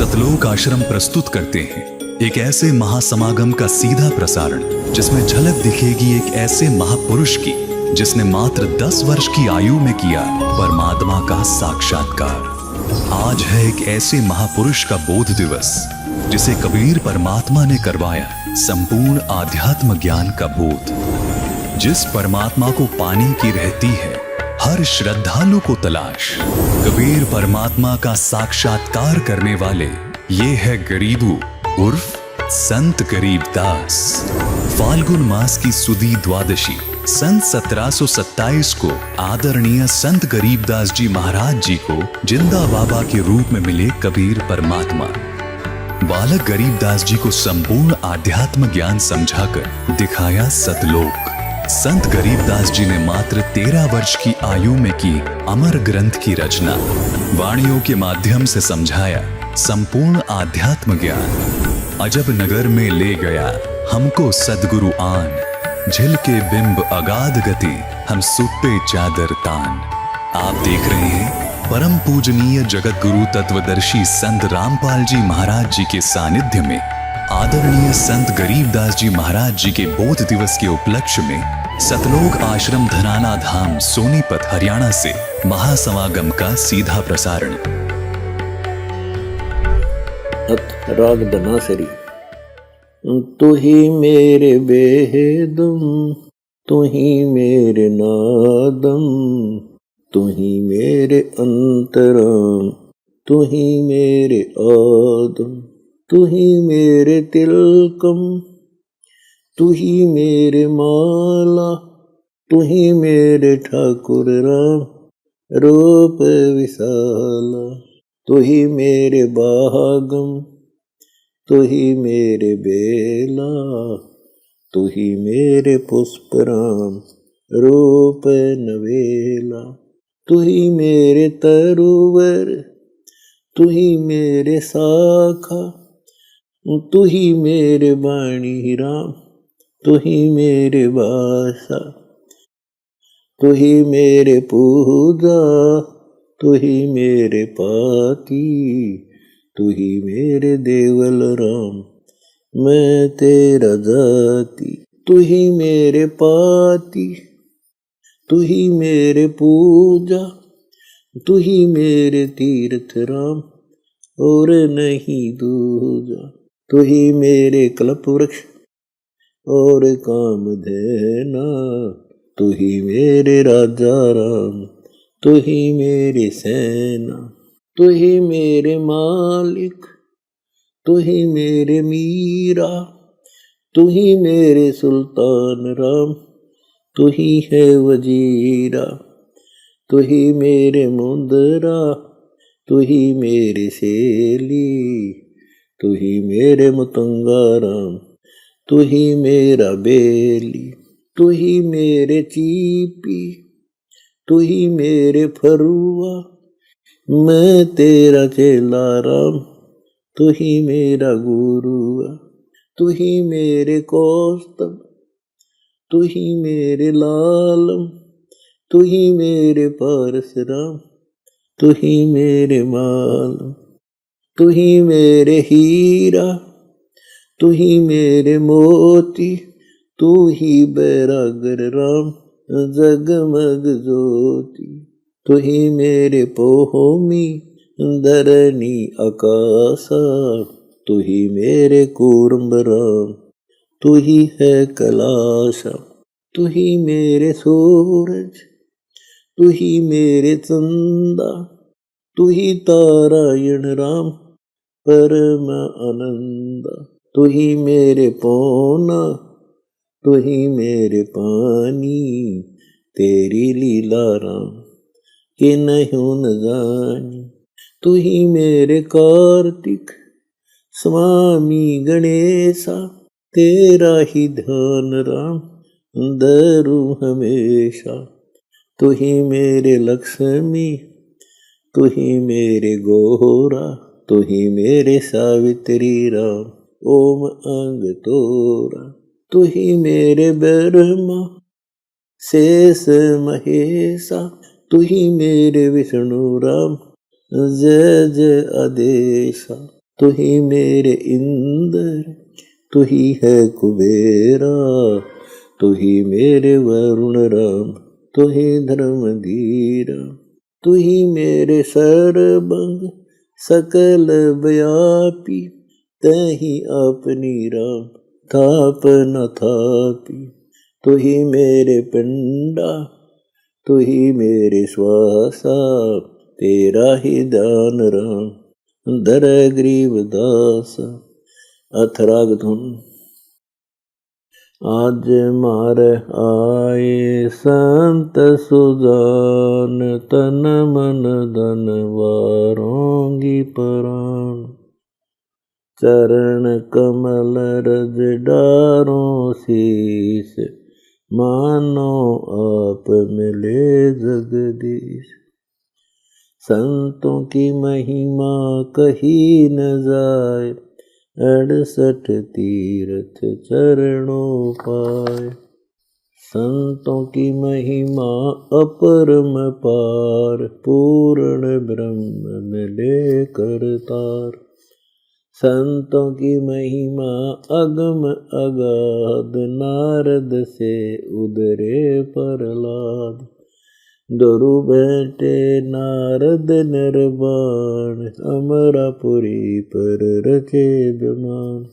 सतलोक आश्रम प्रस्तुत करते हैं एक ऐसे महासमागम का सीधा प्रसारण जिसमें झलक दिखेगी एक ऐसे महापुरुष की जिसने मात्र 10 वर्ष की आयु में किया परमात्मा का साक्षात्कार। आज है एक ऐसे महापुरुष का बोध दिवस जिसे कबीर परमात्मा ने करवाया संपूर्ण आध्यात्म ज्ञान का बोध। जिस परमात्मा को पाने की रहती है हर श्रद्धालु को तलाश, कबीर परमात्मा का साक्षात्कार करने वाले ये है गरीबू उर्फ संत गरीबदास। फाल्गुन मास की सुदी द्वादशी सन 1727 को आदरणीय संत गरीबदास जी महाराज जी को जिंदा बाबा के रूप में मिले कबीर परमात्मा। बालक गरीबदास जी को संपूर्ण आध्यात्म ज्ञान समझाकर दिखाया सतलोक। संत गरीबदास जी ने मात्र 13 वर्ष की आयु में की अमर ग्रंथ की रचना, वाणियों के माध्यम से समझाया संपूर्ण आध्यात्म ज्ञान। अजब नगर में ले गया हमको सदगुरु आन, झिलके बिंब अगाध गति हम सुते चादर तान। आप देख रहे हैं परम पूजनीय जगत गुरु तत्वदर्शी संत रामपाल जी महाराज जी के सानिध्य में आदरणीय संत गरीबदास जी महाराज जी के बोध दिवस के उपलक्ष्य में सतलोक आश्रम धनाना धाम सोनीपत हरियाणा से महासमागम का सीधा प्रसारण। राग धनासरी। तू ही मेरे बेदम, तू ही मेरे नादम, तू ही मेरे अंतरम, तू ही मेरे आदम, तू ही मेरे तिलकम, तू ही मेरे माला, तू ही मेरे ठाकुर राम रूप विशाला, तू ही मेरे बागम, तू ही मेरे बेला, तू ही मेरे पुष्प राम रूप नवेला, तू ही मेरे तरुवर, तू ही मेरे शाखा, तू ही मेरे बाणी राम, तू ही मेरे बासा, तू ही मेरे पूजा, तू ही मेरे पाती, तू ही मेरे देवल राम मैं तेरा जाति, तू ही मेरे पाती, तू ही मेरे पूजा, तू ही मेरे तीर्थ राम और नहीं दूजा, तू ही मेरे कल्प वृक्ष और कामधेना, तू ही मेरे राजा राम, तू ही मेरी सेना, तू ही मेरे मालिक, तू ही मेरे मीरा, तू ही मेरे सुल्तान राम, तू ही है वजीरा, तू ही मेरे मुंदरा, तू ही मेरी सेली, तू ही मेरे मुतंगा राम, तू ही मेरा बेली, तू ही मेरे चीपी, तू ही मेरे फरुआ, मैं तेरा चेला राम, तू ही मेरा गुरुआ, तू ही मेरे कौस्तभ, तू ही मेरे लालम, तू ही मेरे पारस राम, तू ही मेरे मालम, तू ही मेरे हीरा, तू ही मेरे मोती, तू ही बैरागर राम जगमग ज्योति, तू ही मेरे पोहमी धरणी आकाशा, तू ही मेरे कूर्म राम, तू ही है कैलाशा, तू ही मेरे सूरज, तू ही मेरे चंदा, तू ही तारायण राम परम आनंदा, तू ही मेरे पौना, तू ही मेरे पानी, तेरी लीला राम कि नहीं न जानी, तू ही मेरे कार्तिक स्वामी गणेशा, तेरा ही ध्यान राम धरू हमेशा, तू ही मेरे लक्ष्मी, तू ही मेरे गोरा, तू ही मेरे सावित्री राम ओम अंग तोरा, तू ही मेरे ब्रह्मा शेष महेशा, तू ही मेरे विष्णु राम जय जय आदेशा, तू ही मेरे इंद्र, तू ही है कुबेरा, तू ही मेरे वरुण राम, तू ही धर्म धीरा, तू ही मेरे सर्वंग सकल व्यापी, तही अपनी राम थाप न थापी। तू ही मेरे पिंडा, तू ही मेरे श्वासा, तेरा ही दान राम धर ग्रीव दासा। अथराग धुन। आज मार आए संत सुजान, तन मन धन वारोंगी प्राण। चरण कमल रज डारो शीस, मानो आप मिले जगदीश। संतों की महिमा कही न जाए, 68 तीर्थ चरणों पाए। संतों की महिमा अपरम पार, पूर्ण ब्रह्म मिले करतार। संतों की महिमा अगम अगाध, नारद से उदरे प्रहलाद। दरु बैठे नारद निर्वाण, अमरापुरी पर रचे विमान।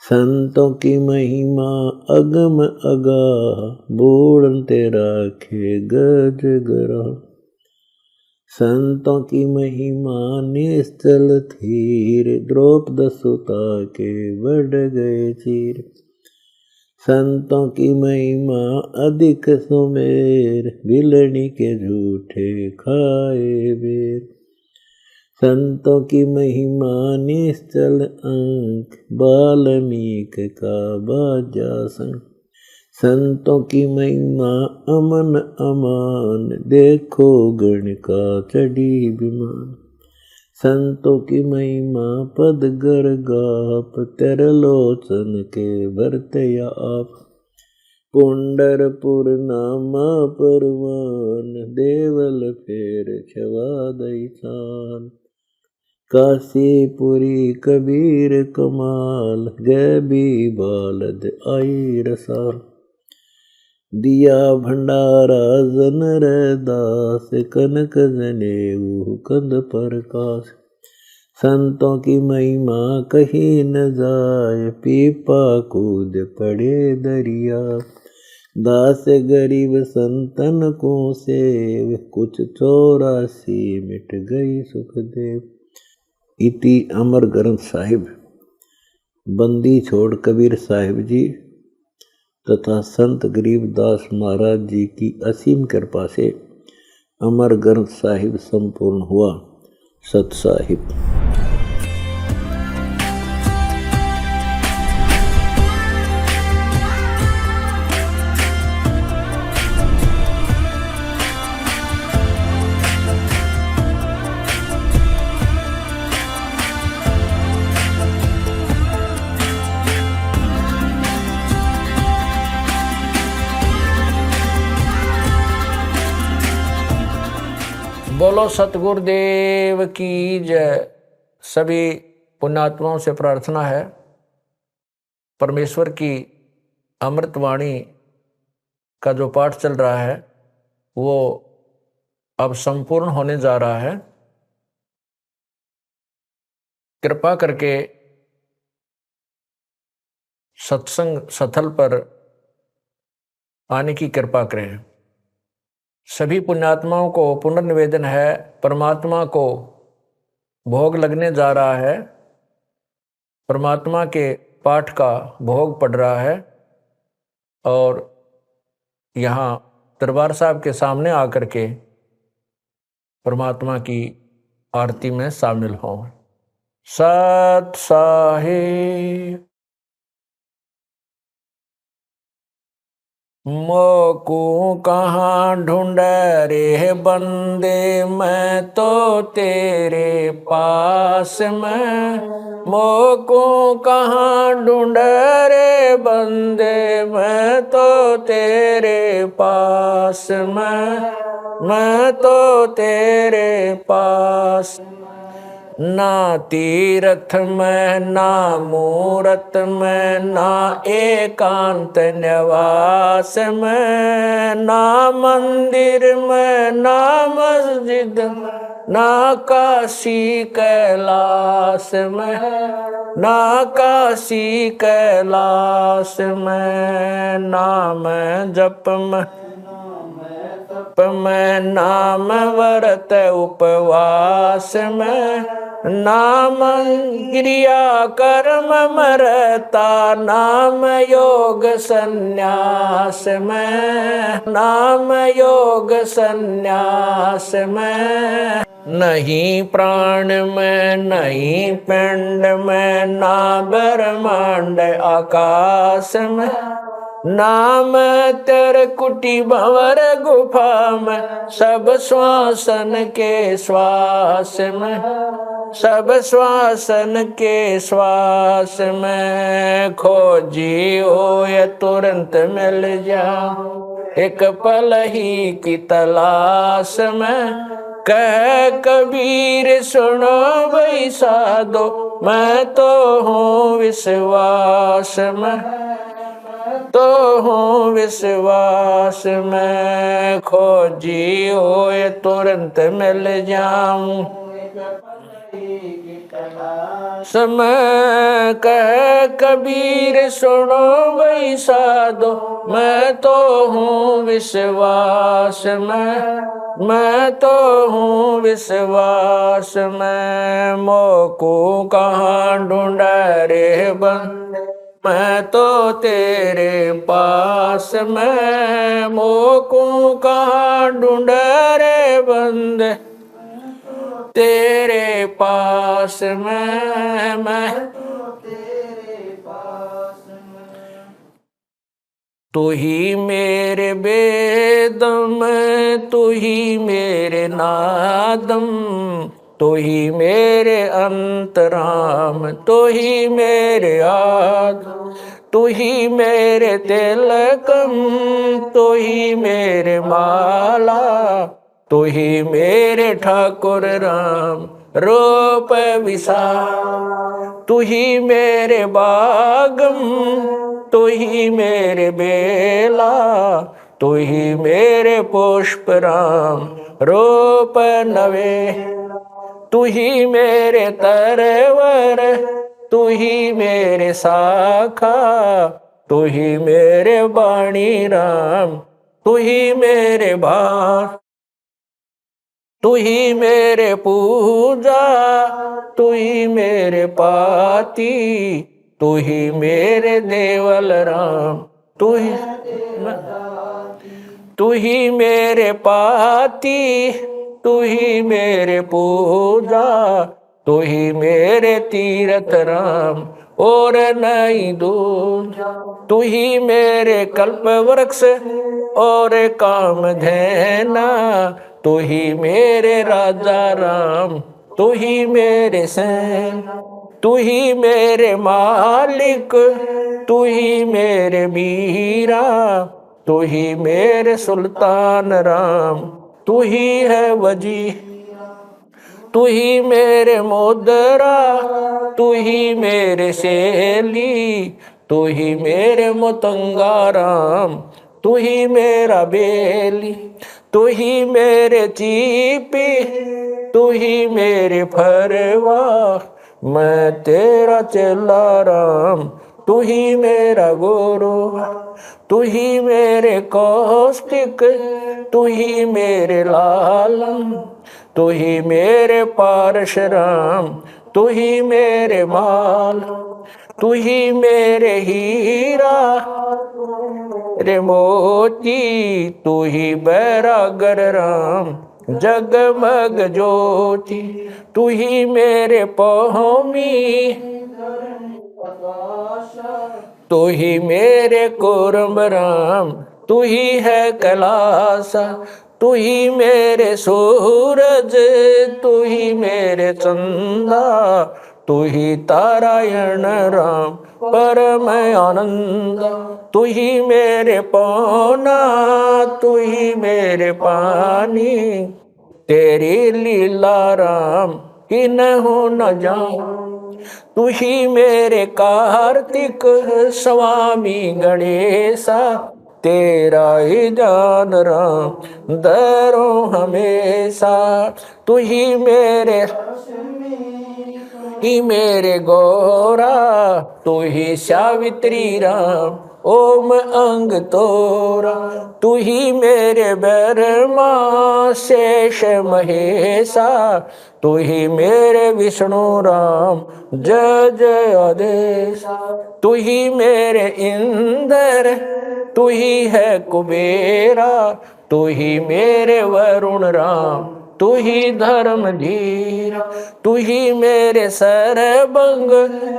संतों की महिमा अगम अगाह, बूढ़ तेरा खे गज ग्रह। संतों की महिमा निश्चल थीर, द्रौपद सुता के बढ़ गए चीर। संतों की महिमा अधिक सुमेर, बिलनी के झूठे खाए बेर। संतों की महिमा निश्चल अंक, वाल्मीक का बाजा संग। संतों की महिमा अमन अमान, देखो गण का चढ़ी विमान। संतों की महिमा पद गर गाप, तरलोचन के भरते आप। पुंडरपुर नामा परवान, देवल फेर छवा दई छान। काशीपुरी कबीर कमाल, गैबी बालद आई रसाल। दिया भंडारा जन रैदास, कनक जनेऊ कंद प्रकाश। संतों की महिमा कहीं न जाए, पीपा कूद पड़े दरिया। दास गरीब संतन को सेव, कुछ 84 मिट गई सुखदेव। इति अमर ग्रंथ साहिब। बंदी छोड़ कबीर साहिब जी तथा संत गरीबदास महाराज जी की असीम कृपा से अमर ग्रंथ साहिब संपूर्ण हुआ। सत साहिब। बोलो सतगुरुदेव की जय। सभी पुण्यात्माओं से प्रार्थना है, परमेश्वर की अमृतवाणी का जो पाठ चल रहा है वो अब संपूर्ण होने जा रहा है। कृपा करके सत्संग स्थल पर आने की कृपा करें। सभी पुण्यात्माओं को पुनर्निवेदन है, परमात्मा को भोग लगने जा रहा है, परमात्मा के पाठ का भोग पड़ रहा है और यहाँ दरबार साहब के सामने आकर के परमात्मा की आरती में शामिल हों। सत साहिब। मोकू कहाँ ढूंढ रे बंदे, मैं तो तेरे पास में। मोकू कहाँ ढूंढ रे बंदे, मैं तो तेरे पास में। मैं तो तेरे पास। ना तीर्थ में ना मूरत में ना एकांत निवास में, ना मंदिर में ना मस्जिद ना काशी कैलाश में, ना काशी कैलाश में, नाम जप में नाम व्रत उपवास में, नाम क्रिया कर्म मरता, नाम योग संन्यास में, नाम योग संन्यास में, नहीं प्राण में नहीं पिंड में ना ब्रह्मांड आकाश में, नाम तेरे कुटी भंवर गुफा में, सब श्वासन के श्वास में, सब श्वासन के श्वास में, खोजी हो ये तुरंत मिल जा एक पल ही की तलाश में, कह कबीर सुनो भाई साधो मैं तो हूँ विश्वास में, तो हूँ विश्वास में, खोजी हो ये तुरंत मिल जाऊं समय, कह कबीर सुनो भाई साधो मैं तो हूँ विश्वास में, मैं तो हूँ विश्वास में, मोको कहाँ ढूंढा रे बंदे मैं तो तेरे पास में, मोको कहाँ ढूंढा रे बंदे तेरे पास में, मैं तू ही मेरे बेदम, तू ही मेरे नादम, तू ही मेरे अंतराम, तू ही मेरे आद, तू ही मेरे तिलकम, तू ही मेरे माला, तू ही मेरे ठाकुर राम रूप विशाल, तू ही मेरे बागम, तू ही मेरे बेला, तू ही मेरे पुष्प राम रूप नवे, तू ही मेरे तरवर, तू ही मेरे शाखा, तू ही मेरे बाणी राम, तू ही मेरे भाग, तू ही मेरे पूजा, तू ही मेरे पाती, तू ही मेरे देवल राम, तू ही मेरे पाती, तू ही मेरे पूजा, तू ही मेरे तीरथ राम और नहीं दूजा, तू ही मेरे कल्प वृक्ष और काम धैना, तू ही मेरे राजा राम, तू ही मेरे सैन, तू ही मेरे मालिक, तू ही मेरे मीरा, तू ही मेरे सुल्तान राम, तू ही है वजी, तू ही मेरे मोदरा, तू ही मेरे शेली, तू ही मेरे मुतंगा राम, तू ही मेरा बेली, तू ही मेरे चीपी, तू ही मेरे फरवा, मैं तेरा चेला राम, तू ही मेरा गुरु, तू ही मेरे कौस्तिक, तू ही मेरे लालम, तू ही मेरे पारशुराम, तू ही मेरे माल, तू ही मेरे हीरा रे मोती, तू ही बैरागर राम जगमग ज्योति, तू ही मेरे पहोमी, तू ही मेरे कुर्म राम, तू ही है कैलासा, तू ही मेरे सूरज, तू ही मेरे चंदा, तू ही तारायण राम परम आनंद, तू ही मेरे पौना, तू ही मेरे पानी, तेरी लीला राम ही न हो न जाऊं। तू ही मेरे कार्तिक स्वामी गणेशा, तेरा ही ध्यान राम धरो हमेशा। तू ही मेरे गौरा, तू ही सावित्री राम ओम अंग तोरा। तू ही मेरे ब्रह्मा शेष महेशा, तू ही मेरे विष्णु राम जय जय आदेश। तू ही मेरे इंद्र, तू ही है कुबेरा, तू ही मेरे वरुण राम, तू ही धर्म धीरा। तू ही मेरे सर्वंग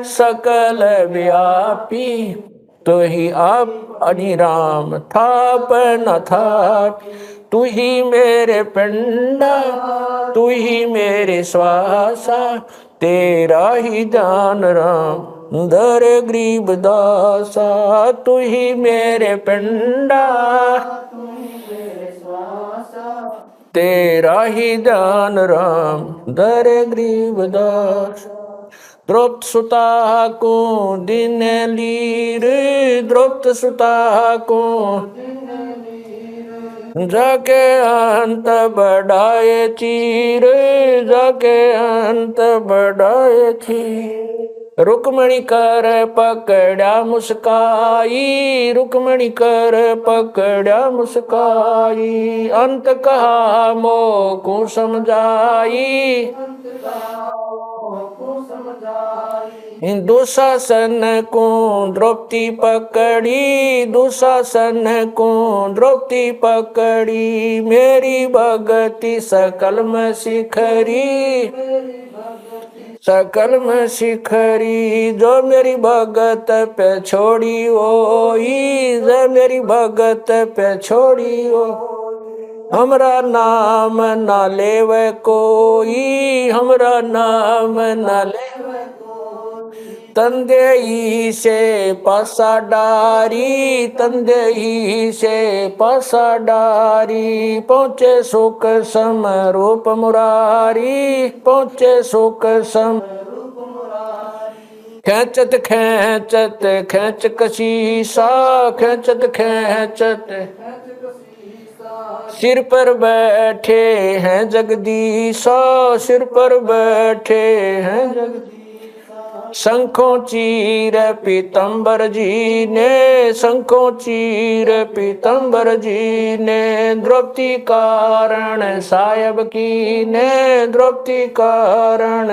सकल व्यापी, तू ही आप अनिराम थाप न थाप। तू ही मेरे पिंडा, तू ही मेरे श्वासा, तेरा ही दान राम दर गरीब दासा। तू ही मेरे पिंडा, तेरा ही दान राम दर गरीब दास। द्रौपद सुता को दिन लीर, द्रौपद सुता को जाके अंत बढ़ाए चीर, जाके अंत बढ़ाए चीर। रुक्मणी कर पकड़ा मुस्काई, रुक्मणी कर पकड़ा मुस्काई। अंत कहा मोको समझाई, दुशासन को द्रौपदी पकड़ी, दुशासन को द्रौपदी पकड़ी। मेरी भगति सकल में शिखरी, सकल में शिखरी। जो मेरी भगत पे छोड़ी होई, जो मेरी भगत पे छोड़ी हो। हमरा नाम ना लेवे कोई, हमरा नाम ना लेवे कोई। तंदेई से पासा डारी, तंदेई से पासा डारी। पहुँचे सुख सम रूप मुरारी, पहुँचे सुख सम खेचत खेचत खेच कशीसा, खेचत खेचत सिर पर बैठे हैं जगदीशा, सिर पर बैठे हैं जगदीशा। शंखों चीर पीतंबर जी ने, शंखों चीर पीतंबर जी ने। द्रौपदी कारण साहेब की ने, द्रौपदी कारण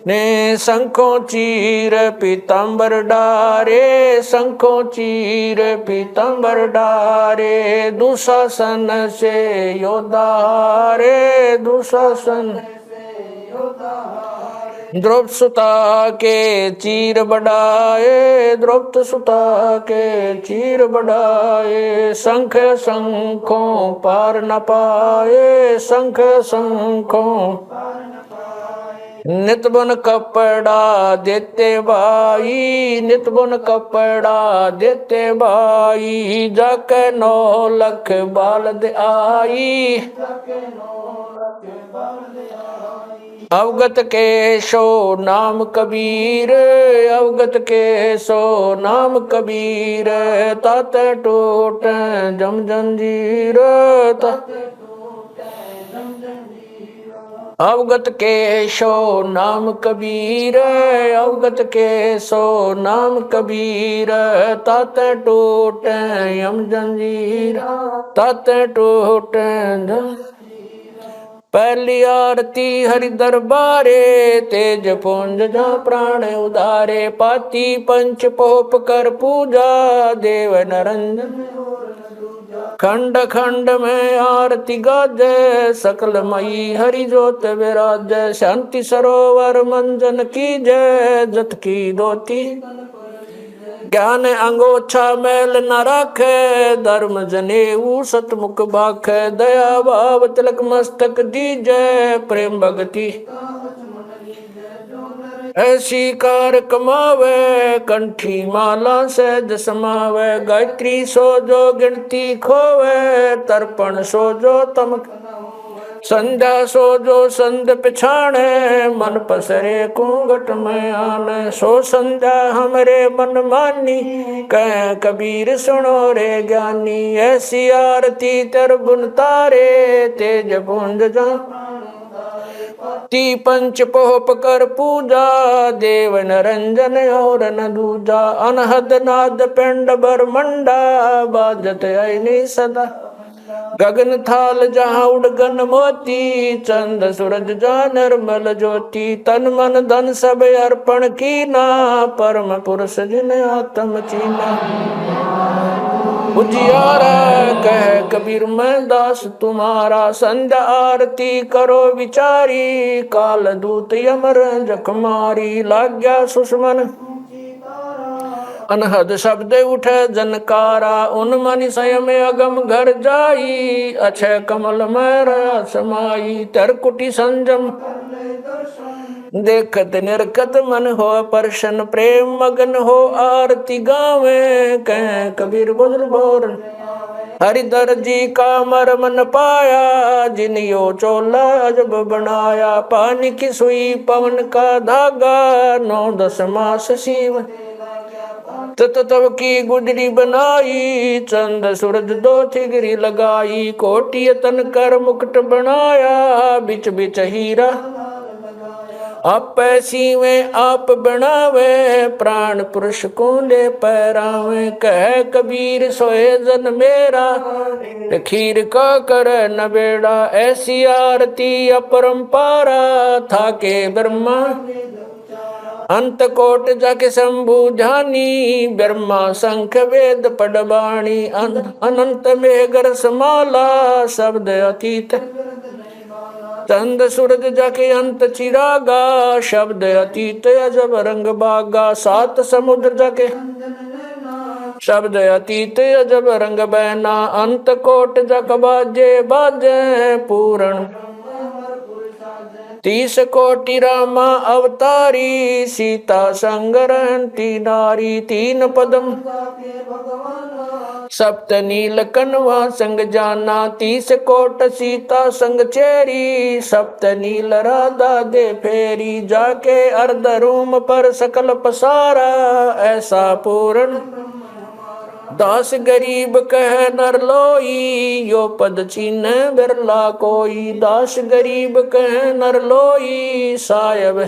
ने। शंखों चीर पीतंबर डारे, शंखों चीर पीतंबर डारे। दुशासन से योद्धा हारे, दुशासन द्रौपद सुता के चीर बढ़ाए, द्रौपद सुता के चीर बढ़ाए। शंख शंखों पार न पाए, शंख शंखों नित बुन कपड़ा देते भाई, नित बुन कपड़ा देते भाई। जाके 9 लख बालद आई, अवगत के सो नाम कबीर, अवगत के सो नाम कबीर। तात टूट जम जंजीर, अवगत के सो नाम कबीर, अवगत के सो नाम कबीर। तात टूट यम जंजीर, तात टूट पहली आरती हरि दरबारे, तेज पुंज जा प्राण उदारे। पाती पंच पोप कर पूजा, देव नरंजन खंड खंड में आरती गाजे। सकल मई हरि जोत विराज, शांति सरोवर मंजन की जय। जत की दोती ज्ञान अंगोछा मैल न राखे, धर्म जनेऊ सतमुख बाखे। दया भाव तिलक मस्तक दीजय, प्रेम भक्ति ऐसी कार कमावे। कंठी माला सहज समावे, गायत्री सो जो गिनती खोवे। तर्पण सो जो तम संध्या सो जो संध पिछाणे, मन पसरे घूंघट में आने। सो संध्या हमरे मन मानी, कह कबीर सुनो रे ज्ञानी। ऐसी आरती तर बुन तारे, तेज पुंज जा ती पंच पोप कर पूजा। देव नरंजन और न दूजा, अनहद नाद पिंड बरमंडा। बाजत ऐनी सदा गगन थाल जहाँ उड़गन मोती। चंद सूरज जा निर्मल ज्योति। तन मन धन सब अर्पण कीना, परम पुरुष जिन आत्म चीना। उजियारा कह कबीर मैं दास तुम्हारा। संध्या आरती करो विचारी, काल दूत यमर जख मारी। लाग्या सुषमन अनहद शब्द उठे जनकारा। उन मनि स्वयं अगम घर जाई, अक्षय कमल में समाई। तरकुटी संजम देखत निरखत मन हो प्रसन्न। प्रेम मगन हो आरती गावे, कह कबीर बुझल बोर। हरिधर जी का मरम न पाया, जिन यो चोला अजब बनाया। पानी की सुई पवन का धागा, 9-10 मास शिव तब की गुजरी बनाई। चंद सूरज दो थिगरी लगाई, कोटि तन कर मुकुट बनाया। बिच बिच हीरा आप सीवे आप बनावे, प्राण पुरुष को ले पैरावे। कह कबीर सोए जन मेरा, खीर का कर न बेड़ा। ऐसी आरती अपरंपारा, था के ब्रह्मा अंत कोट जाके शंभु जानी। ब्रह्मा शंख वेद पडबाणी, अनंत में गरसमाला। शब्द अतीत चंद सूरज जाके अंत चिरागा, शब्द अतीत अजब रंग बागा। 7 समुद्र जाके शब्द अतीत अजब रंग बैना। अंत कोट जक बाजे बाजे पूर्ण। 30 कोटि रामा अवतारी, सीता संग रहती नारी। 3 पदम सप्त नील कनवा संग जाना। 30 कोट सीता संग चेरी, सप्त नील राधा दे फेरी। जाके अर्ध रूम पर सकल पसारा, ऐसा पूर्ण 10 गरीब कह नर लोई। यो पद चीन बिरला कोई। 10 गरीब कह नर लोई, सायब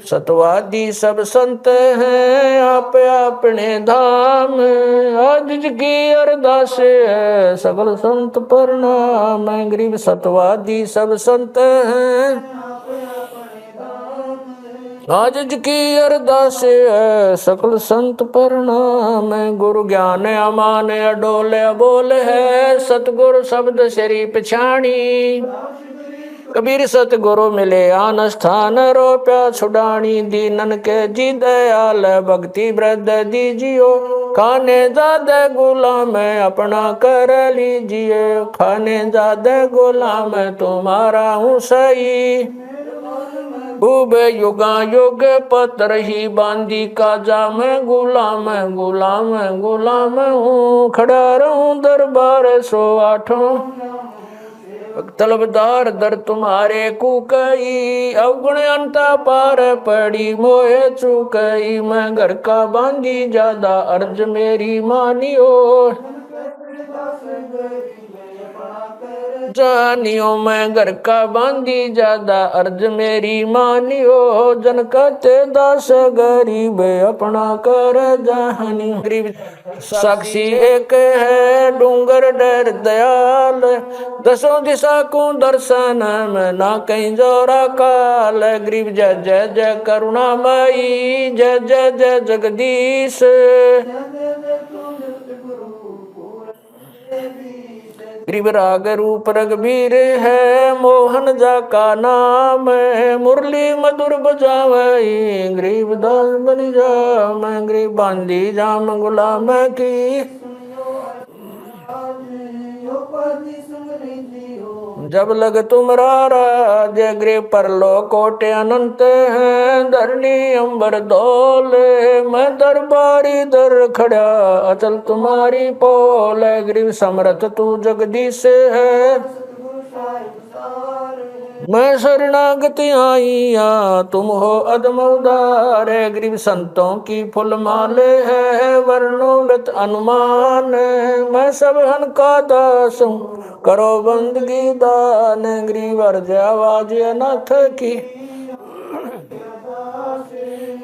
सतवादी सब संत हैं, आप अपने धाम। आज की अरदास है, सकल संत प्रणाम। गरीब सतवादी सब संत हैं, आज की अरदास है, सकल संत प्रणाम। गुरु ज्ञान अमान अडोल अबोल है, सतगुरु शब्द श्री पछाणी। कबीर सतगुरु मिले आन स्थान, रोप्या छुड़ानी। दीनन के जी दयाल भक्ति वृद्ध दीजियो। खाने जादे गुलाम अपना कर लीजिए। खाने जादे गुलाम तुम्हारा हूँ सही। खूब युगा युग पत्र ही बांधी काजा। मैं गुलाम गुलाम गुलाम हूँ, खड़ा रहूं दरबार 108। तलबदार दर तुम्हारे कुकई, अवगुण अंता पार पड़ी मोहे चुकई। मैं घर का बांधी ज्यादा अर्ज मेरी मानियो। जानियो मैं घर का बांधी ज्यादा अर्ज मेरी मानियो। जन कहते दास गरीब अपना कर जाहनी। गरीब साक्षी एक है डूंगर डर दयाल, 10 दिशा को दर्शन में ना कहीं जोरा काल। गरीब जय जय जय करुणामयी, जय जय जय जगदीश। गरीब राग रूप रघुबीर है, मोहन जा का नाम है। मुरली मधुर बजावई, गरीब दास बन जा। मैं गरीब बांधी जाम गुलाम की, जब लग तुमरा जय गृह परलो कोटे अनंत हैं। धरणी अंबर डोले, मैं दरबारी दर खड़ा, अचल तुम्हारी पोल। गरीब समर्थ तू जगदीश है, मैं शरणागत आईया तुम हो अदम उदार। गरीब संतों की फुल माले है वर्णों मृत अनुमान। मैं सब हन का दास हूँ करो बंदगी दान। गरीब अर्ज आवाज अनाथ की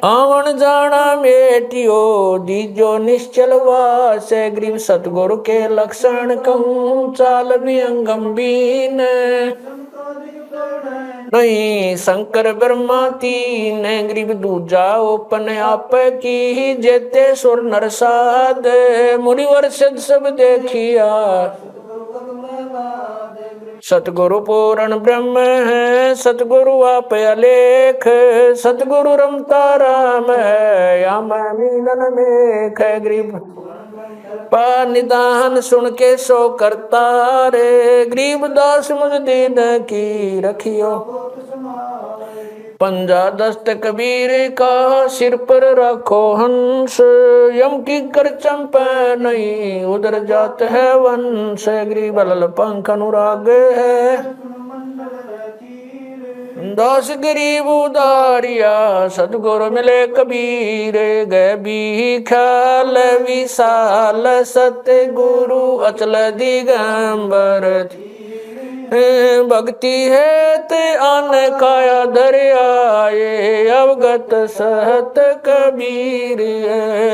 आवन जाना मेटियो दीजो निश्चल वास। गरीब सतगुरु के लक्षण कहूँ चाल भी अंगम्बीन। नहीं शंकर ब्रह्मा तीन गरीब दूजा ओपन आप की जेते सुर नर साध। मुनिवर सिद्ध सब देखिया सतगुरु पूर्ण ब्रह्म है सतगुरु आप अलेख। सतगुरु रमता राम है या मैं मिलन मेख। गरीब पा निदान सुन के सो करता रे। गरीब दास मुझ दीन की रखियो। पंजा दस्त कबीर का सिर पर रखो हंस। यम की कर चंपा नहीं उधर जात है वंश। गरीब लल पंख अनुराग है दास गरीब उदारिया। सतगुरु मिले कबीर गए भी ख्याल विशाल। सतगुरु अचल दिगंबर भक्ति है ते आन काया दरियाए। अवगत सहत कबीर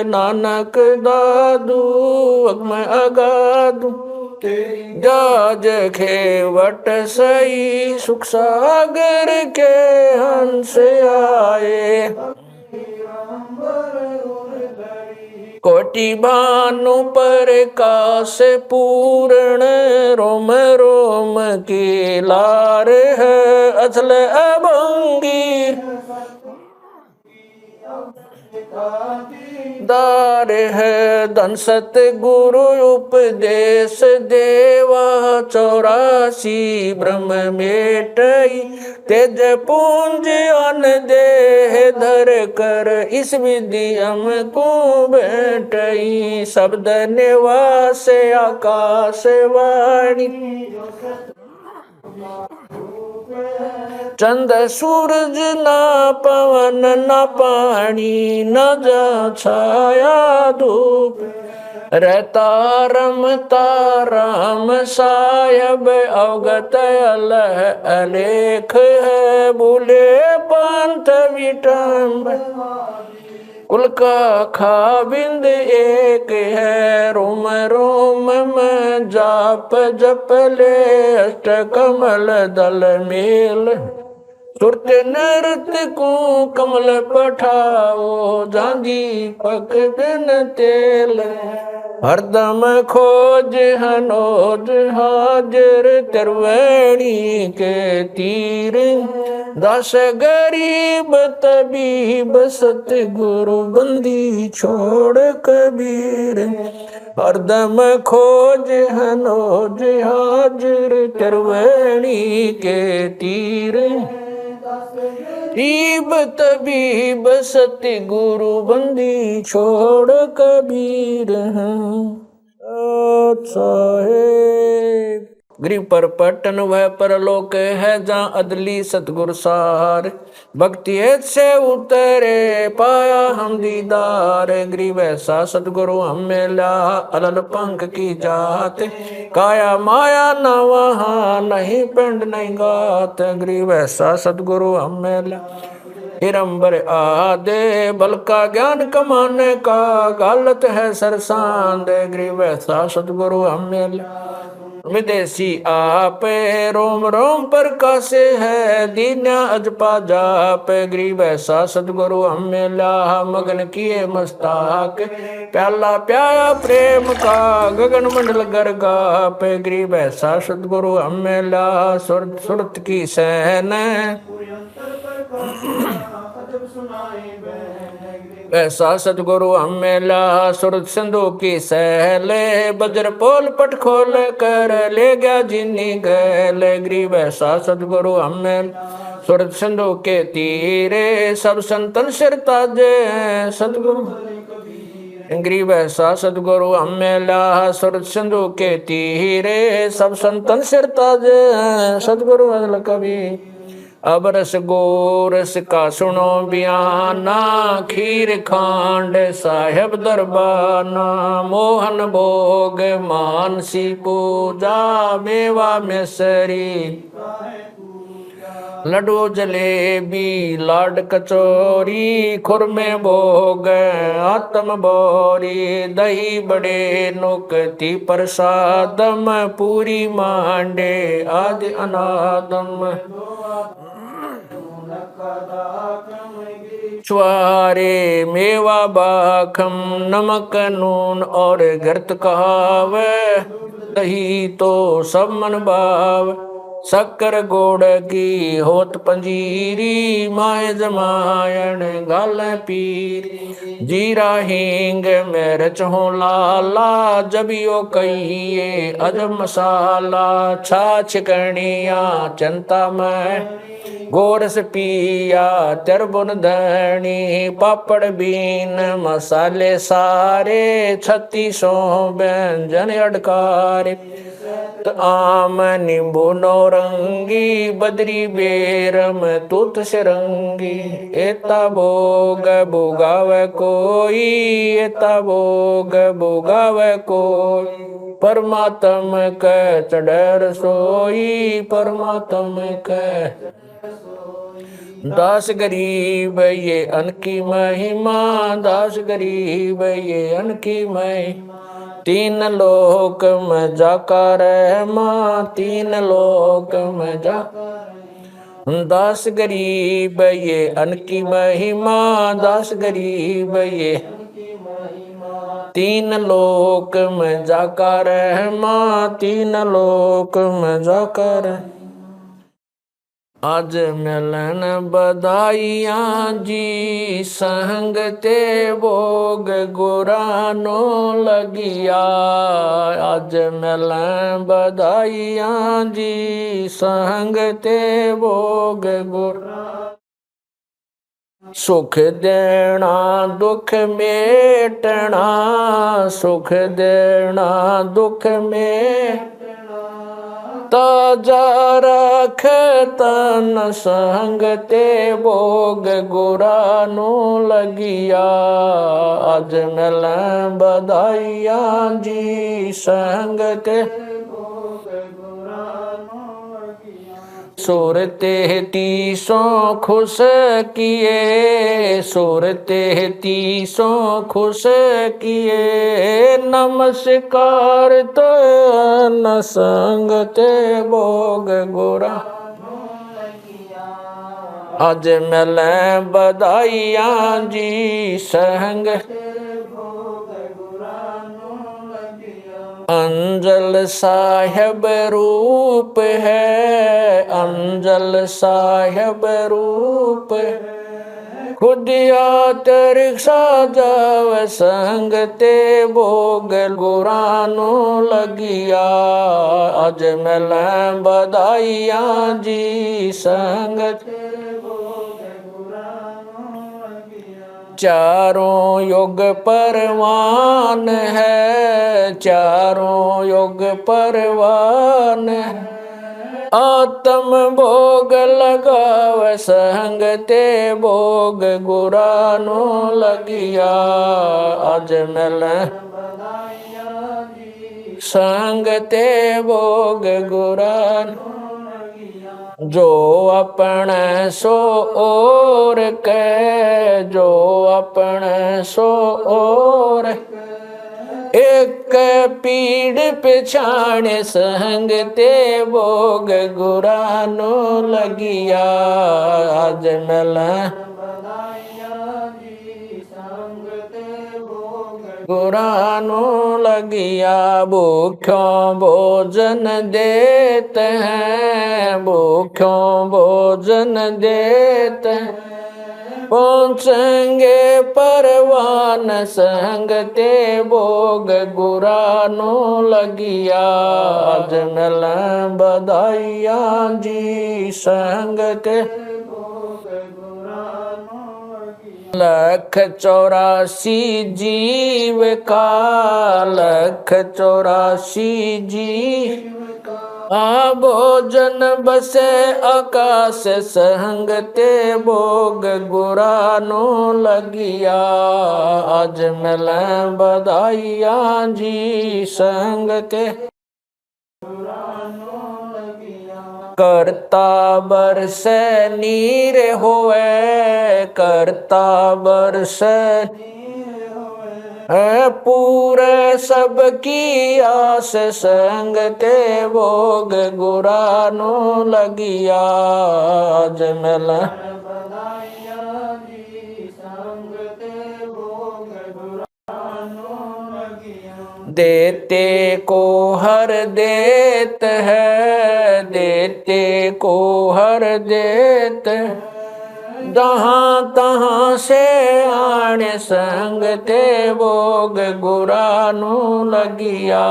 नानक दादू अगम अगादू। जाज खेवट सही सुख सागर के हंस आए। कोटि भानु प्रकाश पूर्ण रोम रोम की लार है अचल अभंगी। दार है धन सत गुरु उपदेश देवा। 84 ब्रह्म मेटई तेज पुंज अन देह धर कर। इस विधि हमको बैठई शब्द निवास आकाश वाणी। चंद सूरज ना पवन ना पानी न जा छाया धूप। रहता रमता राम सायब अवगत अलह अलेख है। भूले पंथ विटम्ब कुल का खाबिंद एक है। रोम रोम में जाप जप ले अष्ट कमल दल मेल। सुरत नृत्य को कमल पठाओ जांगी पक बिन तेल। हरदम खोज हनोज हाजर त्रिवेणी के तीर। दास गरीब तबीब सतगुरु बंदी छोड़ कबीर। हरदम खोज हनोज हाजर त्रिवेणी के तीर। गरीब तबीब सतगुरु बंदी छोड़ कबीर। साहेब गरीब पर पटन वह परलोक है जहाँ अदली सतगुर सार। भक्ति से उतरे पाया हम दीदार। गरीब ऐसा सतगुरु हम मिला अलल पंख की जात। काया माया न वहाँ नहीं पिंड नहीं गात। गरीब ऐसा सतगुरु हम मिला हिरंबर आदे बल का ज्ञान कमाने का गालत है सरसांद। गरीब ऐसा सतगुरु हम मिला विदेशी आप रोम रोम प्रकाश है। दीन्या अजपा जाप गरीब ऐसा सतगुरु हम मिला। मगन किए मस्ताक प्याला प्याया प्रेम का गगन मंडल गरगाप। गरीब ऐसा सतगुरु हम मिला सुरत सुरत की सहन। ऐसा सतगुरु हम मिला सुरत सिंधु की सहले। बज्र पोल पट खोल कर ले गया जिन्नी गैल। गरीब ऐसा सतगुरु हम मिला सुरत सिंधु के तीरे। सब संतन सिर ताजे सतगुरु गरीब ऐसा सतगुरु हम मिला सुर सिंधु के तीरे सब संतन सिर ताज सतगुरु अदल कभी अब रस गोरस का सुनो बयाना खीर खांड साहेब दरबाना मोहन भोग मानसी पूजा मेवा मिसरी लड्डू जलेबी लाड कचौरी खुरमे भोग आत्म बोरी दही बड़े नुकती प्रसादम पूरी मांडे आदि अनादम छुआरे मेवा बाखम नमक नून और घृत कहावे दही तो सब मन भाव शक्कर गोड़ की होत पंजीरी माए जमायण गाल पीर जीरा हींग मिर्च हो लाला जबियो कहिए अजब मसाला छाछ कणिया चिंता में गोरस पिया तिरबुन धनी पापड़ बीन मसाले सारे 3600 व्यंजन अडकारे आम नींबू नौरंगी बदरी बेरम तुत सिरंगी एता भोग भोगावे कोई एता भोग भोगावे कोई परमात्म कै चढ़ सोई परमात्म कै दास गरीब ये अनकी महिमा दास गरीब ये अनकी महिमा तीन लोक में जाका रहमा तीन लोक में जा दास गरीब ये अनकी महिमा दास गरीब ये तीन लोक में जाका रहमा तीन लोक में जाका रहमा आज मिलन बधाइयाँ जी संग ते भोग गुरानो लगिया आज मिलन बधाइयाँ जी संग ते भोग गुरा सुख देना दुख मेटना सुख देना दुख में ताजा रख तन संग ते भोग गुरानो लगिया आज मिल बधाइयाँ जी संग ते सुर 33 खुश किए सुर 33 खुश किए नमस्कार तो न संग ते भोग गुरा आज मिल बधाइयाँ जी संग अंजल साहेब रूप है अंजल साहेब रूप खुद रिक्शा जाव संग ते भोग गुरानो लगिया आज मिल बधाइयाँ जी संग चारों युग परवान है चारों युग परवान है आत्म भोग लगाव संग ते भोग गुरानो लगिया आज मिल संग ते भोग गुरानो जो अपने सो और के जो अपने सो और एक पीड़ पिछाड़ संग ते भोग गुरानो लगिया आज मिल गुरानो लगिया भूख्यों भोजन देते हैं भूख्यों भोजन देते हैं पहुँचेंगे परवान संग ते भोग गुरानो लगिया आज मिल बधाइयाँ जी संग ते लख 84 जीव का, लख 84 जीव आ भोजन बसे आकाश संग ते भोग गुरानो लगिया। आज मिल बधाइया जी संग ते करता बरस नीर होए, करता बरस पूरे सबकी आस संग ते भोग गुरानो लगिया। आज मिल देते को हर देत है, देते को हर देत जहाँ तहाँ से आने संग ते भोग गुरानो लगिया।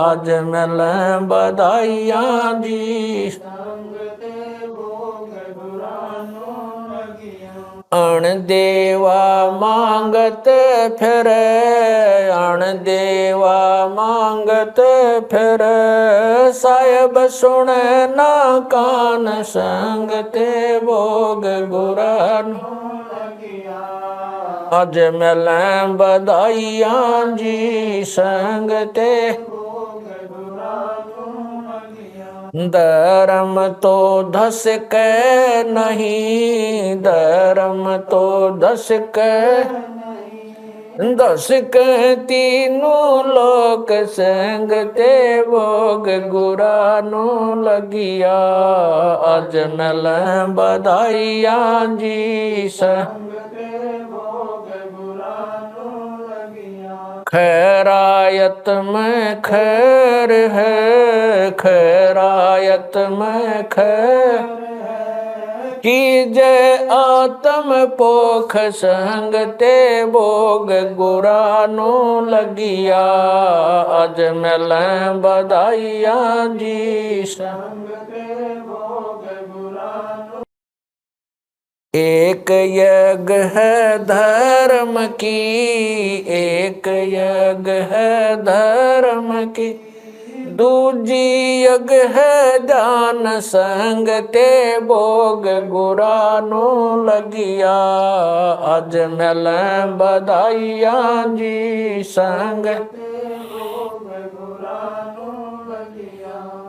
आज मिल बधाइया जी अण देवा मांगत फिर, अण देवा मांगत फिर साहेब सुन ना कान संग ते भोग गुरानो। आज मिल बधाइया जी संग ते धर्म तो धस के नहीं, धर्म तो धस के दस के तीनों लोक संग ते भोग गुरानो लगिया। आज मिल बधाइया जी संग खैरायत में खैर है, खैरायत में खैर कीजे आत्म पोख संग ते भोग गुरानो लगिया। आज मिल बधाइया जी संग ते भोग गुरानो। एक यज्ञ है धर्म की, एक यज्ञ है धर्म की दूजी यज्ञ है दान संग ते भोग गुरानो लगिया। आज मिल बधाइया जी संग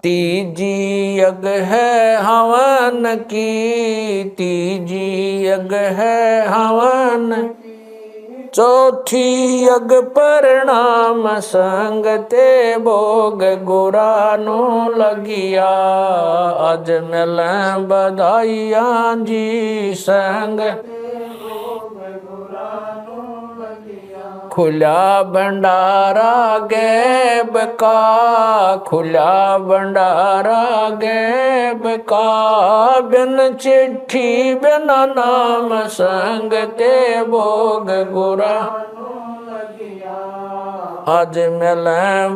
तीजी यज्ञ है हवन की, तीजी यज्ञ है हवन चौथी यज्ञ परिणाम संग ते भोग गुरानो लगिया। आज मिल बधाइया जी संग खुला भंडारा गैब का, खुला भंडारा गैब का बिन चिट्ठी बिन नाम संग ते भोग गुरानो लगिया। आज मिल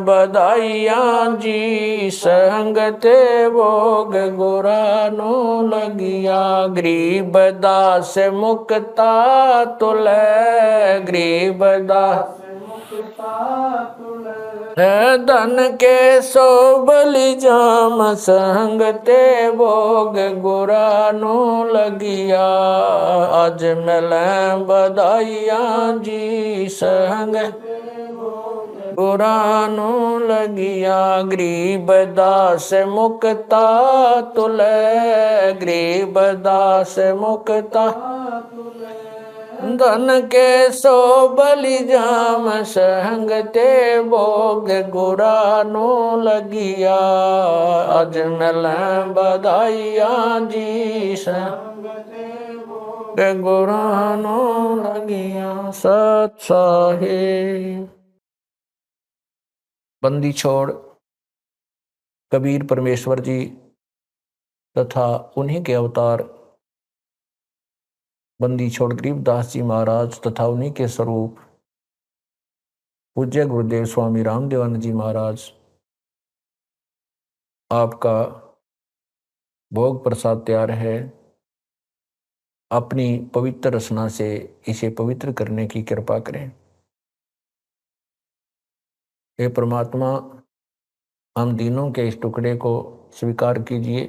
बधाइया जी संग ते भोग गुरानो लगिया। गरीब दास मुक्ता तुले, गरीब दास धन के सो बलि जाम संग ते भोग गुरानो लगिया। आज मिल बधाइया जी संग गुरानो लगिया। गरीब दास मुक्ता तुले, गरीब दास मुक्ता धन के सो बलि जाम संग ते भोग गुरानो लगिया। आज मिल बधाइया जी संग ते गुरानो लगिया। सत साहिब। बंदी छोड़ कबीर परमेश्वर जी तथा उन्हीं के अवतार बंदी छोड़ गरीबदास जी महाराज तथा उन्हीं के स्वरूप पूज्य गुरुदेव स्वामी रामदेवानंद जी महाराज आपका भोग प्रसाद तैयार है। अपनी पवित्र रचना से इसे पवित्र करने की कृपा करें। हे परमात्मा, हम दीनों के इस टुकड़े को स्वीकार कीजिए।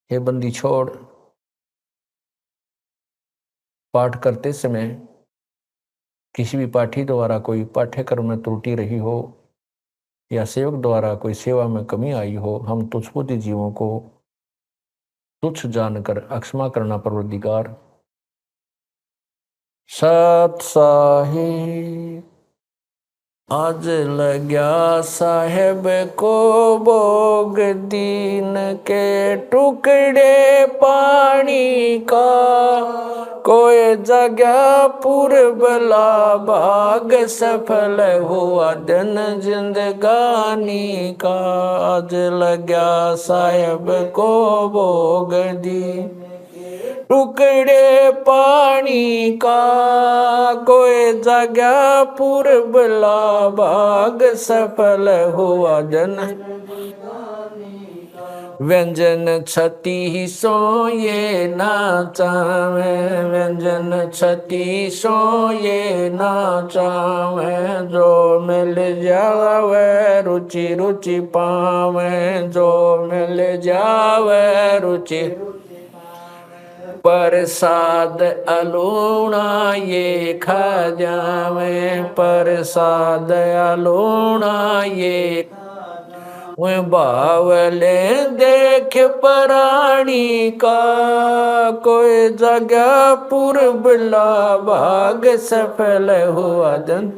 हे बंदी छोड़, पाठ करते समय किसी भी पाठी द्वारा कोई पाठ्यक्रम में त्रुटि रही हो या सेवक द्वारा कोई सेवा में कमी आई हो, हम तुच्छबुद्धि जीवों को तुच्छ जानकर अक्षमा करना परवरदिगार। सत साहिब आज लग्या साहेब को भोग, दीन के टुकड़े पानी का, कोई जगह पूर्वला भाग, सफल हुआ दिन जिंदगानी का। आज लग्या साहेब को भोग, दीन टुकड़े पानी का, कोई जगह पूर्वला भाग, सफल हुआ जन व्यंजन छती सो ये नाचावे, व्यंजन छती सो ये नाचावे, जो मिल जावे रुचि रुचि पावे, जो मिल जावे रुचि। प्रसाद अलूणा ये खा जावे, प्रसाद अलूणा ये बावले देख प्राणी का, कोई जगह पूर्वला भाग, सफल हुआ जन।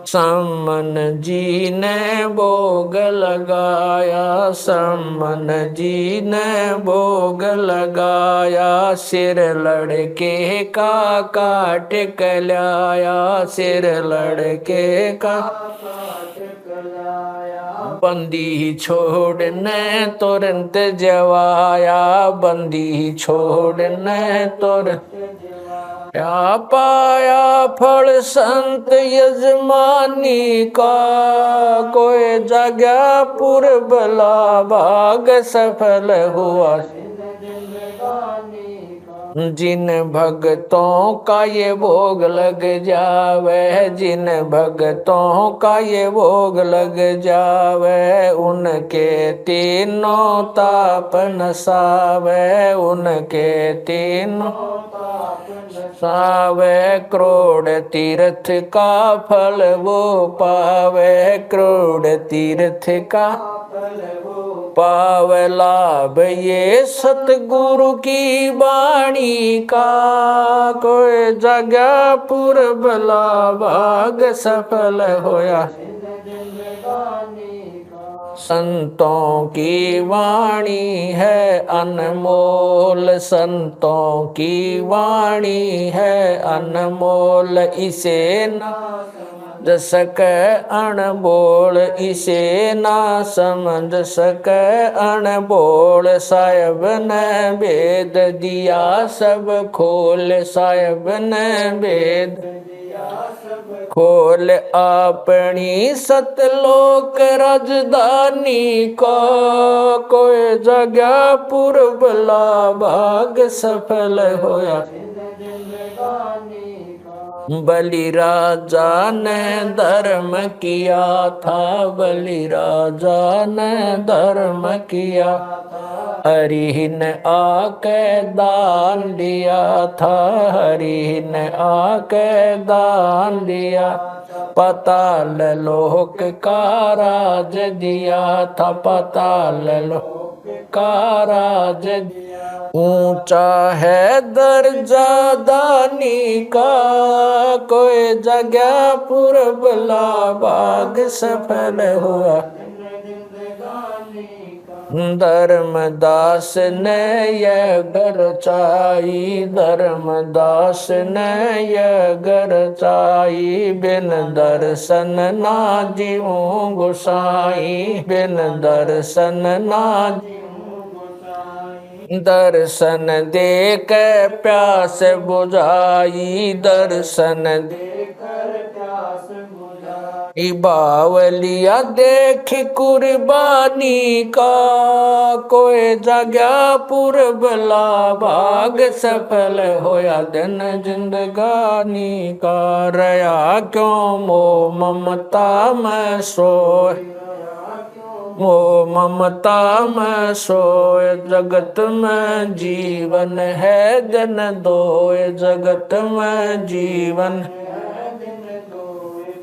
सम्मन जी ने भोग लगाया, सम्मन जी ने भोग लगाया, सिर लड़के का काट कलाया, सिर लड़के का बंदी छोड़ने तुरंत जवाया, बंदी छोड़ने तुरंत क्या पाया फल संत यजमानी का, कोई जगह पूर्वला भाग, सफल हुआ जिन भक्तों का ये भोग लग जावे, जिन भक्तों का ये भोग लग जावे, उनके तीनों ताप नसावे, उनके तीनों सावे, करोड़ तीर्थ का फल वो पावे, करोड़ तीर्थ का पावे लाभ ये सतगुरु की वाणी का, कोई जगह पूर्वला भाग, सफल होया संतों की वाणी है अनमोल, संतों की वाणी है अनमोल, इसे ना समझ सके अनबोल, इसे ना समझ सके अनबोल, साहिब ने भेद दिया सब खोल, साहिब ने भेद खोल, अपनी सतलोक राजधानी का, कोई जगह पूर्वला भाग, सफल होया बलि राजा ने धर्म किया था, बलि राजा ने धर्म किया, हरि ने आके दान दिया था, हरि ने आके दान दिया, पाताल लोक का राज दिया था, पाताल लोक का राज ऊंचा है दर्जा दानी का, कोई जगह पूर्वला भाग, सफल हुआ धर्मदास ने यह घर चाई, धर्मदास ने यह घर चाई, बिन दर्शन ना जीऊं गोसाई, बिन दर्शन ना दर्शन देख प्यास बुझाई, दर्शन देकर प्यास बुझाई, बावलिया देख कुर्बानी का, कोई जगह पुरबला भाग सफल होया दिन जिंदगानी का। रया क्यों मोह ममता में सोए, मोह ममता में सोए, जगत में जीवन है दिन दोए, जगत में जीवन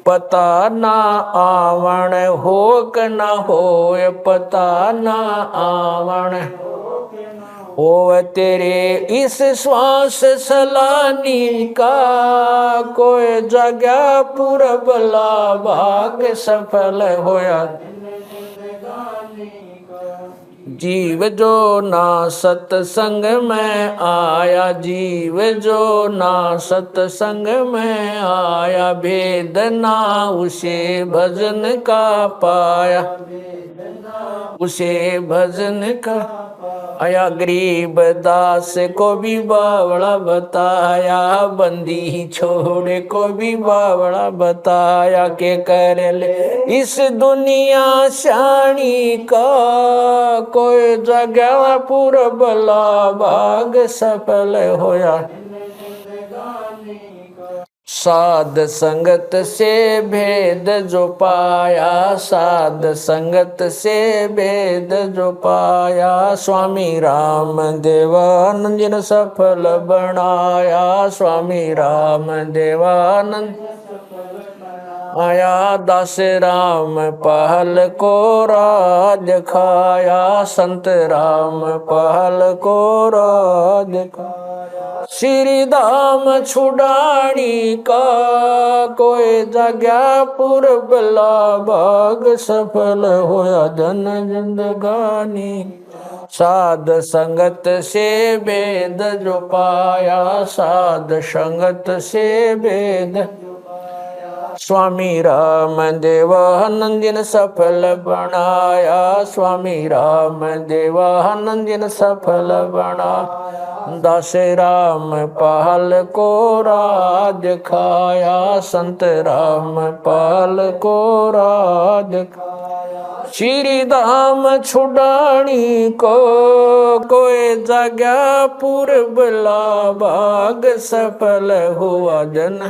पता ना आवण हो क न होए, पता ना आवण होवे तेरे इस श्वास सलानी का, कोई जगह पुरबला भाग सफल होया। जीव जो ना सत्संग में आया, जीव जो ना सत्संग में आया, भेद ना उसे भजन का पाया, उसे भजन का आया। गरीब दास को भी बावड़ा बताया, बंदी छोड़े को भी बावड़ा बताया, के कर ले इस दुनिया शानी का, कोई जगह पुरबला भाग सफल होया। साध संगत से भेद जो पाया, साध संगत से भेद जो पाया, स्वामी राम देवानंद जिन सफल बनाया, स्वामी राम देवानंद आया। दास राम पहल को राज खाया, संत राम पहल को राज खाया। श्री धाम छुड़ानी का, कोई जगह पुरबला भाग सफल होया जन जिंदगानी। साध संगत से भेद जो पाया, साध संगत से भेद स्वामी राम देवानंद जिन सफल बनाया, स्वामी राम देवानंद जिन सफल बना। दास राम पहल को राज खाया, संत राम पहल को राज खाया। श्री धाम छुड़ानी को, कोई जगह पुरबला भाग सफल हुआ जन।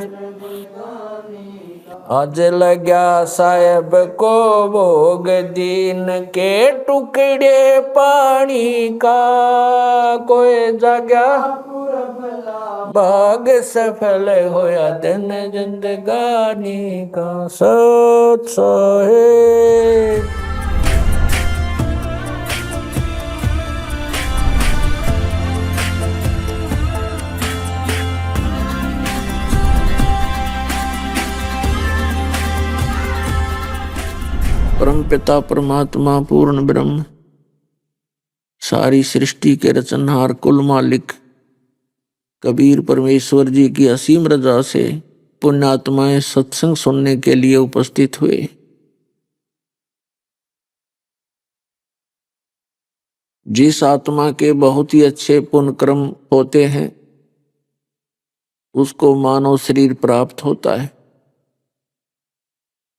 आज लग्या साहेब को भोग दीन के टुकड़े पानी का, कोई जगह भाग सफल होया दिन जिंदगानी का। सत साहेब परम पिता परमात्मा पूर्ण ब्रह्म, सारी सृष्टि के रचनहार कुल मालिक कबीर परमेश्वर जी की असीम रजा से पुण्यात्माएं सत्संग सुनने के लिए उपस्थित हुए। जिस आत्मा के बहुत ही अच्छे पुण्य कर्म होते हैं उसको मानव शरीर प्राप्त होता है।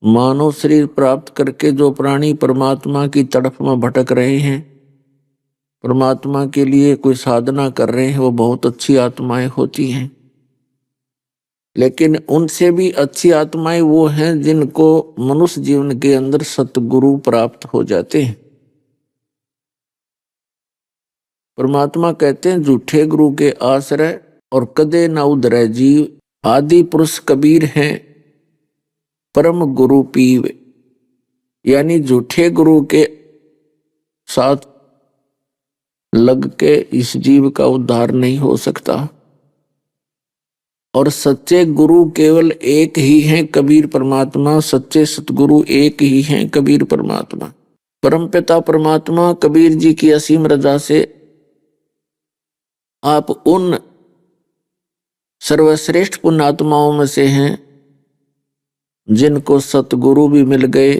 मानव शरीर प्राप्त करके जो प्राणी परमात्मा की तड़फ में भटक रहे हैं, परमात्मा के लिए कोई साधना कर रहे हैं, वो बहुत अच्छी आत्माएं होती हैं। लेकिन उनसे भी अच्छी आत्माएं वो हैं जिनको मनुष्य जीवन के अंदर सतगुरु प्राप्त हो जाते हैं। परमात्मा कहते हैं झूठे गुरु के आश्रय और कदे न उधरे जीव। आदि पुरुष कबीर हैं परम गुरु पीव, यानी झूठे गुरु के साथ लग के इस जीव का उद्धार नहीं हो सकता। और सच्चे गुरु केवल एक ही हैं, कबीर परमात्मा। सच्चे सतगुरु एक ही हैं, कबीर परमात्मा। परमपिता परमात्मा कबीर जी की असीम रजा से आप उन सर्वश्रेष्ठ पुण्यात्माओं में से हैं जिनको सतगुरु भी मिल गए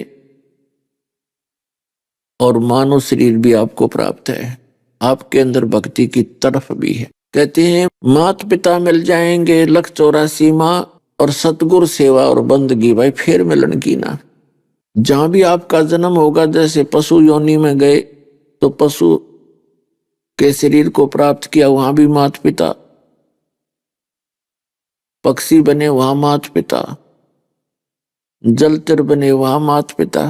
और मानव शरीर भी आपको प्राप्त है। आपके अंदर भक्ति की तरफ भी है। कहते हैं मात पिता मिल जाएंगे, लख 84 माँ और सतगुरु सेवा और बंदगी भाई फिर मिलन की ना। जहां भी आपका जन्म होगा, जैसे पशु योनि में गए तो पशु के शरीर को प्राप्त किया, वहां भी माता पिता, पक्षी बने वहां माता पिता, जलचर बने वहां माता पिता,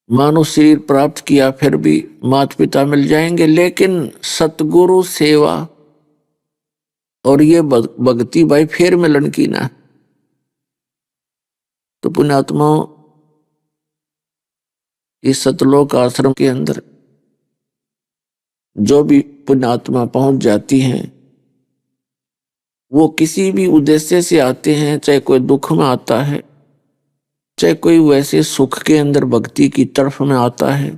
मानव शरीर प्राप्त किया फिर भी माता पिता मिल जाएंगे। लेकिन सतगुरु सेवा और ये भक्ति भाई फिर मिलन की ना। तो पुण्यात्माओं, इस सतलोक आश्रम के अंदर जो भी पुण्यात्मा पहुंच जाती हैं, वो किसी भी उद्देश्य से आते हैं, चाहे कोई दुख में आता है, चाहे कोई वैसे सुख के अंदर भक्ति की तरफ में आता है,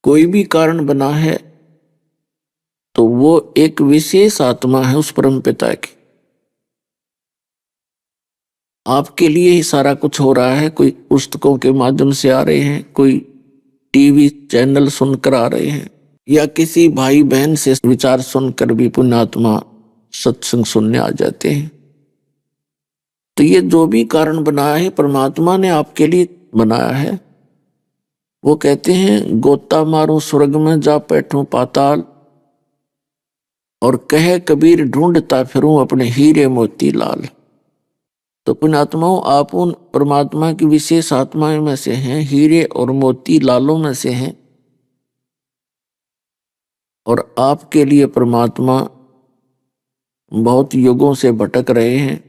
कोई भी कारण बना है, तो वो एक विशेष आत्मा है उस परम पिता की। आपके लिए ही सारा कुछ हो रहा है। कोई पुस्तकों के माध्यम से आ रहे हैं, कोई टीवी चैनल सुनकर आ रहे हैं, या किसी भाई बहन से विचार सुनकर भी पुण्यात्मा सत्संग सुनने आ जाते हैं। तो ये जो भी कारण बनाया है परमात्मा ने आपके लिए बनाया है। वो कहते हैं, गोता मारूं स्वर्ग में जा बैठूं पाताल, और कहे कबीर ढूंढता फिरूं अपने हीरे मोती लाल। तो पुण्यात्माओं, आप उन परमात्मा की विशेष आत्माएं में से हैं, हीरे और मोती लालों में से हैं, और आपके लिए परमात्मा बहुत युगों से भटक रहे हैं,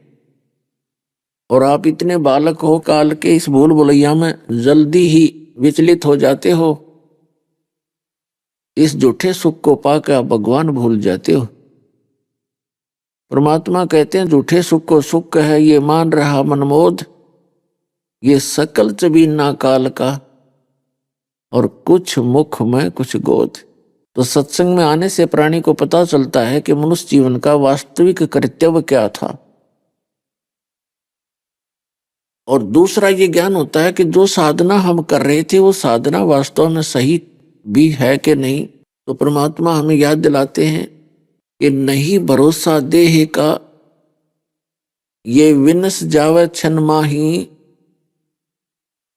और आप इतने बालक हो काल के इस भूल भुलैया में जल्दी ही विचलित हो जाते हो। इस झूठे सुख को पाकर आप भगवान भूल जाते हो। परमात्मा कहते हैं, झूठे सुख को सुख है ये मान रहा मनमोद, ये सकल चबीना काल का, और कुछ मुख में कुछ गोद। तो सत्संग में आने से प्राणी को पता चलता है कि मनुष्य जीवन का वास्तविक कर्तव्य क्या था। और दूसरा ये ज्ञान होता है कि जो साधना हम कर रहे थे वो साधना वास्तव में सही भी है कि नहीं। तो परमात्मा हमें याद दिलाते हैं कि नहीं भरोसा देह का, ये विनस जावे छन माही,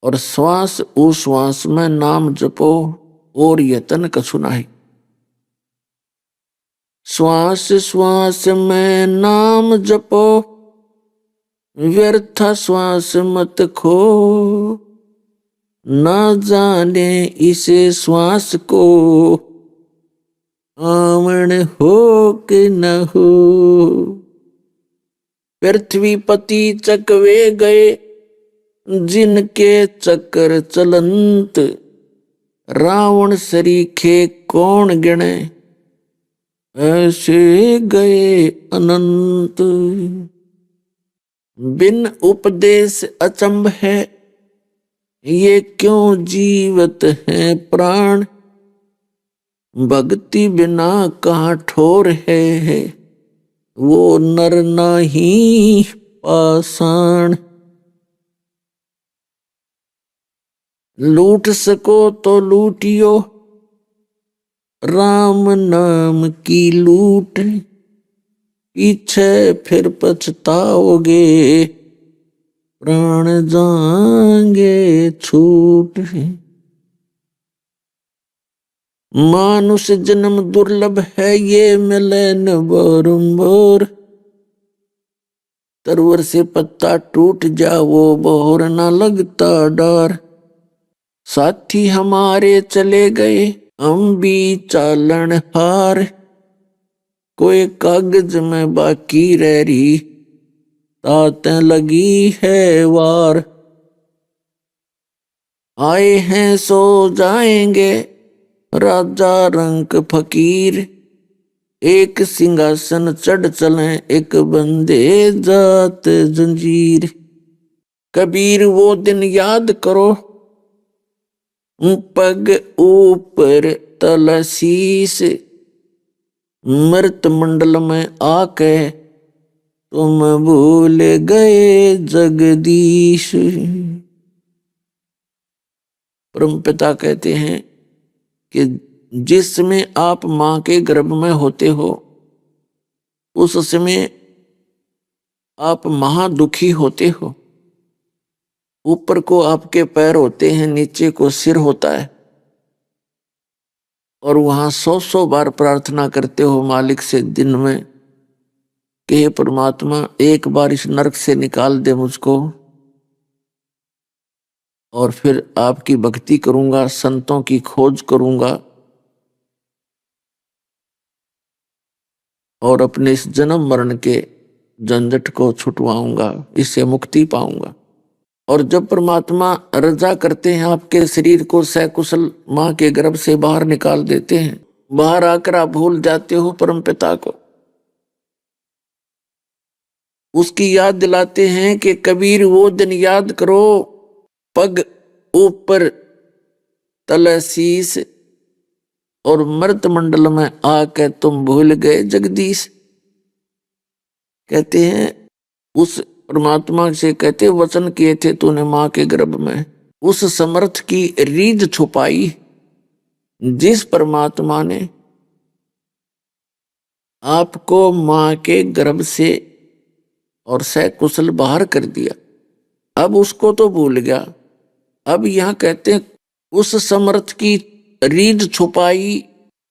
और श्वास उश्वास में नाम जपो और यतन कछु नाही। श्वास श्वास में नाम जपो, व्यर्थ श्वास मत खो, न जाने इसे श्वास को आमण हो कि न हो। पृथ्वी पति चकवे गए, जिनके चक्कर चलंत, रावण सरीखे कौन गिने, ऐसे गए अनंत। बिन उपदेश अचंभ है, ये क्यों जीवत है प्राण, भक्ति बिना कहाँ ठोर है, वो नर नहीं पाषाण। लूट सको तो लूटियो, राम नाम की लूट, पीछे फिर पछताओगे, प्राण जाएंगे छूट। मानुष जन्म दुर्लभ है, ये मिले न बारंबार, तरवर से पत्ता टूट जाओ बोर न लगता डर। साथी हमारे चले गए, हम भी चालन हार, कोई कागज में बाकी रह रही, तातें लगी है वार। आए हैं सो जाएंगे, राजा रंक फकीर, एक सिंहासन चढ़ चले, एक बंदे जात जंजीर। कबीर वो दिन याद करो, पग ऊपर तलसीस, मृत मंडल में आके तुम भूल गए जगदीश। परमपिता कहते हैं कि जिस समय आप मां के गर्भ में होते हो, उस समय आप महादुखी होते हो। ऊपर को आपके पैर होते हैं, नीचे को सिर होता है, और वहां 100 बार प्रार्थना करते हो मालिक से दिन में कि हे परमात्मा एक बार इस नरक से निकाल दे मुझको, और फिर आपकी भक्ति करूंगा, संतों की खोज करूंगा और अपने इस जन्म मरण के झंझट को छुटवाऊंगा, इससे मुक्ति पाऊंगा। और जब परमात्मा रजा करते हैं, आपके शरीर को सकुशल मां के गर्भ से बाहर निकाल देते हैं, बाहर आकर आप भूल जाते हो परम पिता को। उसकी याद दिलाते हैं कि कबीर वो दिन याद करो, पग ऊपर तले शीस, और मृत मंडल में आके तुम भूल गए जगदीश। कहते हैं उस परमात्मा से, कहते वचन किए थे तूने मां के गर्भ में, उस समर्थ की रीझ छुपाई जिस परमात्मा ने आपको मां के गर्भ से और सकुशल बाहर कर दिया। अब उसको तो भूल गया। अब यहां कहते हैं उस समर्थ की रीझ छुपाई,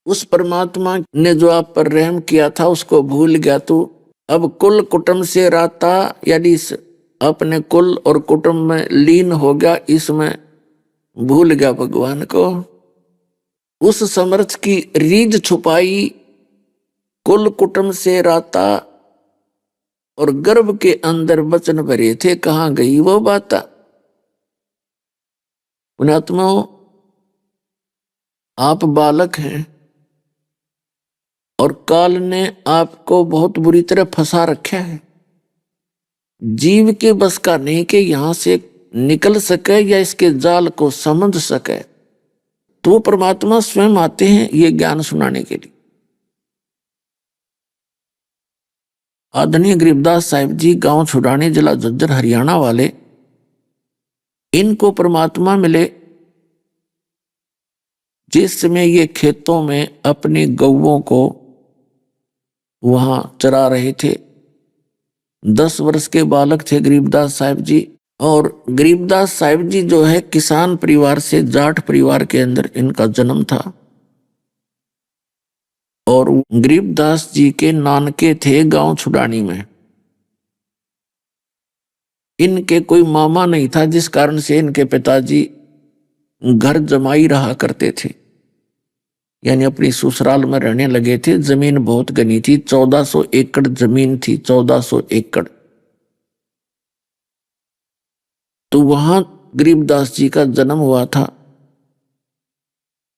उस परमात्मा ने जो आप पर रहम किया था उसको भूल गया तू। अब कुल कुटुंब से राता, यानी अपने कुल और कुटुंब में लीन हो गया, इसमें भूल गया भगवान को। उस समर्थ की रीझ छुपाई, कुल कुटुंब से राता, और गर्भ के अंदर वचन भरे थे, कहां गई वो बात। पुण्यात्माओं, आप बालक हैं और काल ने आपको बहुत बुरी तरह फंसा रखा है। जीव के बस का नहीं कि यहां से निकल सके या इसके जाल को समझ सके, तो परमात्मा स्वयं आते हैं ये ज्ञान सुनाने के लिए। आदरणीय गरीबदास साहिब जी, गांव छुड़ाने, जिला झज्जर, हरियाणा वाले, इनको परमात्मा मिले जिस समय ये खेतों में अपनी गौओं को वहां चरा रहे थे। 10 वर्ष के बालक थे गरीबदास साहिब जी। और गरीबदास साहिब जी जो है किसान परिवार से, जाट परिवार के अंदर इनका जन्म था। और गरीबदास जी के नानके थे गांव छुड़ानी में। इनके कोई मामा नहीं था, जिस कारण से इनके पिताजी घर जमाई रहा करते थे, यानी अपनी ससुराल में रहने लगे थे। जमीन बहुत घनी थी, 1400 एकड़ जमीन थी, 1400 एकड़। तो वहां गरीबदास जी का जन्म हुआ था।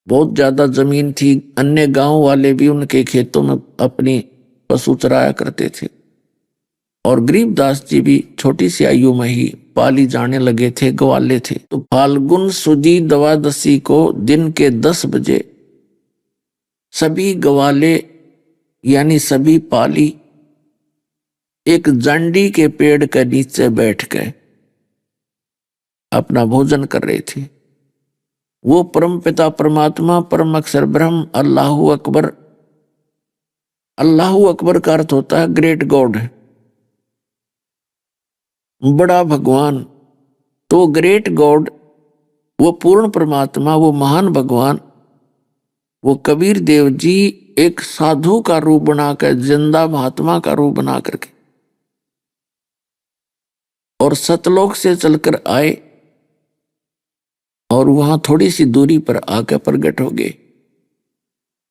बहुत ज्यादा जमीन थी, अन्य गांव वाले भी उनके खेतों में अपनी पशु चराया करते थे। और गरीबदास जी भी छोटी सी आयु में ही पाली जाने लगे थे, ग्वाले थे। तो फाल्गुन सुदी द्वादशी को दिन के 10 बजे सभी ग्वाले यानी सभी पाली एक जांडी के पेड़ के नीचे बैठ गए, अपना भोजन कर रहे थे। वो परम पिता परमात्मा, परम अक्षर ब्रह्म, अल्लाहु अकबर। अल्लाहु अकबर का अर्थ होता है ग्रेट गॉड, बड़ा भगवान। तो ग्रेट गॉड, वो पूर्ण परमात्मा, वो महान भगवान, वो कबीर देव जी एक साधु का रूप बनाकर, जिंदा महात्मा का रूप बना करके और सतलोक से चलकर आए और वहां थोड़ी सी दूरी पर आकर प्रकट हो गए।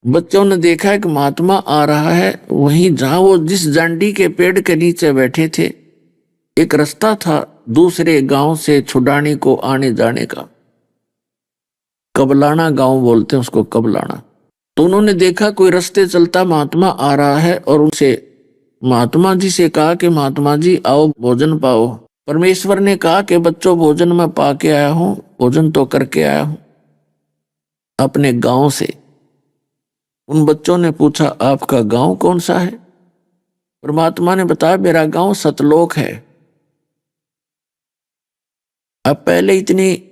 बच्चों ने देखा कि महात्मा आ रहा है। वहीं जहां वो जिस जांडी के पेड़ के नीचे बैठे थे, एक रास्ता था दूसरे गांव से छुड़ानी को आने जाने का। कबलाना गांव बोलते हैं उसको, कबलाना। तो उन्होंने देखा कोई रास्ते चलता महात्मा आ रहा है और उनसे महात्मा जी से कहा कि महात्मा जी आओ भोजन पाओ। परमेश्वर ने कहा कि बच्चों भोजन मैं पाके आया हूं, भोजन तो करके आया हूं अपने गांव से। उन बच्चों ने पूछा आपका गांव कौन सा है? परमात्मा ने बताया मेरा गांव सतलोक है। अब पहले इतनी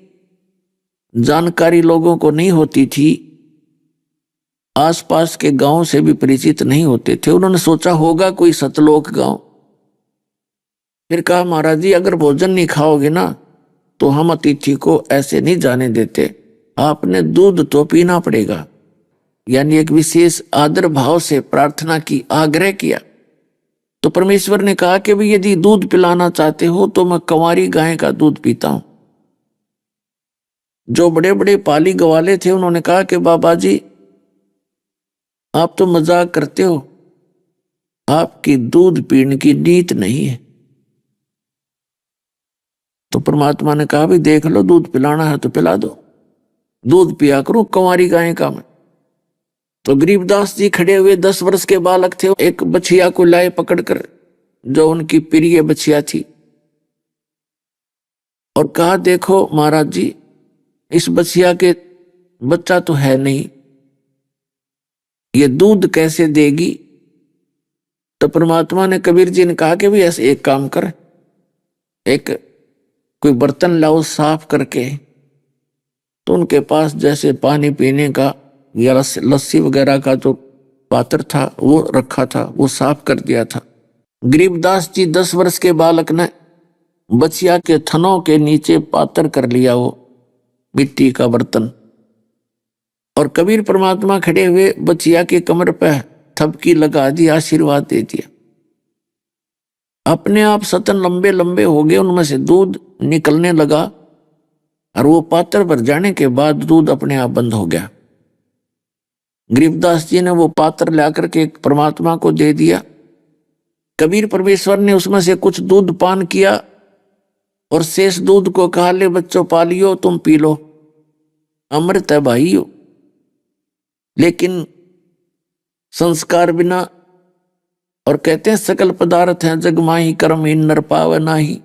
जानकारी लोगों को नहीं होती थी, आसपास के गांव से भी परिचित नहीं होते थे। उन्होंने सोचा होगा कोई सतलोक गांव। फिर कहा महाराज जी अगर भोजन नहीं खाओगे ना तो हम अतिथि को ऐसे नहीं जाने देते, आपने दूध तो पीना पड़ेगा। यानी एक विशेष आदर भाव से प्रार्थना की, आग्रह किया। तो परमेश्वर ने कहा कि भाई यदि दूध पिलाना चाहते हो तो मैं कंवारी गाय का दूध पीता हूं। जो बड़े बड़े पाली गवाले थे उन्होंने कहा कि बाबा जी आप तो मजाक करते हो, आपकी दूध पीने की नीत नहीं है। तो परमात्मा ने कहा भी देख लो, दूध पिलाना है तो पिला दो, दूध पिया करो कंवारी गाय का मैं। तो गरीबदास जी खड़े हुए, 10 वर्ष के बालक थे, एक बछिया को लाए पकड़कर, जो उनकी प्रिय बछिया थी, और कहा देखो महाराज जी इस बछिया के बच्चा तो है नहीं, ये दूध कैसे देगी। तो परमात्मा ने कबीर जी ने कहा कि भी ऐसे एक काम कर, एक कोई बर्तन लाओ साफ करके। तो उनके पास जैसे पानी पीने का या लस्सी वगैरह का जो पात्र था वो रखा था, वो साफ कर दिया था। गरीबदास जी 10 वर्ष के बालक ने बछिया के थनों के नीचे पात्र कर लिया वो मिट्टी का बर्तन, और कबीर परमात्मा खड़े हुए बछिया के कमर पे थपकी लगा दी, आशीर्वाद दे दिया। अपने आप सतन लंबे लंबे हो गए, उनमें से दूध निकलने लगा, और वो पात्र भर जाने के बाद दूध अपने आप बंद हो गया। गरीबदास जी ने वो पात्र लाकर के परमात्मा को दे दिया। कबीर परमेश्वर ने उसमें से कुछ दूध पान किया और शेष दूध को कहा ले बच्चों पालियो, तुम पी लो, अमृत है भाइयों। लेकिन संस्कार बिना, और कहते हैं सकल पदार्थ हैं जग माही, कर्म हीन नर पावे नाही।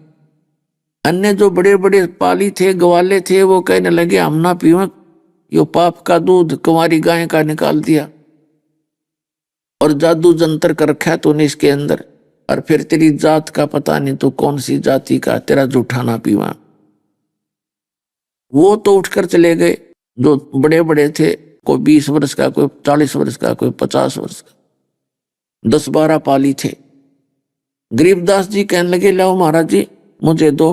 अन्य जो बड़े बड़े पाली थे, ग्वाले थे, वो कहने लगे हम ना पीवे, यो पाप का दूध कुंवारी गाय का निकाल दिया और जादू जंतर कर रखा है तूने इसके अंदर, और फिर तेरी जात का पता नहीं तू कौन सी जाति का, तेरा जूठा ना पीवा। वो तो उठकर चले गए, जो बड़े बड़े थे, कोई 20 वर्ष का, कोई 40 वर्ष का, कोई 50 वर्ष का, 10-12 पाली थे। गरीबदास जी कहने लगे लाओ महाराज जी मुझे दो,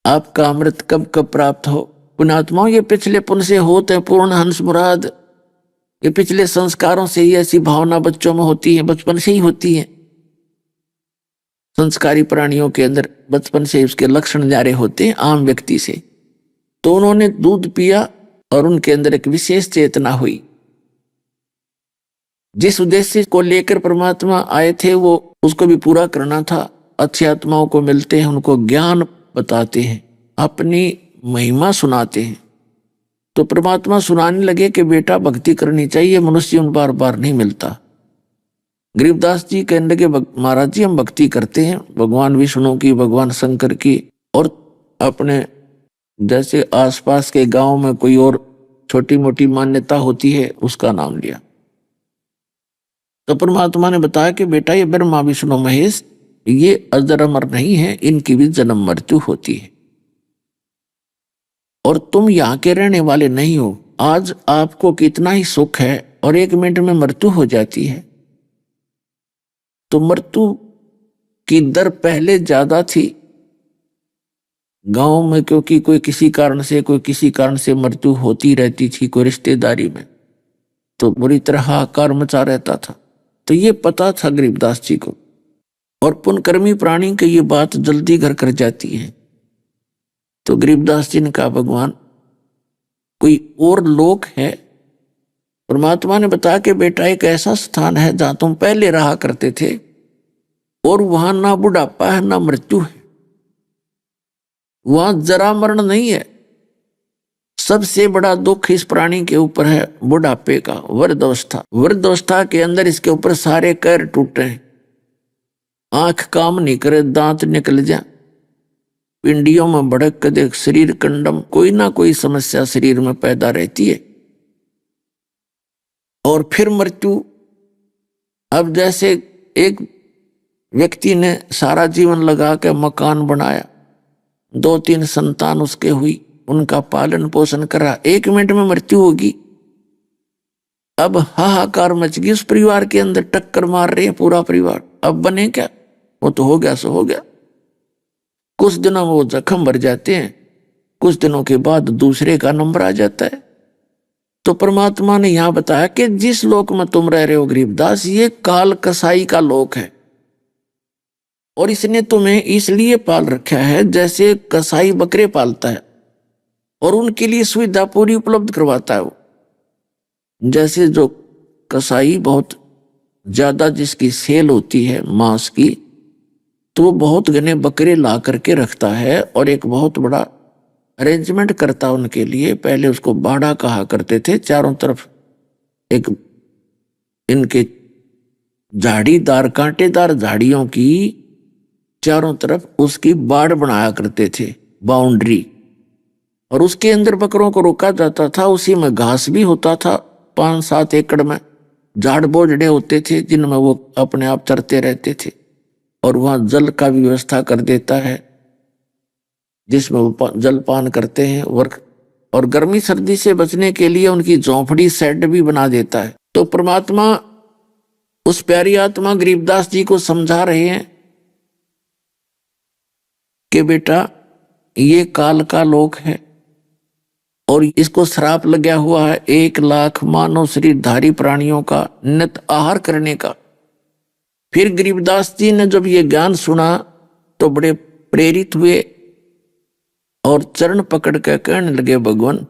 आपका अमृत कब कब प्राप्त हो। पुण्यात्माओं ये पिछले पुण्य से होते हैं पूर्ण हंस मुराद, ये पिछले संस्कारों से ही ऐसी भावना बच्चों में होती है, बचपन से ही होती है। संस्कारी प्राणियों के अंदर बचपन से उसके लक्षण न्यारे होते हैं आम व्यक्ति से। तो उन्होंने दूध पिया और उनके अंदर एक विशेष चेतना हुई। जिस उद्देश्य को लेकर परमात्मा आए थे वो उसको भी पूरा करना था। अच्छी आत्माओं को मिलते हैं, उनको ज्ञान बताते हैं, अपनी महिमा सुनाते हैं। तो परमात्मा सुनाने लगे कि बेटा भक्ति करनी चाहिए, मनुष्य बार बार नहीं मिलता। गरीबदास जी कहने लगे महाराज जी हम भक्ति करते हैं भगवान विष्णु की, भगवान शंकर की, और अपने जैसे आसपास के गांव में कोई और छोटी मोटी मान्यता होती है उसका नाम लिया। तो परमात्मा ने बताया कि बेटा ये ब्रह्मा विष्णु महेश ये अजर अमर नहीं है, इनकी भी जन्म मृत्यु होती है, और तुम यहाँ के रहने वाले नहीं हो। आज आपको कितना ही सुख है और 1 मिनट में मृत्यु हो जाती है। तो मृत्यु की दर पहले ज्यादा थी गांव में, क्योंकि कोई किसी कारण से मृत्यु होती रहती थी, कोई रिश्तेदारी में, तो बुरी तरह हाहाकार मचा रहता था। तो ये पता था गरीबदास जी को, और पुण्यकर्मी प्राणी की ये बात जल्दी घर कर जाती है। तो गरीबदास जी ने कहा भगवान कोई और लोक है। परमात्मा ने बताया कि बेटा एक ऐसा स्थान है जहां तुम पहले रहा करते थे, और वहां ना बुढ़ापा है ना मृत्यु है, वहां जरा मरण नहीं है। सबसे बड़ा दुख इस प्राणी के ऊपर है बुढ़ापे का, वृद्धावस्था। वृद्धावस्था के अंदर इसके ऊपर सारे कैर टूटे हैं, आंख काम नहीं करे, दांत निकल जाए, पिंडियों में भड़क के देख, शरीर कंडम, कोई ना कोई समस्या शरीर में पैदा रहती है। और फिर मृत्यु। अब जैसे एक व्यक्ति ने सारा जीवन लगा के मकान बनाया, 2-3 संतान उसके हुई, उनका पालन पोषण करा, 1 मिनट में मृत्यु होगी। अब हाहाकार मच गई उस परिवार के अंदर, टक्कर मार रहे हैं पूरा परिवार, अब बने क्या। वो तो हो गया सो हो गया। कुछ दिनों में वो जख्म भर जाते हैं, कुछ दिनों के बाद दूसरे का नंबर आ जाता है। तो परमात्मा ने यहां बताया कि जिस लोक में तुम रह रहे हो गरीबदास, ये काल कसाई का लोक है, और इसने तुम्हें इसलिए पाल रखा है जैसे कसाई बकरे पालता है और उनके लिए सुविधा पूरी उपलब्ध करवाता है। वो जैसे जो कसाई बहुत ज्यादा जिसकी सेल होती है मांस की, तो वो बहुत घने बकरे ला करके रखता है और एक बहुत बड़ा अरेंजमेंट करता है उनके लिए। पहले उसको बाड़ा कहा करते थे, चारों तरफ एक इनके झाड़ीदार कांटेदार झाड़ियों की चारों तरफ उसकी बाड़ बनाया करते थे, बाउंड्री, और उसके अंदर बकरों को रोका जाता था। उसी में घास भी होता था, 5-7 एकड़ में झाड़ बोझड़े होते थे जिनमें वो अपने आप चरते रहते थे, और वहां जल का भी व्यवस्था कर देता है जिसमें वो जल पान करते हैं। और गर्मी सर्दी से बचने के लिए उनकी झोंपड़ी शेड भी बना देता है। तो परमात्मा उस प्यारी आत्मा गरीबदास जी को समझा रहे हैं कि बेटा ये काल का लोक है और इसको श्राप लगा हुआ है 1 लाख मानव शरीरधारी प्राणियों का नित आहार करने का। फिर गरीबदास जी ने जब ये ज्ञान सुना तो बड़े प्रेरित हुए और चरण पकड़ कर कहने लगे, भगवान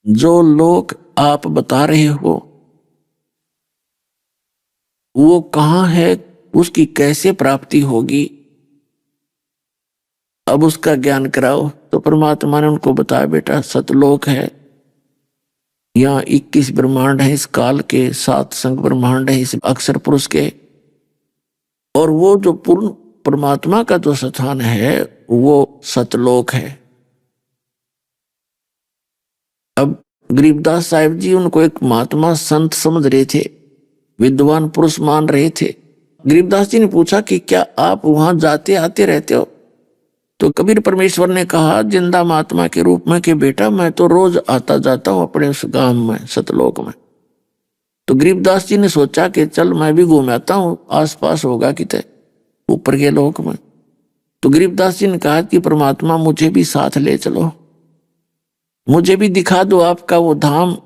जो लोक आप बता रहे हो वो कहाँ है, उसकी कैसे प्राप्ति होगी, अब उसका ज्ञान कराओ। तो परमात्मा ने उनको बताया, बेटा सतलोक है, यहाँ 21 ब्रह्मांड है इस काल के, 7 संग ब्रह्मांड है इस अक्षर पुरुष के, और वो जो पूर्ण परमात्मा का जो स्थान है वो सतलोक है। अब गरीबदास साहिब जी उनको एक महात्मा संत समझ रहे थे, विद्वान पुरुष मान रहे थे। गरीबदास जी ने पूछा कि क्या आप वहां जाते आते रहते हो? तो कबीर परमेश्वर ने कहा जिंदा महात्मा के रूप में कि बेटा मैं तो रोज आता जाता हूं अपने उस गांव में सतलोक में। तो गरीबदास जी ने सोचा कि चल मैं भी घूम आता हूं, आसपास होगा किते ऊपर के लोक में। तो गरीबदास जी ने कहा कि परमात्मा मुझे भी साथ ले चलो, मुझे भी दिखा दो आपका वो धाम,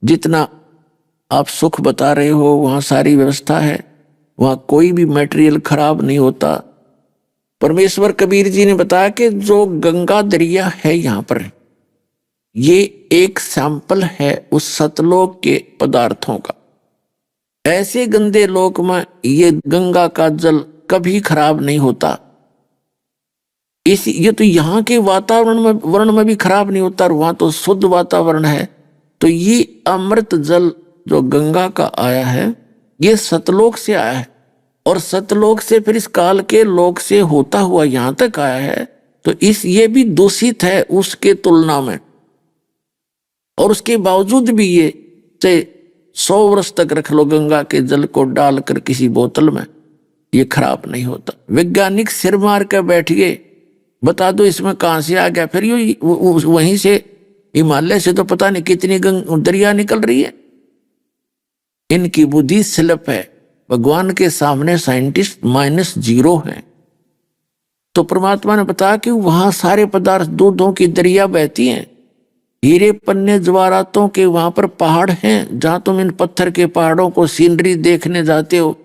जितना आप सुख बता रहे हो वहां सारी व्यवस्था है, वहां कोई भी मटेरियल खराब नहीं होता। परमेश्वर कबीर जी ने बताया कि जो गंगा दरिया है यहाँ पर, ये एक सैंपल है उस सतलोक के पदार्थों का। ऐसे गंदे लोक में ये गंगा का जल कभी खराब नहीं होता। ये तो यहाँ के वातावरण वर्ण में भी खराब नहीं होता, और वहां तो शुद्ध वातावरण है। तो ये अमृत जल जो गंगा का आया है ये सतलोक से आया है, और सतलोक से फिर इस काल के लोक से होता हुआ यहां तक आया है। तो ये भी दूषित है उसके तुलना में, और उसके बावजूद भी ये चाहे 100 वर्ष तक रख लो गंगा के जल को डालकर किसी बोतल में, ये खराब नहीं होता। वैज्ञानिक सिर मार कर बैठ गए, बता दो इसमें कहां से आ गया। फिर ये वहीं से हिमालय से तो पता नहीं कितनी दरिया निकल रही है। इनकी बुद्धि स्लिप है, भगवान के सामने साइंटिस्ट -0 है। तो परमात्मा ने बताया कि वहां सारे पदार्थ दूधों की दरिया बहती हैं, हीरे पन्ने जवाहरातों के वहां पर पहाड़ हैं, जहां तुम इन पत्थर के पहाड़ों को सीनरी देखने जाते हो,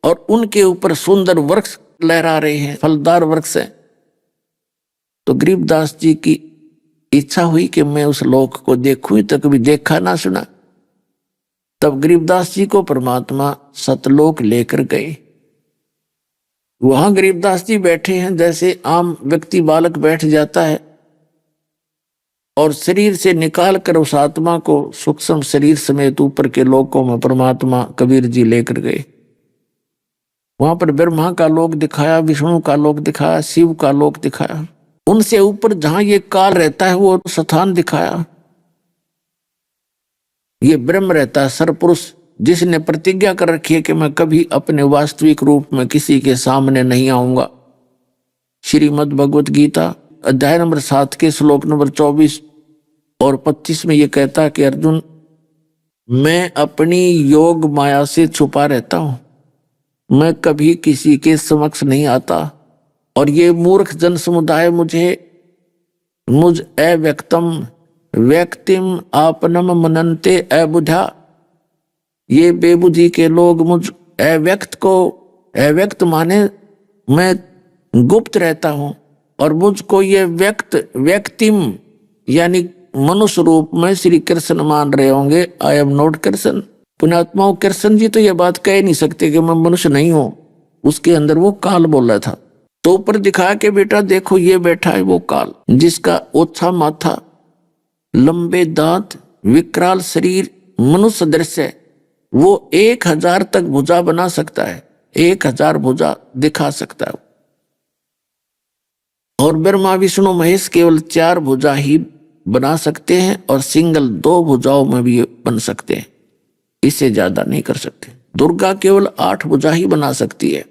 और उनके ऊपर सुंदर वृक्ष लहरा रहे हैं, फलदार वृक्ष हैं। तो गरीबदास जी की इच्छा हुई कि मैं उस लोक को देखूं, तो कभी देखा ना सुना। तब गरीबदास जी को परमात्मा सतलोक लेकर गए। वहां गरीबदास जी बैठे हैं जैसे आम व्यक्ति बालक बैठ जाता है, और शरीर से निकाल कर उस आत्मा को सूक्ष्म शरीर समेत ऊपर के लोकों में परमात्मा कबीर जी लेकर गए। वहां पर ब्रह्मा का लोक दिखाया, विष्णु का लोक दिखाया, शिव का लोक दिखाया, उनसे ऊपर जहां ये काल रहता है वो स्थान दिखाया। ये ब्रह्म रहता है सरपुरुष, जिसने प्रतिज्ञा कर रखी है कि मैं कभी अपने वास्तविक रूप में किसी के सामने नहीं आऊंगा। श्रीमद् भगवत गीता अध्याय नंबर 7 के श्लोक नंबर 24 और 25 में ये कहता है कि अर्जुन, मैं अपनी योग माया से छुपा रहता हूं, मैं कभी किसी के समक्ष नहीं आता और ये मूर्ख जन समुदाय मुझ अव्यक्तम व्यक्तिम आपनम मनन्ते अबुझा, ये बेबुद्धि के लोग मुझ अव्यक्त को, अव्यक्त माने मैं गुप्त रहता हूं, और मुझको ये व्यक्तिम यानी मनुष्य रूप में श्री कृष्ण मान रहे होंगे। I am not Krishna. पुण्यात्माओं, कृष्ण जी तो ये बात कह नहीं सकते कि मैं मनुष्य नहीं हूं, उसके अंदर वो काल बोला था। तो ऊपर दिखा के बेटा देखो ये बैठा है वो काल, जिसका ओछा माथा, लंबे दांत, विकराल शरीर, मनुष्य दृश्य है। वो 1000 तक भुजा बना सकता है, 1000 भुजा दिखा सकता है। और ब्रह्मा विष्णु महेश केवल 4 भुजा ही बना सकते हैं और सिंगल 2 भुजाओं में भी बन सकते हैं, इससे ज्यादा नहीं कर सकते। दुर्गा केवल 8 भुजा ही बना सकती है।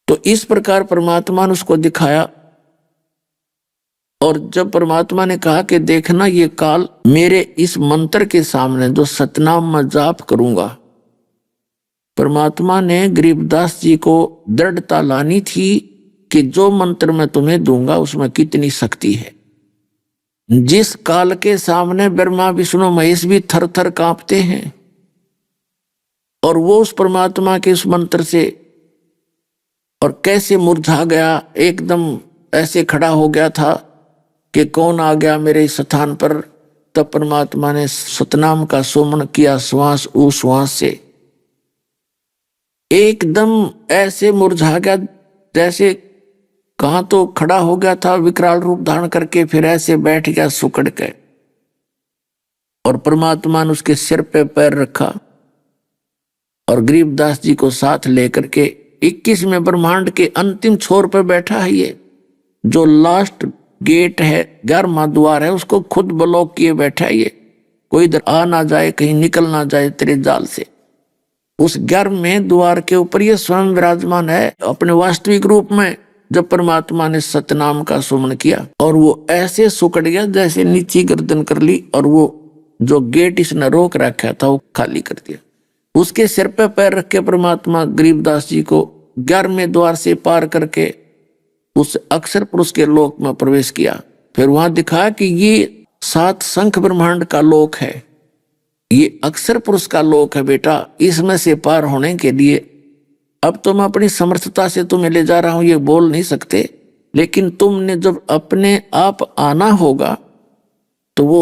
तो इस प्रकार परमात्मा ने उसको दिखाया। और जब परमात्मा ने कहा कि देखना ये काल मेरे इस मंत्र के सामने जो सतनाम मैं जाप करूंगा, परमात्मा ने गरीबदास जी को दृढ़ता लानी थी कि जो मंत्र मैं तुम्हें दूंगा उसमें कितनी शक्ति है। जिस काल के सामने ब्रह्मा विष्णु महेश भी थर थर कांपते हैं, और वो उस परमात्मा के उस मंत्र से और कैसे मुरझा गया, एकदम ऐसे खड़ा हो गया था कि कौन आ गया मेरे स्थान पर। तब परमात्मा ने सतनाम का सुमन किया, श्वास ऊ श्वास से एकदम ऐसे मुरझा गया, जैसे कहां तो खड़ा हो गया था विकराल रूप धारण करके, फिर ऐसे बैठ गया सुकड़ के। और परमात्मा ने उसके सिर पे पैर रखा और गरीबदास जी को साथ लेकर के 21वें ब्रह्मांड के अंतिम छोर पर बैठा है। ये जो लास्ट गेट है, 11वां द्वार है, उसको खुद ब्लॉक किए बैठा है। ये कोई इधर आ ना जाए, कहीं निकल ना जाए तेरे जाल से। उस 11वें द्वार के ऊपर ये स्वयं विराजमान है अपने वास्तविक रूप में। जब परमात्मा ने सतनाम का सुमन किया और वो ऐसे सुकड़ गया जैसे नीची गर्दन कर ली, और वो जो गेट इसने रोक रखा था वो खाली कर दिया। उसके सिर पे पैर रख के परमात्मा गरीबदास जी को 11वें द्वार से पार करके उस अक्षर पुरुष के लोक में प्रवेश किया। फिर वहां दिखा कि ये 7 शंख ब्रह्मांड का लोक है, ये अक्षर पुरुष का लोक है बेटा। इसमें से पार होने के लिए अब तो मैं अपनी समर्थता से तुम्हें ले जा रहा हूं, ये बोल नहीं सकते, लेकिन तुमने जब अपने आप आना होगा तो वो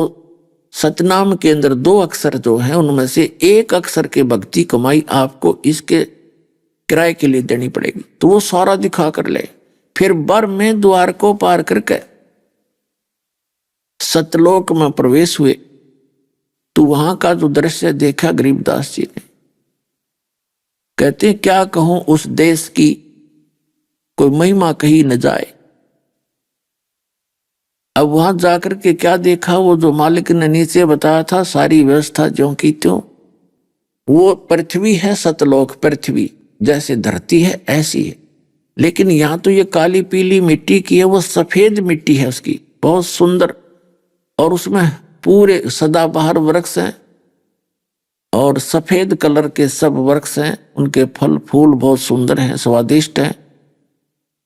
सतनाम के अंदर 2 अक्षर जो हैं उनमें से 1 अक्षर के भक्ति कमाई आपको इसके किराए के लिए देनी पड़ेगी। तो वो सारा दिखा कर ले। फिर 12वें द्वार को पार करके सतलोक में प्रवेश हुए। तो वहां का जो दृश्य देखा गरीबदास जी ने, कहते क्या कहूं उस देश की कोई महिमा कही न जाए। अब वहां जाकर के क्या देखा, वो जो मालिक ने नीचे बताया था सारी व्यवस्था ज्यों की त्यों। वो पृथ्वी है, सतलोक पृथ्वी जैसे धरती है ऐसी है, लेकिन यहां तो ये काली पीली मिट्टी की है, वो सफेद मिट्टी है उसकी, बहुत सुंदर। और उसमें पूरे सदाबहार वृक्ष हैं और सफेद कलर के सब वृक्ष हैं, उनके फल फूल बहुत सुंदर हैं, स्वादिष्ट हैं।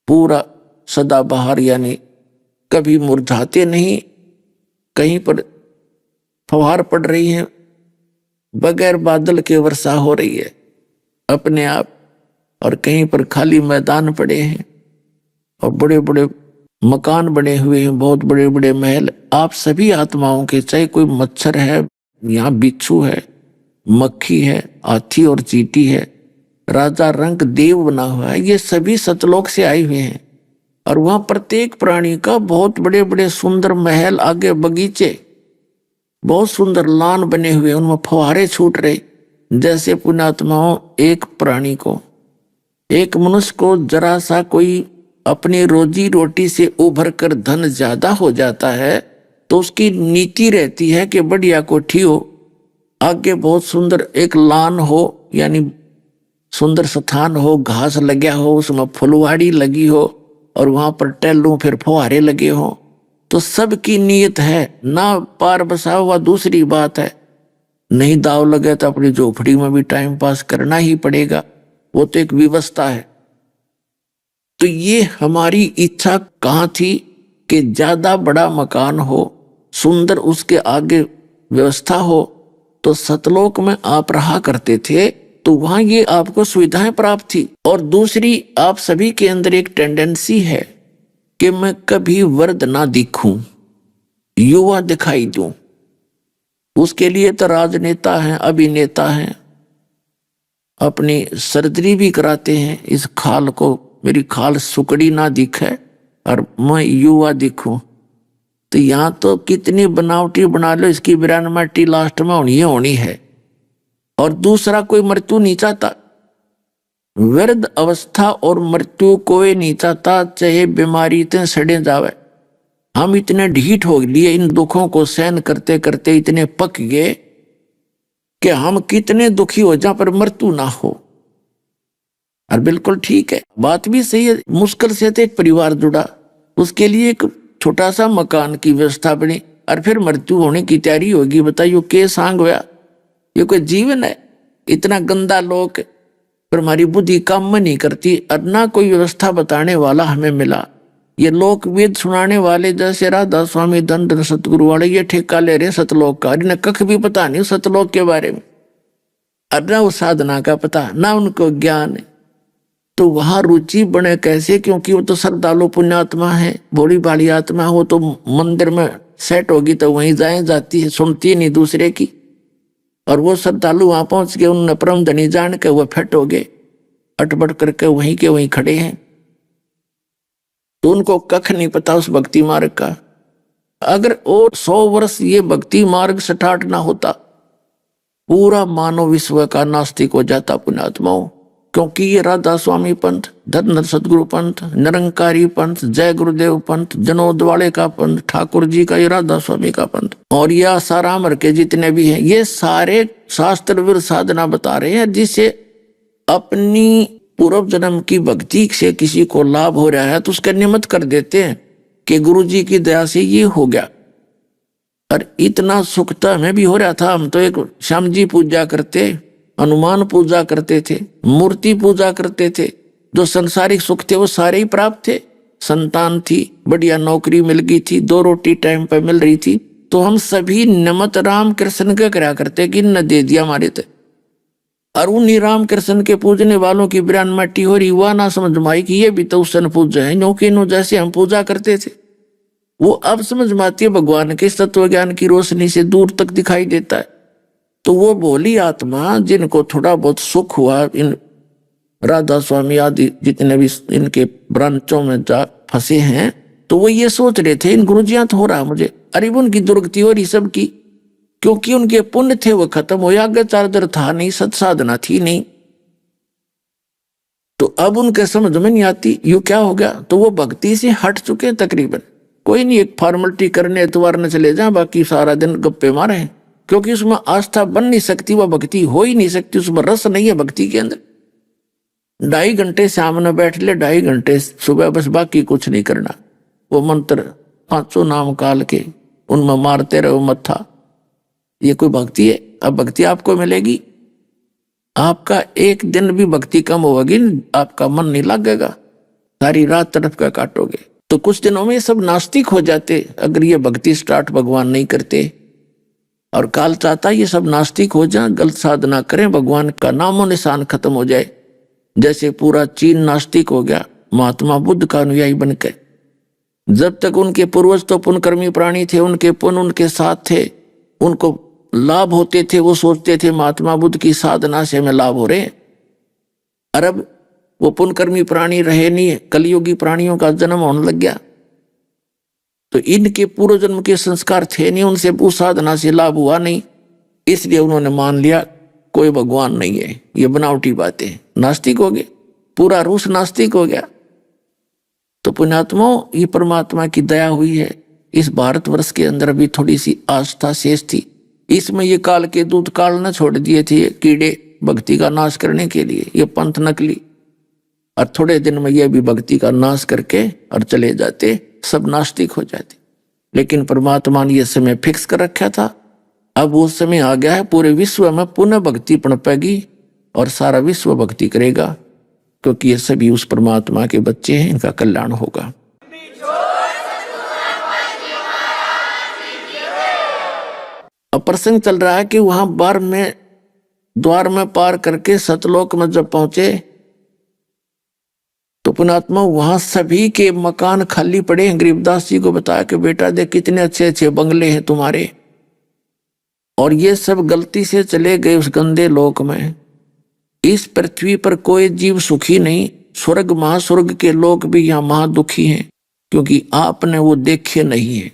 पूरा सदाबहार यानी कभी मुरझाते नहीं, कहीं पर फुहार पड़ रही है, बगैर बादल के वर्षा हो रही है अपने आप, और कहीं पर खाली मैदान पड़े हैं और बड़े बड़े मकान बने हुए हैं, बहुत बड़े बड़े महल। आप सभी आत्माओं के, चाहे कोई मच्छर है, यहाँ बिच्छू है, मक्खी है, हाथी और चींटी है, राजा रंग देव बना हुआ है, ये सभी सतलोक से आए हुए हैं। और वहां प्रत्येक प्राणी का बहुत बड़े बड़े सुंदर महल, आगे बगीचे, बहुत सुंदर लान बने हुए, उनमें फुहारे छूट रहे। जैसे पुण्यात्माओं, एक प्राणी को, एक मनुष्य को जरा सा कोई अपनी रोजी रोटी से उभर कर धन ज्यादा हो जाता है तो उसकी नीति रहती है कि बढ़िया कोठी हो, आगे बहुत सुंदर एक लान हो, यानी सुंदर स्थान हो, घास लगा हो, उसमें फुलवाड़ी लगी हो और वहां पर टहलूं, फिर फुहारे लगे हो। तो सबकी नीयत है, ना पार बसा हुआ दूसरी बात है, नहीं दाव लगे तो अपनी झोपड़ी में भी टाइम पास करना ही पड़ेगा, वो तो एक व्यवस्था है। तो ये हमारी इच्छा कहाँ थी कि ज्यादा बड़ा मकान हो, सुंदर उसके आगे व्यवस्था हो। तो सतलोक में आप रहा करते थे तो वहां ये आपको सुविधाएं प्राप्त थी। और दूसरी, आप सभी के अंदर एक टेंडेंसी है कि मैं कभी वृद्ध ना दिखूं, युवा दिखाई दूं। उसके लिए तो राजनेता हैं, अभिनेता हैं, अपनी सर्जरी भी कराते हैं इस खाल को, मेरी खाल सुकड़ी ना दिखे और मैं युवा दिखूं। तो यहां तो कितनी बनावटी बना लो, इसकी 92 लास्ट में होनी है। और दूसरा, कोई मृत्यु नहीं चाहता, वृद्ध अवस्था और मृत्यु कोई नहीं चाहता, चाहे बीमारी इतने सड़े जावे। हम इतने ढीठ हो लिए, इन दुखों को सहन करते करते इतने पक गए कि हम कितने दुखी हो जाए पर मृत्यु ना हो। और बिल्कुल ठीक है, बात भी सही है। मुश्किल से तो एक परिवार जुड़ा, उसके लिए एक छोटा सा मकान की व्यवस्था बनी और फिर मृत्यु होने की तैयारी होगी। बताइए के सांग होया, ये कोई जीवन है? इतना गंदा लोक, पर हमारी बुद्धि काम में नहीं करती और ना कोई व्यवस्था बताने वाला हमें मिला। ये लोक वेद सुनाने वाले जैसे राधा स्वामी धन सतगुरु वाले ये ठेका ले रहे सतलोक का, इन्हें कख भी पता नहीं सतलोक के बारे में, और ना वो साधना का पता, ना उनको ज्ञान है। तो वहां रुचि बने कैसे? क्योंकि वो तो श्रद्धालु पुण्यात्मा है, भोली भाली आत्मा हो, तो मंदिर में सेट होगी तो वहीं जाती है, सुनती नहीं दूसरे की। और वो श्रद्धालु वहां पहुंच गए, उन्होंने परम धनी जान के वो फिट हो गए, अटपट करके वहीं के वहीं खड़े हैं। तो उनको कख नहीं पता उस भक्ति मार्ग का। अगर और 100 वर्ष ये भक्ति मार्ग स्टार्ट ना होता, पूरा मानव विश्व का नास्तिक हो जाता पुण्यात्माओं। क्योंकि ये राधा स्वामी पंथ, धन सतगुरु पंथ, निरंकारी पंथ, जय गुरुदेव पंथ, जनोद वाले का पंथ, ठाकुर जी का, ये राधा स्वामी का पंथ, और ये आसाराम के जितने भी हैं, ये सारे शास्त्र विरुद्ध साधना बता रहे हैं, जिससे अपनी पूर्व जन्म की भक्ति से किसी को लाभ हो रहा है तो उसका निमित्त कर देते हैं कि गुरु जी की दया से ये हो गया। और इतना सुख तो हमें भी हो रहा था। हम तो एक श्याम जी पूजा करते, हनुमान पूजा करते थे, मूर्ति पूजा करते थे, जो संसारिक सुख थे वो सारे ही प्राप्त थे। संतान थी, बढ़िया नौकरी मिल गई थी, 2 रोटी टाइम पर मिल रही थी, तो हम सभी नमत राम कृष्ण के करा करते कि न दे दिया हमारे थे। और उन्हीं राम कृष्ण के पूजने वालों की बिरान मट्टी हो रही, हुआ ना समझ माई कि ये भी तो उस पूजा है, नो जैसे हम पूजा करते थे। वो अब समझ में आती है, भगवान के तत्व ज्ञान की रोशनी से दूर तक दिखाई देता है। तो वो भोली आत्मा जिनको थोड़ा बहुत सुख हुआ, इन राधा स्वामी आदि जितने भी इनके ब्रांचों में जा फंसे हैं, तो वो ये सोच रहे थे इन गुरुजियां तो हो रहा मुझे, अरे उनकी दुर्गति हो रही सबकी, क्योंकि उनके पुण्य थे वो खत्म हो, आगे चार्जर था नहीं, सत साधना थी नहीं। तो अब उनके समझ में नहीं आती यू क्या हो गया। तो वो भक्ति से हट चुके तकरीबन, कोई नहीं, एक फॉर्मेलिटी करने एतवार न चले जाए, बाकी सारा दिन गप्पे मारे हैं। क्योंकि उसमें आस्था बन नहीं सकती, वह भक्ति हो ही नहीं सकती, उसमें रस नहीं है भक्ति के अंदर। 2.5 घंटे सामने बैठ ले, 2.5 घंटे सुबह, बस बाकी कुछ नहीं करना। वो मंत्र 500 नाम काल के उनमें मारते रहो मत्था, ये कोई भक्ति है? अब भक्ति आपको मिलेगी, आपका एक दिन भी भक्ति कम होगी, आपका मन नहीं लगेगा, सारी रात तरफ का काटोगे। तो कुछ दिनों में सब नास्तिक हो जाते अगर ये भक्ति स्टार्ट भगवान नहीं करते। और काल चाहता ये सब नास्तिक हो जाए, गलत साधना करें, भगवान का नामो निशान खत्म हो जाए। जैसे पूरा चीन नास्तिक हो गया महात्मा बुद्ध का अनुयायी बनकर। जब तक उनके पूर्वज तो पुण्यकर्मी प्राणी थे, उनके पुण्य उनके साथ थे, उनको लाभ होते थे, वो सोचते थे महात्मा बुद्ध की साधना से हमें लाभ हो रहे हैं। अरब वो पुण्यकर्मी प्राणी रहे नहीं, कलयुगी प्राणियों का जन्म होने लग गया, तो इनके पूर्व जन्म के संस्कार थे नहीं, उनसे उस साधना से लाभ हुआ नहीं, इसलिए उन्होंने मान लिया कोई भगवान नहीं है, ये बनावटी बातें, नास्तिक हो गए, पूरा रूस नास्तिक हो गया। तो पुण्यात्माओं, ये परमात्मा की दया हुई है, इस भारतवर्ष के अंदर भी थोड़ी सी आस्था शेष थी। इसमें ये काल के दूत काल न छोड़ दिए थे कीड़े भक्ति का नाश करने के लिए, ये पंथ नकली, और थोड़े दिन में ये भी भक्ति का नाश करके और चले जाते, सब नास्तिक हो जाते। लेकिन परमात्मा ने यह समय फिक्स कर रखा था अब वो समय आ गया है, पूरे विश्व में पुनः भक्ति पनपेगी और सारा विश्व भक्ति करेगा, क्योंकि ये सभी उस परमात्मा के बच्चे हैं, इनका कल्याण होगा। अब प्रसंग चल रहा है कि वहां बार में द्वार में पार करके सतलोक में जब पहुंचे तो पुण्यात्मा वहां सभी के मकान खाली पड़े हैं। गरीबदास जी को बताया कि बेटा देख कितने अच्छे अच्छे बंगले हैं तुम्हारे, और ये सब गलती से चले गए उस गंदे लोक में। इस पृथ्वी पर कोई जीव सुखी नहीं, स्वर्ग महास्वर्ग के लोग भी यहाँ महादुखी हैं, क्योंकि आपने वो देखे नहीं है।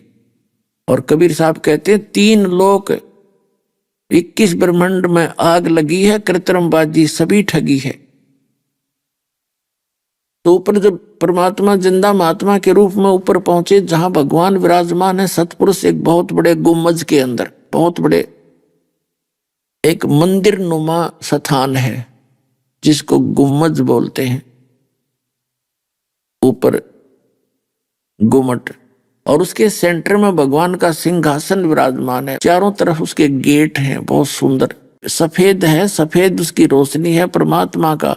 और कबीर साहब कहते हैं 3 लोक 21 ब्रह्मांड में आग लगी है, कृत्रिमबाजी सभी ठगी है। तो ऊपर जब परमात्मा जिंदा महात्मा के रूप में ऊपर पहुंचे, जहां भगवान विराजमान है सतपुरुष, एक बहुत बड़े गुम्बज के अंदर, बहुत बड़े एक मंदिर नुमा स्थान है जिसको गुम्बज बोलते हैं, ऊपर गुमट, और उसके सेंटर में भगवान का सिंहासन विराजमान है। चारों तरफ उसके गेट हैं, बहुत सुंदर सफेद है, सफेद उसकी रोशनी है। परमात्मा का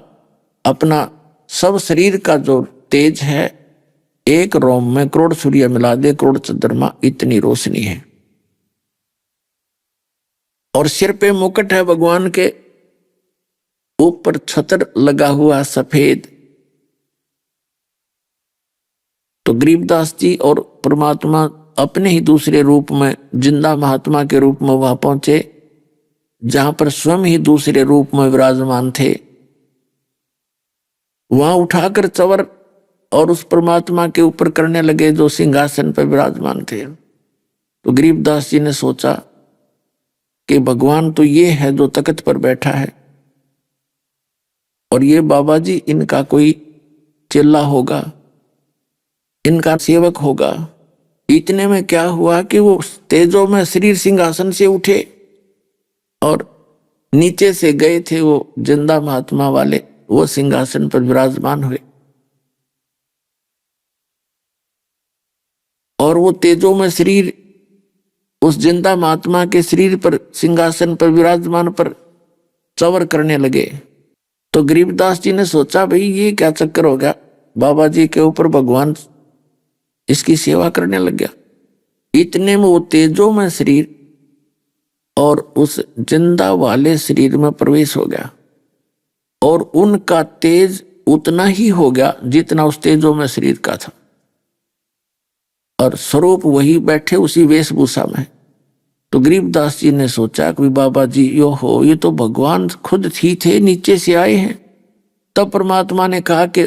अपना सब शरीर का जो तेज है, एक रोम में करोड़ सूर्य मिला दे, करोड़ चंद्रमा, इतनी रोशनी है। और सिर पे मुकुट है भगवान के, ऊपर छतर लगा हुआ सफेद। तो गरीबदास जी और परमात्मा अपने ही दूसरे रूप में जिंदा महात्मा के रूप में वहां पहुंचे, जहां पर स्वयं ही दूसरे रूप में विराजमान थे। वहां उठाकर चवर और उस परमात्मा के ऊपर करने लगे जो सिंहासन पर विराजमान थे। तो गरीबदास जी ने सोचा कि भगवान तो ये है जो तख्त पर बैठा है, और ये बाबा जी इनका कोई चेला होगा, इनका सेवक होगा। इतने में क्या हुआ कि वो तेजो में शरीर सिंहासन से उठे और नीचे से गए थे वो जिंदा महात्मा वाले, वो सिंहासन पर विराजमान हुए। और वो तेजो में शरीर उस जिंदा महात्मा के शरीर पर सिंहासन पर विराजमान पर चवर करने लगे। तो गरीबदास जी ने सोचा भाई ये क्या चक्कर हो गया, बाबा जी के ऊपर भगवान इसकी सेवा करने लग गया। इतने में वो तेजो में शरीर और उस जिंदा वाले शरीर में प्रवेश हो गया, और उनका तेज उतना ही हो गया जितना उस तेजो में शरीर का था, और स्वरूप वही बैठे उसी वेशभूषा में। तो गरीबदास जी ने सोचा कि बाबा जी ये तो भगवान खुद ही थे, नीचे से आए हैं। तब परमात्मा ने कहा कि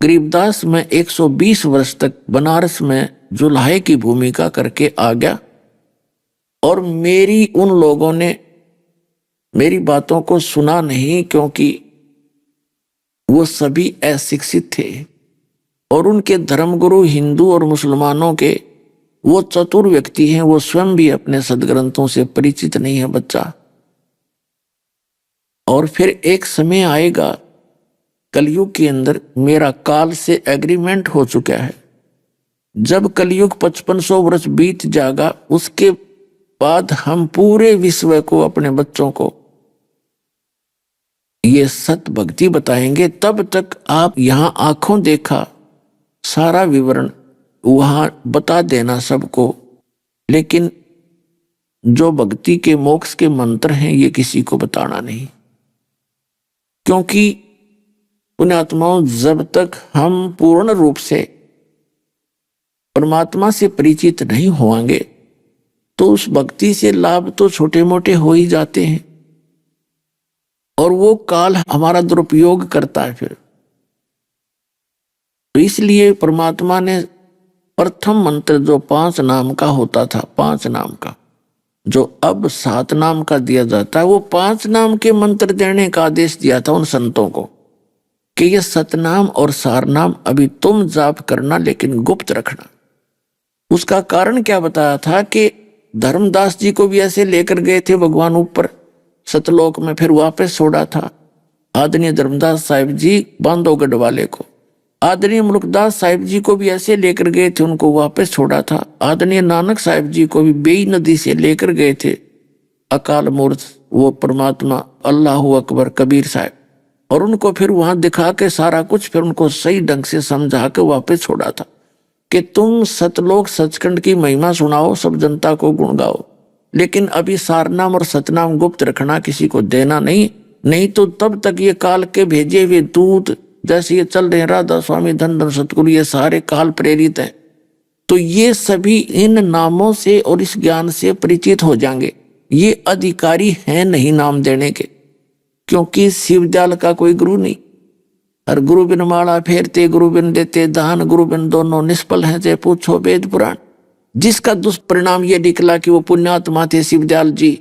गरीबदास मैं 120 वर्ष तक बनारस में जुल्हे की भूमिका करके आ गया, और मेरी उन लोगों ने मेरी बातों को सुना नहीं, क्योंकि वो सभी अशिक्षित थे, और उनके धर्मगुरु हिंदू और मुसलमानों के वो चतुर व्यक्ति हैं, वो स्वयं भी अपने सदग्रंथों से परिचित नहीं है बच्चा। और फिर एक समय आएगा कलयुग के अंदर, मेरा काल से एग्रीमेंट हो चुका है, जब कलयुग 5500 वर्ष बीत जाएगा, उसके बाद हम पूरे विश्व को, अपने बच्चों को ये सत भक्ति बताएंगे। तब तक आप यहाँ आंखों देखा सारा विवरण वहां बता देना सबको, लेकिन जो भक्ति के मोक्ष के मंत्र हैं ये किसी को बताना नहीं, क्योंकि पुण्यात्माओं जब तक हम पूर्ण रूप से परमात्मा से परिचित नहीं होंगे तो उस भक्ति से लाभ तो छोटे मोटे हो ही जाते हैं, और वो काल हमारा दुरुपयोग करता है फिर। तो इसलिए परमात्मा ने प्रथम मंत्र जो 5 नाम का होता था, 5 नाम का, जो अब 7 नाम का दिया जाता है, वो 5 नाम के मंत्र देने का आदेश दिया था उन संतों को कि ये सतनाम और सारनाम अभी तुम जाप करना, लेकिन गुप्त रखना। उसका कारण क्या बताया था कि धर्मदास जी को भी ऐसे लेकर गए थे भगवान ऊपर सतलोक में, फिर वापस छोड़ा था। आदरणीय धर्मदास साहिब जी बांधवगढ़ वाले को, आदरणीय मुल्कदास साहिब जी को भी ऐसे लेकर गए थे, उनको वापस छोड़ा था। आदरणीय नानक साहिब जी को भी बेई नदी से लेकर गए थे, अकाल मूर्त वो परमात्मा अल्लाह अकबर कबीर साहब, और उनको फिर वहां दिखा के सारा कुछ फिर उनको सही ढंग से समझा के वापस छोड़ा था कि तुम सतलोक सचखंड की महिमा सुनाओ, सब जनता को गुण गाओ, लेकिन अभी सारनाम और सतनाम गुप्त रखना, किसी को देना नहीं तो तब तक ये काल के भेजे हुए दूत जैसे ये चल रहे हैं, राधा स्वामी धन धन सतगुरु, ये सारे काल प्रेरित हैं, तो ये सभी इन नामों से और इस ज्ञान से परिचित हो जाएंगे। ये अधिकारी हैं नहीं नाम देने के, क्योंकि शिवदयाल का कोई गुरु नहीं, और गुरु बिन माला फेरते गुरु बिन देते दान, गुरु बिन दोनों निष्फल हैं, चाहे पूछो वेद पुराण। जिसका दुष्परिणाम ये निकला कि वो पुण्यात्मा थे शिवदयाल जी,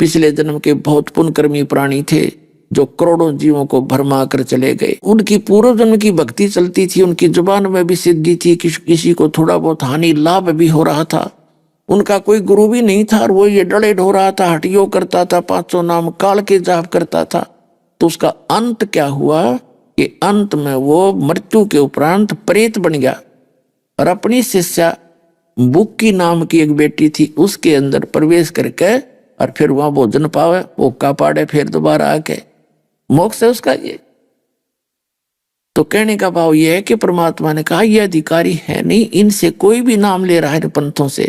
पिछले जन्म के बहुत पुण्यकर्मी प्राणी थे, जो करोड़ों जीवों को भरमा कर चले गए। उनकी पूर्व जन्म की भक्ति चलती थी, उनकी जुबान में भी सिद्धि थी, किसी को थोड़ा बहुत हानि लाभ भी हो रहा था। उनका कोई गुरु भी नहीं था, और वो ये डड़े ढो रहा था, हटियो करता था, 500 नाम काल के जाप करता था। तो उसका अंत क्या हुआ कि अंत में वो मृत्यु के उपरांत प्रेत बन गया, और अपनी शिष्या बुक्की नाम की एक बेटी थी, उसके अंदर प्रवेश करके और फिर वहां भोजन पावे, भूखा पाड़े, फिर दोबारा आके मोक्ष है उसका। ये तो कहने का भाव ये है कि परमात्मा ने कहा ये अधिकारी है नहीं, इनसे कोई भी नाम ले रहा है पंथों से,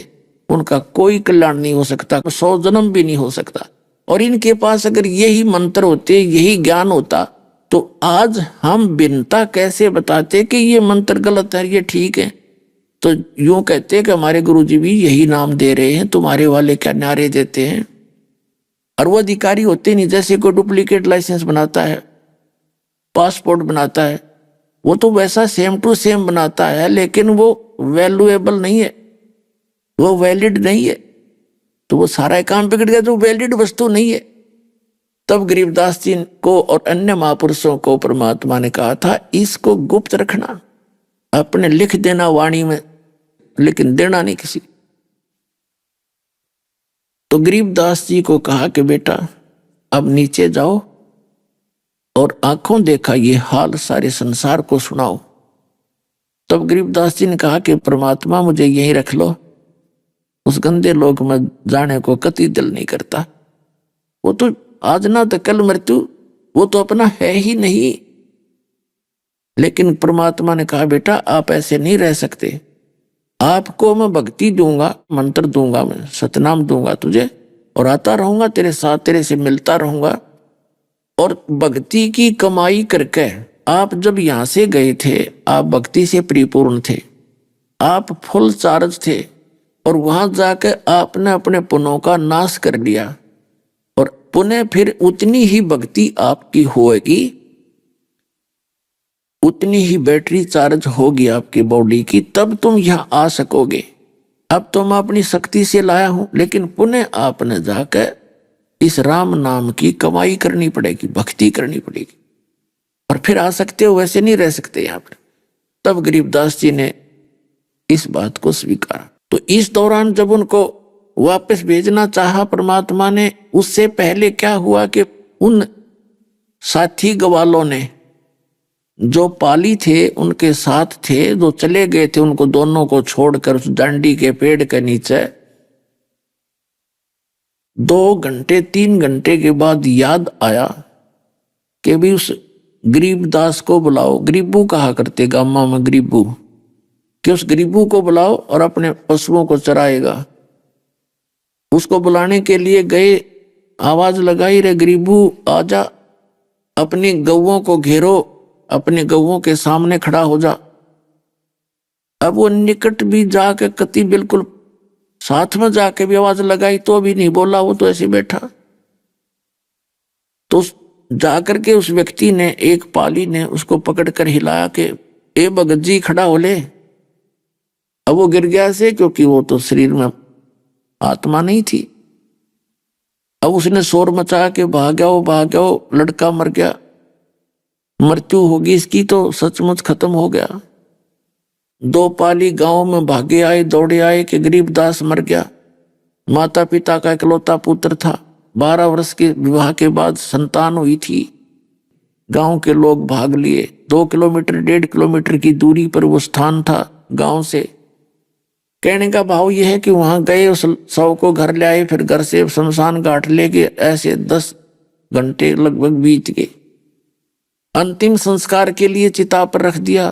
उनका कोई कल्याण नहीं हो सकता, 100 जन्म भी नहीं हो सकता। और इनके पास अगर यही मंत्र होते, यही ज्ञान होता, तो आज हम बिनता कैसे बताते कि ये मंत्र गलत है, ये ठीक है। तो यूं कहते कि हमारे गुरुजी भी यही नाम दे रहे हैं, तुम्हारे वाले क्या नारे देते हैं। और वो अधिकारी होते नहीं, जैसे कोई डुप्लीकेट लाइसेंस बनाता है, पासपोर्ट बनाता है, वो तो वैसा सेम टू सेम बनाता है, लेकिन वो वैल्यूएबल नहीं है, वो वैलिड नहीं है, तो वो सारा काम बिगड़ गया, जो वैलिड वस्तु नहीं है। तब गरीबदास जी को और अन्य महापुरुषों को परमात्मा ने कहा था इसको गुप्त रखना, अपने लिख देना वाणी में, लेकिन देना नहीं किसी। तो गरीबदास जी को कहा कि बेटा अब नीचे जाओ और आंखों देखा ये हाल सारे संसार को सुनाओ। तब गरीबदास जी ने कहा कि परमात्मा मुझे यहीं रख लो, उस गंदे लोक में जाने को कतई दिल नहीं करता, वो तो आज ना तो कल मृत्यु, वो तो अपना है ही नहीं। लेकिन परमात्मा ने कहा बेटा आप ऐसे नहीं रह सकते, आपको मैं भक्ति दूंगा, मंत्र दूंगा, मैं सतनाम दूंगा तुझे, और आता रहूंगा तेरे साथ, तेरे से मिलता रहूंगा। और भक्ति की कमाई करके आप जब यहां से गए थे, आप भक्ति से परिपूर्ण थे, आप फुल चार्ज थे, और वहां जाकर आपने अपने पुण्यों का नाश कर लिया, और पुनः फिर उतनी ही भक्ति आपकी होगी, उतनी ही बैटरी चार्ज होगी आपकी बॉडी की, तब तुम यहां आ सकोगे। अब तो मैं अपनी शक्ति से लाया हूं, लेकिन पुनः आपने जाकर इस राम नाम की कमाई करनी पड़ेगी, भक्ति करनी पड़ेगी, और फिर आ सकते हो, वैसे नहीं रह सकते यहां पर। तब गरीबदास जी ने इस बात को स्वीकारा। तो इस दौरान जब उनको वापस भेजना चाहा परमात्मा ने, उससे पहले क्या हुआ कि उन साथी गवालों ने जो पाली थे, उनके साथ थे, जो चले गए थे, उनको दोनों को छोड़कर उस डांडी के पेड़ के नीचे 2 घंटे 3 घंटे के बाद याद आया कि भी उस गरीबदास को बुलाओ, गरीबू कहा करते गामा में गरीबू, कि उस गरीबू को बुलाओ और अपने पशुओं को चराएगा। उसको बुलाने के लिए गए, आवाज लगाई, रे गरीबू आजा, अपनी गौओं को घेरो, अपने गौओं के सामने खड़ा हो जा। अब वो निकट भी जाके कति बिल्कुल साथ में जाके भी आवाज लगाई तो भी नहीं बोला, वो तो ऐसे बैठा। तो जाकर के उस व्यक्ति ने, एक पाली ने उसको पकड़कर हिलाया कि ए भगत जी खड़ा हो ले। अब वो गिर गया से, क्योंकि वो तो शरीर में आत्मा नहीं थी। अब उसने शोर मचा के भाग गया, लड़का मर गया, मृत्यु होगी इसकी तो सचमुच खत्म हो गया। 2 पाली गांव में भागे आए, दौड़े आए कि गरीबदास मर गया। माता पिता का इकलौता पुत्र था, 12 वर्ष के विवाह के बाद संतान हुई थी। गांव के लोग भाग लिए, 2 किलोमीटर 1.5 किलोमीटर की दूरी पर वो स्थान था गांव से। कहने का भाव यह है कि वहां गए, उस शव को घर ले आए, फिर घर से शमशान घाट ले गए। ऐसे 10 घंटे लगभग बीत गए। अंतिम संस्कार के लिए चिता पर रख दिया,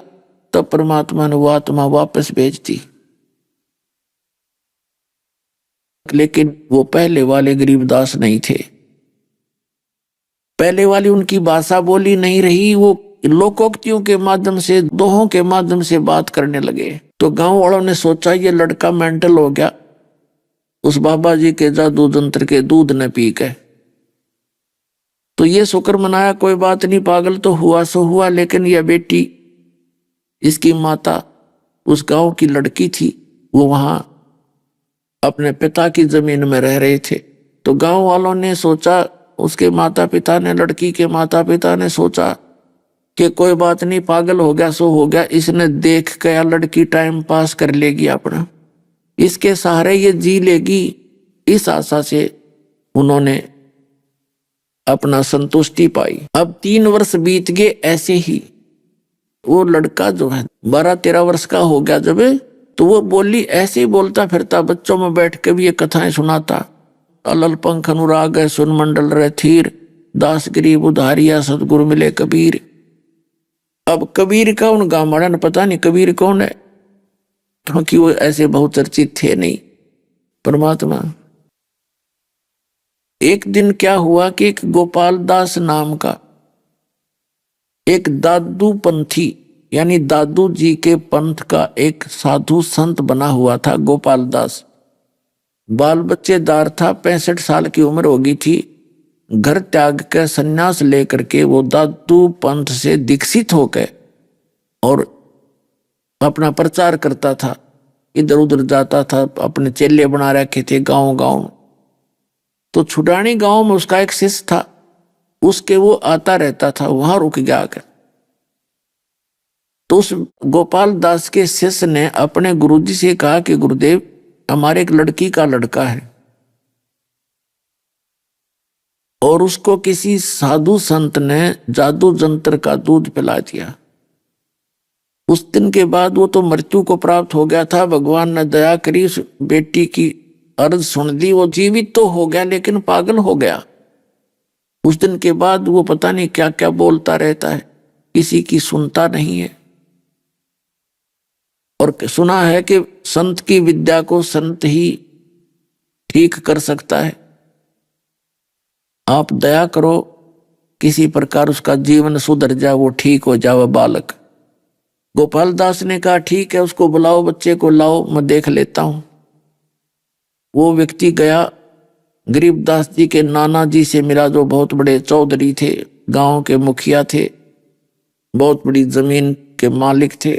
तब परमात्मा ने वो आत्मा वापस भेज दी। लेकिन वो पहले वाले गरीबदास नहीं थे। पहले वाली उनकी भाषा बोली नहीं रही, वो लोकोक्तियों के माध्यम से, दोहों के माध्यम से बात करने लगे। तो गांव वालों ने सोचा ये लड़का मेंटल हो गया, उस बाबा जी के जादू जंत्र के दूध न पी के। तो ये शुक्र मनाया, कोई बात नहीं, पागल तो हुआ सो हुआ। लेकिन यह बेटी, इसकी माता उस गांव की लड़की थी, वो वहां अपने पिता की जमीन में रह रहे थे। तो गांव वालों ने सोचा, उसके माता पिता ने, लड़की के माता पिता ने सोचा कि कोई बात नहीं, पागल हो गया सो हो गया, इसने देख गया लड़की टाइम पास कर लेगी अपना, इसके सहारे ये जी लेगी। इस आशा से उन्होंने अपना संतुष्टि पाई। अब 3 वर्ष बीत गए ऐसे ही। वो लड़का जो है 12-13 वर्ष का हो गया जब, तो वो बोली ऐसे ही बोलता फिरता, बच्चों में बैठ के भी ये कथाएं सुनाता। अलल पंख अनुराग है सुन मंडल रहे थीर, दास गरीब उधारिया सतगुरु मिले कबीर। अब कबीर का उन गाँव वालों ने पता नहीं कबीर कौन है, क्योंकि वो ऐसे बहुचर्चित थे नहीं परमात्मा। एक दिन क्या हुआ कि एक गोपाल दास नाम का एक दादू पंथी, यानी दादू जी के पंथ का एक साधु संत बना हुआ था गोपाल दास। बाल बच्चेदार था, 65 साल की उम्र हो गई थी। घर त्याग कर संन्यास लेकर के वो दादू पंथ से दीक्षित होकर और अपना प्रचार करता था, इधर उधर जाता था, अपने चेले बना रखे थे गांव गांव। तो छुडानी गांव में उसका एक शिष्य था, उसके वो आता रहता था, वहां रुक गया आकर। तो उस गोपाल दास के शिष्य ने अपने गुरुजी से कहा कि गुरुदेव, हमारे एक लड़की का लड़का है और उसको किसी साधु संत ने जादू जंत्र का दूध पिला दिया। उस दिन के बाद वो तो मृत्यु को प्राप्त हो गया था। भगवान ने दया करी, उस बेटी की अर्ज सुन दी, वो जीवित तो हो गया लेकिन पागल हो गया। उस दिन के बाद वो पता नहीं क्या क्या बोलता रहता है, किसी की सुनता नहीं है। और सुना है कि संत की विद्या को संत ही ठीक कर सकता है। आप दया करो, किसी प्रकार उसका जीवन सुधर जाए, वो ठीक हो जाए बालक। गोपाल दास ने कहा ठीक है, उसको बुलाओ, बच्चे को लाओ, मैं देख लेता हूं। वो व्यक्ति गया, गरीबदास जी के नाना जी से मिला, जो बहुत बड़े चौधरी थे, गांव के मुखिया थे, बहुत बड़ी जमीन के मालिक थे।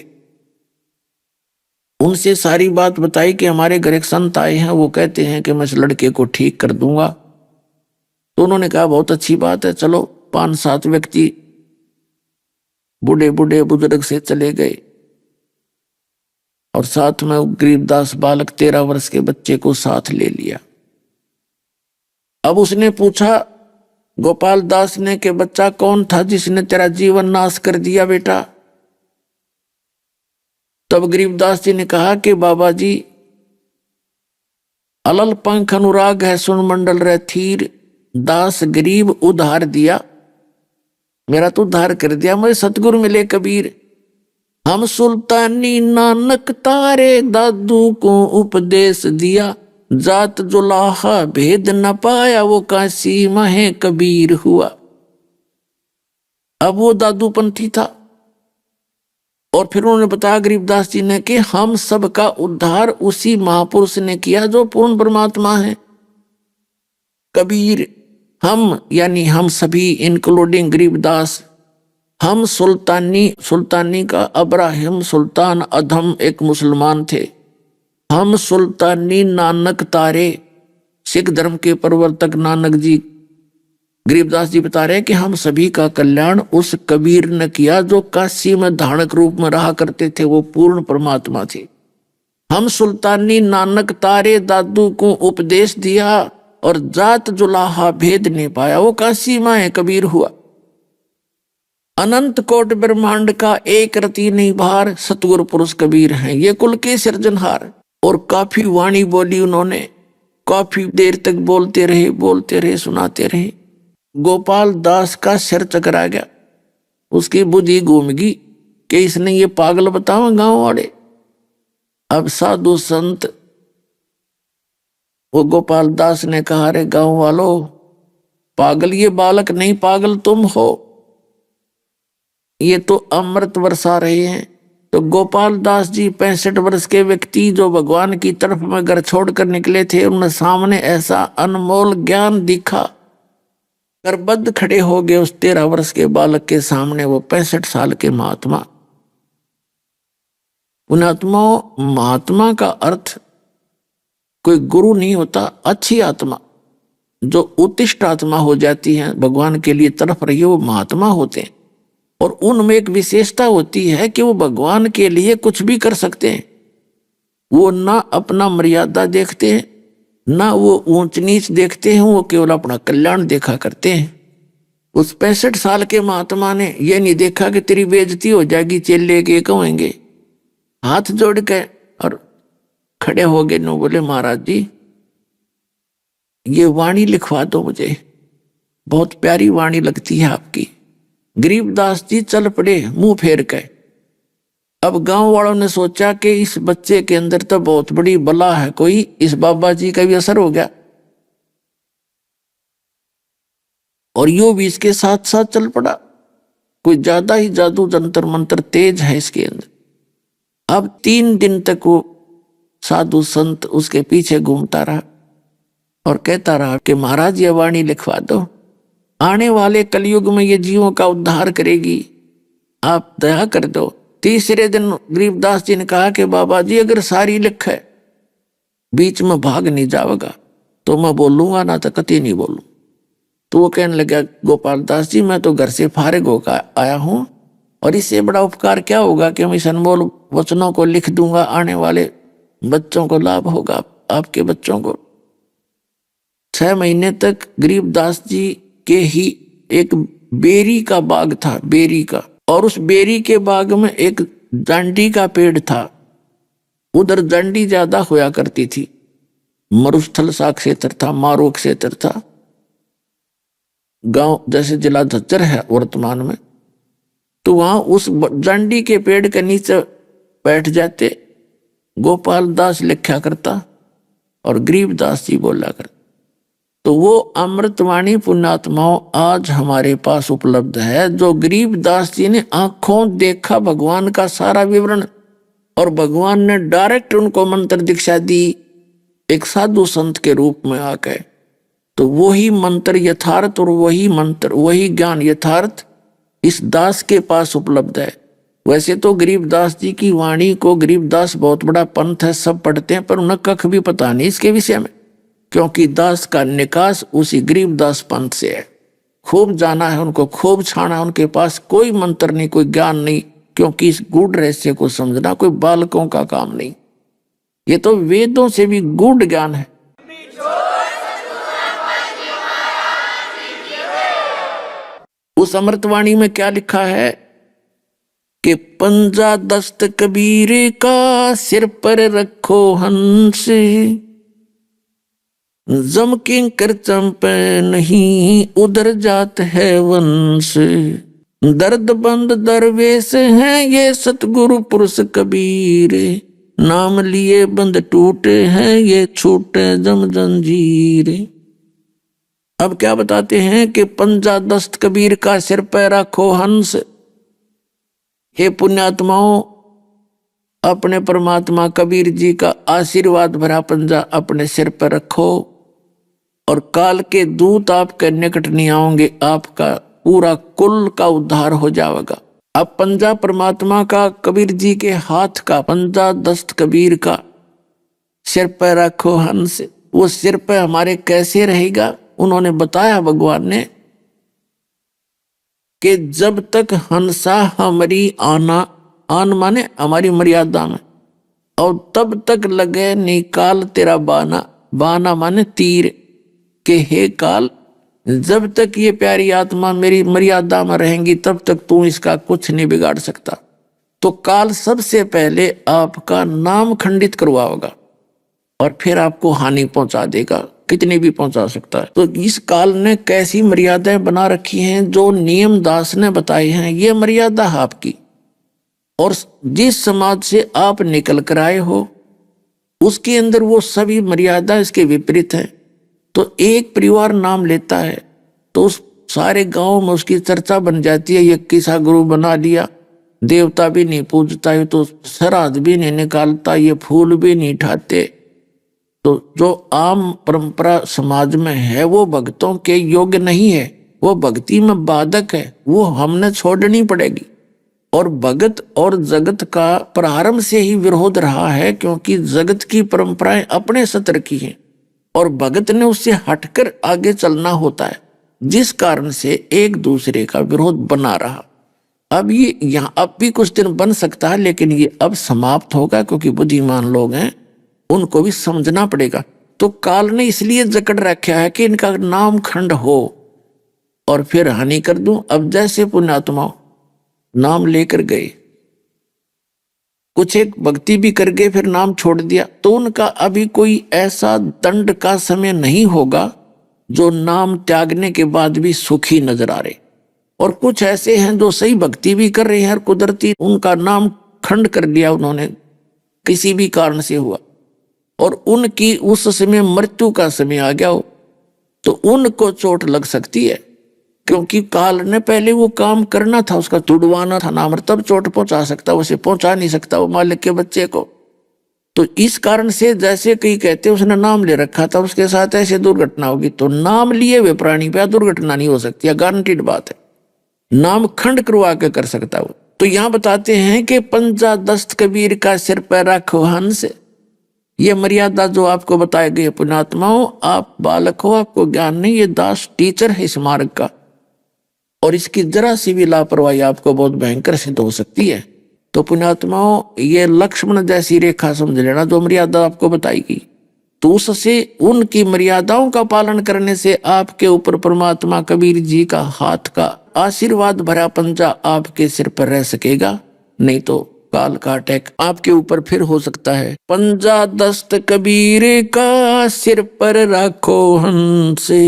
उनसे सारी बात बताई कि हमारे घर एक संत आए हैं, वो कहते हैं कि मैं इस लड़के को ठीक कर दूंगा। तो उन्होंने कहा बहुत अच्छी बात है, चलो। 5-7 व्यक्ति बूढ़े बूढ़े बुजुर्ग से चले गए और साथ में गरीबदास बालक 13 वर्ष के बच्चे को साथ ले लिया। अब उसने पूछा गोपाल दास ने कि बच्चा कौन था जिसने तेरा जीवन नाश कर दिया बेटा? तब गरीबदास जी ने कहा कि बाबा जी, अलल पंख अनुराग है सुन मंडल रहे थीर, दास गरीब उधार दिया, मेरा तो उद्धार कर दिया, मुझे सतगुरु मिले कबीर। हम सुल्तानी नानक तारे दादू को उपदेश दिया, जात जुलाहा भेद न पाया, वो काशी महे कबीर हुआ। अब वो दादू पंथी था और फिर उन्होंने बताया गरीबदास जी ने कि हम सबका उद्धार उसी महापुरुष ने किया जो पूर्ण परमात्मा है कबीर। हम यानी हम सभी इंक्लूडिंग गरीबदास, हम सुल्तानी का अब्राहिम सुल्तान अधम एक मुसलमान थे, हम सुल्तानी नानक तारे, सिख धर्म के प्रवर्तक नानक जी, गरीबदास जी बता रहे हैं कि हम सभी का कल्याण उस कबीर ने किया जो काशी में धारणक रूप में रहा करते थे, वो पूर्ण परमात्मा थे। हम सुल्तानी नानक तारे दादू को उपदेश दिया और जात जुलाहा भेद नहीं पाया, वो काशी में कबीर हुआ। अनंत कोट ब्रह्मांड का एक रति नहीं भार, सतगुरु पुरुष कबीर हैं, ये कुल के सृजनहार। और काफी वाणी बोली उन्होंने, काफी देर तक बोलते रहे, सुनाते रहे। गोपाल दास का सिर चकरा गया, उसकी बुद्धि घूम गई कि इसने ये पागल बताओ गांव वाले। अब साधु संत वो गोपाल दास ने कहा, रे गांव वालों, पागल ये बालक नहीं, पागल तुम हो, ये तो अमृत बरसा रहे हैं। तो गोपाल दास जी 65 वर्ष के व्यक्ति जो भगवान की तरफ में घर छोड़कर निकले थे, उनके सामने ऐसा अनमोल ज्ञान दिखा, करबद्ध खड़े हो गए उस 13 वर्ष के बालक के सामने वो 65 साल के महात्मा। महात्मा का अर्थ कोई गुरु नहीं होता, अच्छी आत्मा जो उत्तिष्ठ आत्मा हो जाती है, भगवान के लिए तड़प रही है, वो महात्मा होते हैं। और उनमें एक विशेषता होती है कि वो भगवान के लिए कुछ भी कर सकते हैं। वो ना अपना मर्यादा देखते हैं, ना वो ऊंच नीच देखते हैं, वो केवल अपना कल्याण देखा करते हैं। उस 65 साल के महात्मा ने ये नहीं देखा कि तेरी बेइज्जती हो जाएगी, चेले के कहेंगे। हाथ जोड़ के और खड़े हो गए, नो बोले, महाराज जी ये वाणी लिखवा दो मुझे, बहुत प्यारी वाणी लगती है आपकी। गरीबदास जी चल पड़े मुंह फेर के। अब गांव वालों ने सोचा कि इस बच्चे के अंदर तो बहुत बड़ी बला है, कोई इस बाबा जी का भी असर हो गया, और यो भी इसके साथ साथ चल पड़ा। कोई ज्यादा ही जादू जंतर मंत्र तेज है इसके अंदर। अब 3 दिन तक वो साधु संत उसके पीछे घूमता रहा और कहता रहा कि महाराज ये वाणी लिखवा दो, आने वाले कलयुग में ये जीवों का उद्धार करेगी, आप दया कर दो। तीसरे दिन गरीबदास जी ने कहा कि बाबा जी अगर सारी लिख है, बीच में भाग नहीं जाएगा तो मैं बोलूंगा, ना तो कति नहीं बोलूं। तो वो कहने लगा, गोपाल दास जी मैं तो घर से फारिग होकर आया हूं, और इससे बड़ा उपकार क्या होगा कि मैं इस अनमोल वचनों को लिख दूंगा, आने वाले बच्चों को लाभ होगा, आपके बच्चों को। 6 महीने तक गरीबदास जी के ही एक बेरी का बाग था, बेरी का, और उस बेरी के बाग में एक जांडी का पेड़ था। उधर जांडी ज्यादा होया करती थी, मरुस्थल सा क्षेत्र था, मारो क्षेत्र था। गांव जैसे जिला झज्जर है वर्तमान में, तो वहां उस जांडी के पेड़ के नीचे बैठ जाते, गोपाल दास लिखा करता और गरीबदास जी बोला करता। तो वो अमृतवाणी पुण्यात्माओं आज हमारे पास उपलब्ध है, जो गरीबदास जी ने आंखों देखा भगवान का सारा विवरण, और भगवान ने डायरेक्ट उनको मंत्र दीक्षा दी एक साधु संत के रूप में आके। तो वही मंत्र यथार्थ और वही मंत्र वही ज्ञान यथार्थ इस दास के पास उपलब्ध है। वैसे तो गरीबदास जी की वाणी को, गरीबदास बहुत बड़ा पंथ है, सब पढ़ते हैं, पर उन्हें कख भी पता नहीं इसके विषय में, क्योंकि दास का निकास उसी गरीबदास पंथ से है। खूब जाना है उनको, खूब छाना है, उनके पास कोई मंत्र नहीं, कोई ज्ञान नहीं, क्योंकि इस गूढ़ रहस्य को समझना कोई बालकों का काम नहीं, ये तो वेदों से भी गूढ़ ज्ञान है। उस अमृतवाणी में क्या लिखा है कि पंजा दस्त कबीर का सिर पर रखो हंस, जम किंकर चंपे नहीं उधर जात है वंश, दर्द बंद दरवेश हैं ये सतगुरु पुरुष कबीर, नाम लिए बंद टूटे हैं ये छूटे जम जंजीर। अब क्या बताते हैं कि पंजा दस्त कबीर का सिर पर रखो हंस। हे पुण्यात्माओं, अपने परमात्मा कबीर जी का आशीर्वाद भरा पंजा अपने सिर पर रखो, और काल के दूत आपके निकट नहीं आएंगे, आपका पूरा कुल का उद्धार हो जाएगा। अब पंजा परमात्मा का कबीर जी के हाथ का, पंजा दस्त कबीर का सिर पर रखो हंस, वो सिर पर हमारे कैसे रहेगा? उन्होंने बताया भगवान ने कि जब तक हंसा हमारी आन माने हमारी मर्यादा में, और तब तक लगे निकाल तेरा बाना, बाना माने तीर, के हे काल जब तक ये प्यारी आत्मा मेरी मर्यादा में रहेंगी तब तक तू इसका कुछ नहीं बिगाड़ सकता। तो काल सबसे पहले आपका नाम खंडित करवाओगा, और फिर आपको हानि पहुंचा देगा, कितनी भी पहुंचा सकता है। तो इस काल ने कैसी मर्यादाएं बना रखी हैं, जो नियम दास ने बताए हैं, ये मर्यादा है आपकी। और जिस समाज से आप निकल कर आए हो उसके अंदर वो सभी मर्यादा इसके विपरीत है। तो एक परिवार नाम लेता है तो उस सारे गांव में उसकी चर्चा बन जाती है, ये किसा गुरु बना लिया, देवता भी नहीं पूजता है, तो श्राद्ध भी नहीं निकालता, ये फूल भी नहीं ठाते। तो जो आम परंपरा समाज में है वो भक्तों के योग्य नहीं है, वो भक्ति में बाधक है, वो हमने छोड़नी पड़ेगी। और भगत और जगत का प्रारंभ से ही विरोध रहा है, क्योंकि जगत की परंपराएं अपने सत्र की हैं और भगत ने उससे हटकर आगे चलना होता है, जिस कारण से एक दूसरे का विरोध बना रहा। अब ये यहाँ अब भी कुछ दिन बन सकता है, लेकिन ये अब समाप्त होगा, क्योंकि बुद्धिमान लोग हैं, उनको भी समझना पड़ेगा। तो काल ने इसलिए जकड़ रखा है कि इनका नाम खंड हो और फिर हानि कर दूं। अब जैसे पुण्यात्मा नाम लेकर गए, कुछ एक भक्ति भी कर गए, फिर नाम छोड़ दिया, तो उनका अभी कोई ऐसा दंड का समय नहीं होगा जो नाम त्यागने के बाद भी सुखी नजर आ रहे। और कुछ ऐसे हैं जो सही भक्ति भी कर रहे हैं, कुदरती उनका नाम खंड कर दिया उन्होंने, किसी भी कारण से हुआ, और उनकी उस समय मृत्यु का समय आ गया हो, तो उनको चोट लग सकती है, क्योंकि काल ने पहले वो काम करना था, उसका तुड़वाना था नाम, तब चोट पहुंचा सकता, उसे पहुंचा नहीं सकता वो मालिक के बच्चे को। तो इस कारण से जैसे कई कहते उसने नाम ले रखा था, उसके साथ ऐसे दुर्घटना होगी, तो नाम लिए हुए प्राणी पे दुर्घटना नहीं हो सकती, यह गारंटीड बात है। नाम खंड करवा के कर सकता वो। तो यहां बताते हैं कि पंजा दस्त कबीर का सिर पर रखो हंस, ये मर्यादा जो आपको बताए गए पुण्यात्माओं, आप बालक हो, आपको ज्ञान नहीं, ये दास टीचर है इस मार्ग का, और इसकी जरा सी भी लापरवाही आपको बहुत भयंकर सिद्ध हो सकती है। तो पुण्यात्माओं, ये लक्ष्मण जैसी रेखा समझ लेना, जो मर्यादा आपको बताएगी, तो उससे उनकी मर्यादाओं का पालन करने से आपके ऊपर परमात्मा कबीर जी का हाथ का आशीर्वाद भरा पंजा आपके सिर पर रह सकेगा, नहीं तो काल का अटैक आपके ऊपर फिर हो सकता है। पंजा दस्त कबीर का सिर पर रखो हंसे,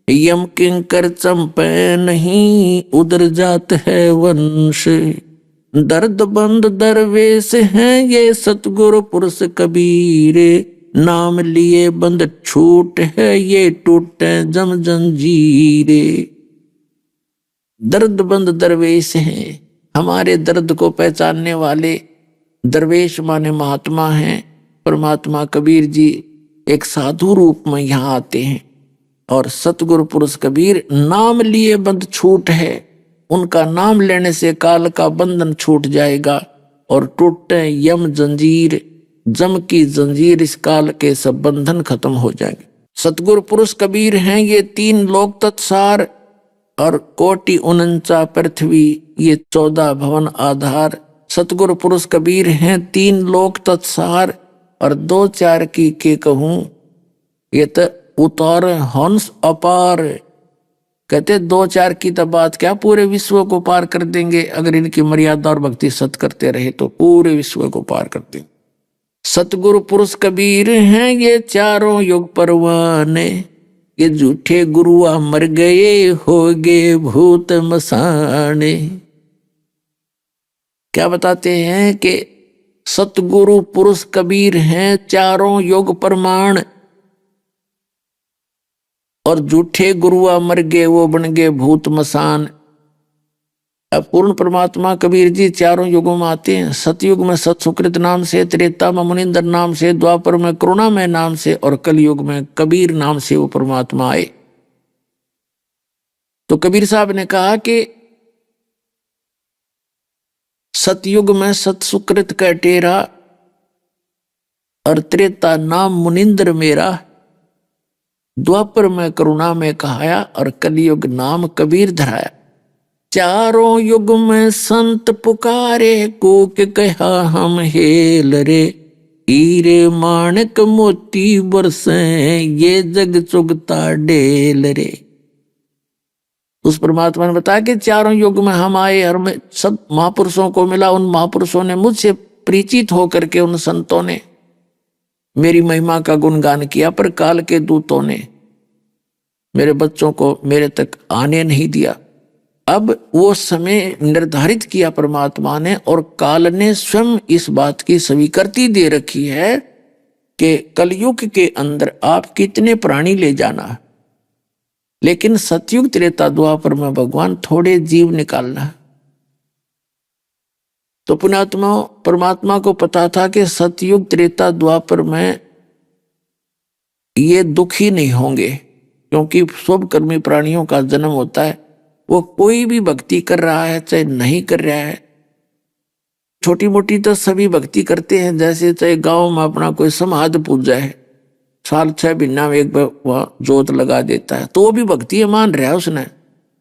यम किंकर चंपे नहीं उधर जात है वंश, दर्द बंद दरवेश हैं ये सतगुरु पुरुष कबीरे, नाम लिए बंद छूट है ये टूटे जम जंजीरे। दर्द बंद दरवेश हैं, हमारे दर्द को पहचानने वाले दरवेश माने महात्मा हैं। परमात्मा कबीर जी एक साधु रूप में यहाँ आते हैं, और सतगुरु पुरुष कबीर नाम लिए बंद छूट है, उनका नाम लेने से काल का बंधन छूट जाएगा और टूटे यम जंजीर, जम की जंजीर, इस काल के सब बंधन खत्म हो जाएंगे। सतगुरु पुरुष कबीर हैं ये 3 लोक तत्सार और कोटि 49 पृथ्वी, ये 14 भवन आधार। सतगुरु पुरुष कबीर हैं 3 लोक तत्सार और 2-4 की के कहूं, ये तो उतार हंस अपार। कहते 2-4 की तो बात क्या, पूरे विश्व को पार कर देंगे, अगर इनकी मर्यादा और भक्ति सत करते रहे तो पूरे विश्व को पार कर देंगे। सतगुरु पुरुष कबीर हैं ये 4 युग परवाने, ये झूठे गुरुआ मर गए हो गए भूत मसाने। क्या बताते हैं कि सतगुरु पुरुष कबीर हैं 4 युग प्रमाण, और झूठे गुरुआ मर गए वो बन गए भूत मसान। अब पूर्ण परमात्मा कबीर जी 4 युगों में आते हैं। सतयुग में सत सुकृत नाम से, त्रेता में मुनिंदर नाम से, द्वापर में करुणामय नाम से, और कलयुग में कबीर नाम से वो परमात्मा आए। तो कबीर साहब ने कहा कि सतयुग में सत सुकृत का टेरा, और त्रेता नाम मुनिंदर मेरा, द्वापर में करुणा में कहाया, और कलयुग नाम कबीर धराया। 4 युग में संत पुकारे कोक कहा हम हेल रे, हीरे माणक मोती बरसे ये जग चुगता डेल रे। उस परमात्मा ने बताया कि 4 युग में हम आए और मैं सब महापुरुषों को मिला, उन महापुरुषों ने मुझसे परिचित होकर के, उन संतों ने मेरी महिमा का गुणगान किया, पर काल के दूतों ने मेरे बच्चों को मेरे तक आने नहीं दिया। अब वो समय निर्धारित किया परमात्मा ने, और काल ने स्वयं इस बात की स्वीकृति दे रखी है कि कलयुग के अंदर आप कितने प्राणी ले जाना, लेकिन सतयुग त्रेता द्वापर में भगवान थोड़े जीव निकालना है। तो पुण्यात्मा परमात्मा को पता था कि सतयुग त्रेता द्वापर में ये दुखी नहीं होंगे, क्योंकि शुभ कर्मी प्राणियों का जन्म होता है। वो कोई भी भक्ति कर रहा है चाहे नहीं कर रहा है, छोटी मोटी तो सभी भक्ति करते हैं। जैसे चाहे गांव में अपना कोई समाध पूजा है, साल 6 महीना में एक बार वह जोत लगा देता है, तो वो भी भक्ति मान रहा है उसने,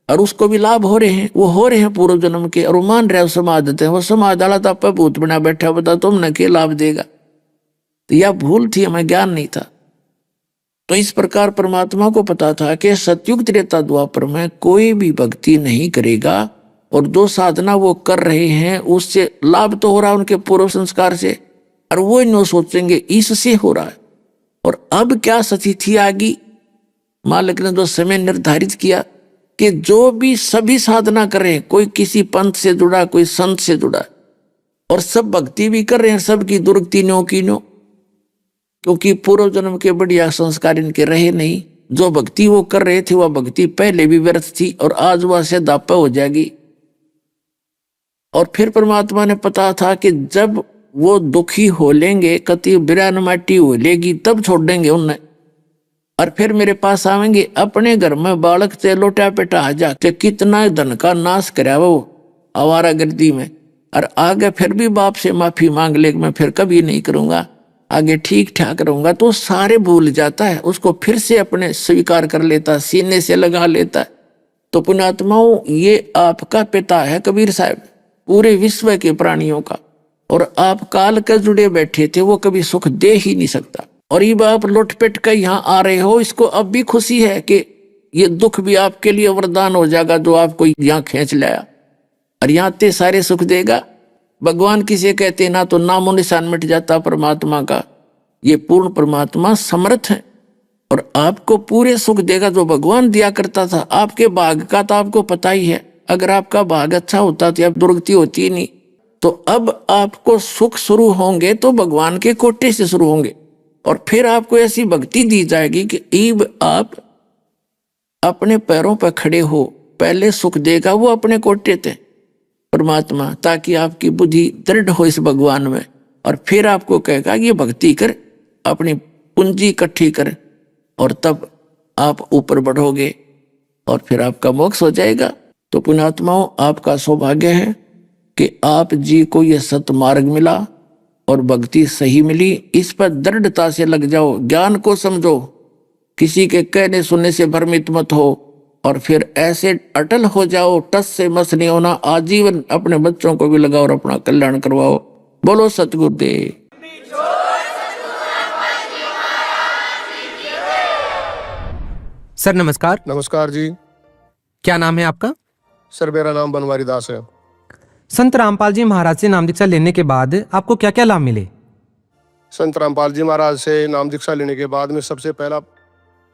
और उसको भी लाभ हो रहे हैं, वो हो रहे हैं पूर्व जन्म के, और वो मान रहा है समाध देते हैं। वो समाध वाला तो आप भूत बना बैठा, बता तुमने क्या लाभ देगा। तो यह भूल थी, हमें ज्ञान नहीं था। तो इस प्रकार परमात्मा को पता था कि सतयुग त्रेता द्वापर में कोई भी भक्ति नहीं करेगा, और जो साधना वो कर रहे हैं उससे लाभ तो हो रहा है उनके पूर्व संस्कार से, और वो इन सोचेंगे इससे हो रहा है। और अब क्या स्थिति आ गई, मालिक ने जो समय निर्धारित किया कि जो भी सभी साधना कर रहे हैं, कोई किसी पंथ से जुड़ा, कोई संत से जुड़ा, और सब भक्ति भी कर रहे हैं, सबकी दुर्गति नो की नो, क्योंकि पूर्व जन्म के बढ़िया संस्कार इनके रहे नहीं। जो भक्ति वो कर रहे थे वह भक्ति पहले भी व्यर्थ थी, और आज वह से दापा हो जाएगी। और फिर परमात्मा ने पता था कि जब वो दुखी हो लेंगे, कति बिरान माटी हो लेगी, तब छोड़ देंगे उन्हें, और फिर मेरे पास आवेंगे। अपने घर में बालक से लोटा पेटा आ जाते, कितना धन का नाश करा वो आवारा गर्दी में, और आगे फिर भी बाप से माफी मांग ले, मैं फिर कभी नहीं करूंगा, आगे ठीक ठाक रहूंगा, तो सारे भूल जाता है, उसको फिर से अपने स्वीकार कर लेता, सीने से लगा लेता है। तो पुण्यात्माओं, ये आपका पिता है कबीर साहब, पूरे विश्व के प्राणियों का, और आप काल के जुड़े बैठे थे, वो कभी सुख दे ही नहीं सकता। और ये आप लुटपेट कर यहाँ आ रहे हो, इसको अब भी खुशी है कि ये दुख भी आपके लिए वरदान हो जाएगा जो आपको यहाँ खींच लाया, और यहाँ ते सारे सुख देगा। भगवान किसे कहते ना, तो नामो निशान मिट जाता परमात्मा का। ये पूर्ण परमात्मा समर्थ है, और आपको पूरे सुख देगा जो भगवान दिया करता था। आपके भाग का तो आपको पता ही है, अगर आपका भाग अच्छा होता तो अब दुर्गति होती ही नहीं। तो अब आपको सुख शुरू होंगे तो भगवान के कोटे से शुरू होंगे, और फिर आपको ऐसी भक्ति दी जाएगी कि ईब आप अपने पैरों पर खड़े हो। पहले सुख देगा वो अपने कोटे थे परमात्मा, ताकि आपकी बुद्धि दृढ़ हो इस भगवान में, और फिर आपको कहेगा ये भक्ति कर, अपनी पूंजी इकट्ठी कर, और तब आप ऊपर बढ़ोगे, और फिर आपका मोक्ष हो जाएगा। तो पुण्यात्माओं, आपका सौभाग्य है कि आप जी को ये सतमार्ग मिला और भक्ति सही मिली। इस पर दृढ़ता से लग जाओ, ज्ञान को समझो, किसी के कहने सुनने से भ्रमित मत हो, और फिर ऐसे अटल हो जाओ, टस से मस नहीं होना। आजीवन अपने बच्चों को भी लगाओ और अपना कल्याण करवाओ। बोलो सतगुरुदेव। सर नमस्कार। नमस्कार जी। क्या नाम है आपका? सर मेरा नाम बनवारी दास है। संत रामपाल जी महाराज से नाम दीक्षा लेने के बाद आपको क्या क्या लाभ मिले? संत रामपाल जी महाराज से नाम दीक्षा लेने के बाद में सबसे पहला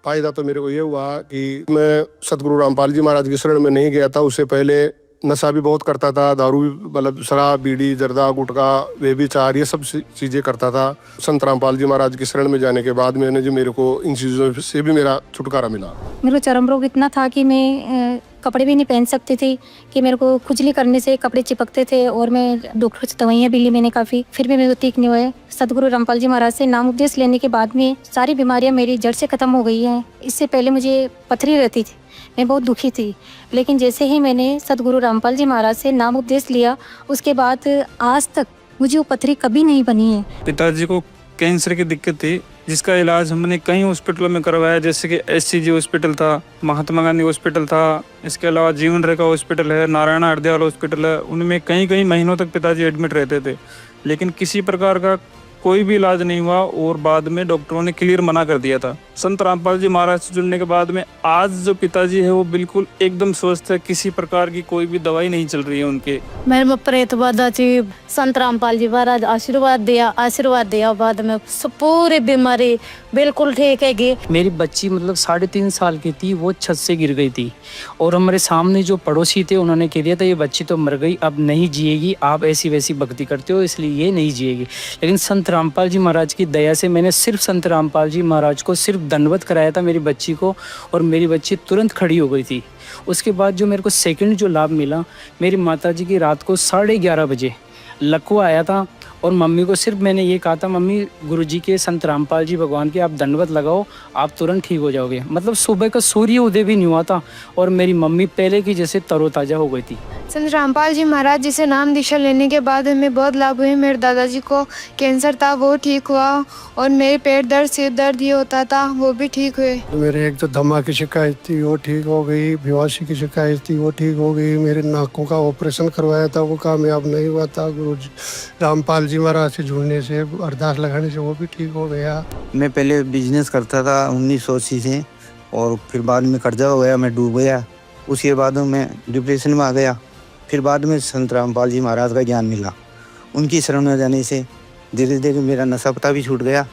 फायदा तो मेरे को ये हुआ कि मैं सतगुरु रामपाल जी महाराज की शरण में नहीं गया था। उससे पहले नशा भी बहुत करता था, दारू भी, मतलब शराब, बीड़ी, जर्दा, गुटखा, व्यभिचार, ये सब चीज़ें करता था। संत रामपाल जी महाराज की शरण में जाने के बाद मैंने जो मेरे को इन चीज़ों से भी मेरा छुटकारा मिला। मेरे को चर्म रोग इतना था कि मैं कपड़े भी नहीं पहन सकती थी, कि मेरे को खुजली करने से कपड़े चिपकते थे, और मैं डॉक्टर से दवाइयाँ भी ली मैंने काफ़ी, फिर भी मेरे को ठीक नहीं हुए। सतगुरु रामपाल जी महाराज से नाम उपदेश लेने के बाद में सारी बीमारियाँ मेरी जड़ से ख़त्म हो गई हैं। इससे पहले मुझे पथरी रहती थी, मैं बहुत दुखी थी, लेकिन जैसे ही मैंने सतगुरु रामपाल जी महाराज से नाम उपदेश लिया, उसके बाद आज तक मुझे वो पथरी कभी नहीं बनी है। पिताजी को कैंसर की दिक्कत थी, जिसका इलाज हमने कई हॉस्पिटलों में करवाया, जैसे कि SCG हॉस्पिटल था, महात्मा गांधी हॉस्पिटल था, इसके अलावा जीवन रेखा हॉस्पिटल है, नारायणा हृदयाल हॉस्पिटल है। उनमें कई महीनों तक पिताजी एडमिट रहते थे, लेकिन किसी प्रकार का कोई भी इलाज नहीं हुआ और बाद में डॉक्टरों ने क्लियर मना कर दिया था। संत रामपाल जी महाराज से जुड़ने के बाद में आज जो पिताजी है वो बिल्कुल एकदम स्वस्थ है, किसी प्रकार की कोई भी दवाई नहीं चल रही है उनके। मेरे प्रेत बाधा थी, संत रामपाल जी महाराज आशीर्वाद दिया बाद में पूरी बीमारी बिल्कुल ठीक है। मेरी बच्ची मतलब 3.5 साल की थी, वो छत से गिर गई थी और हमारे सामने जो पड़ोसी थे उन्होंने कह दिया था ये बच्ची तो मर गई, अब नहीं जिएगी, आप ऐसी वैसी भक्ति करते हो इसलिए ये नहीं जिएगी। लेकिन संत रामपाल जी महाराज की दया से मैंने सिर्फ संत रामपाल जी महाराज को सिर्फ दंडवत कराया था मेरी बच्ची को, और मेरी बच्ची तुरंत खड़ी हो गई थी। उसके बाद जो मेरे को सेकंड जो लाभ मिला, मेरी माताजी की रात को 11:30 बजे लकवा आया था और मम्मी को सिर्फ मैंने ये कहा था, मम्मी गुरुजी के संत रामपाल जी भगवान के आप दंडवत लगाओ, आप तुरंत ठीक हो जाओगे। मतलब सुबह का सूर्य उदय भी नहीं हुआ था और मेरी मम्मी पहले की जैसे तरोताज़ा हो गई थी। संत रामपाल जी महाराज जी से नाम दीक्षा लेने के बाद हमें बहुत लाभ हुए। मेरे दादाजी को कैंसर था, वो ठीक हुआ, और मेरे पेट दर्द सिर दर्द ये होता था, वो भी ठीक हुए। मेरे एक तो दमा की शिकायत थी वो ठीक हो गई, बेहोशी की शिकायत थी वो ठीक हो गई, मेरे नाकों का ऑपरेशन करवाया था वो कामयाब नहीं हुआ था, गुरु रामपाल जी महाराज से जुड़ने से अरदास लगाने से वो भी ठीक हो गया। मैं पहले बिजनेस करता था 1980 से, और फिर बाद में कर्जा हो गया, मैं डूब गया। उसके बाद मैं डिप्रेशन में आ गया। फिर बाद में संत रामपाल जी महाराज का ज्ञान मिला, उनकी शरण में जाने से धीरे धीरे मेरा नशा पता भी छूट गया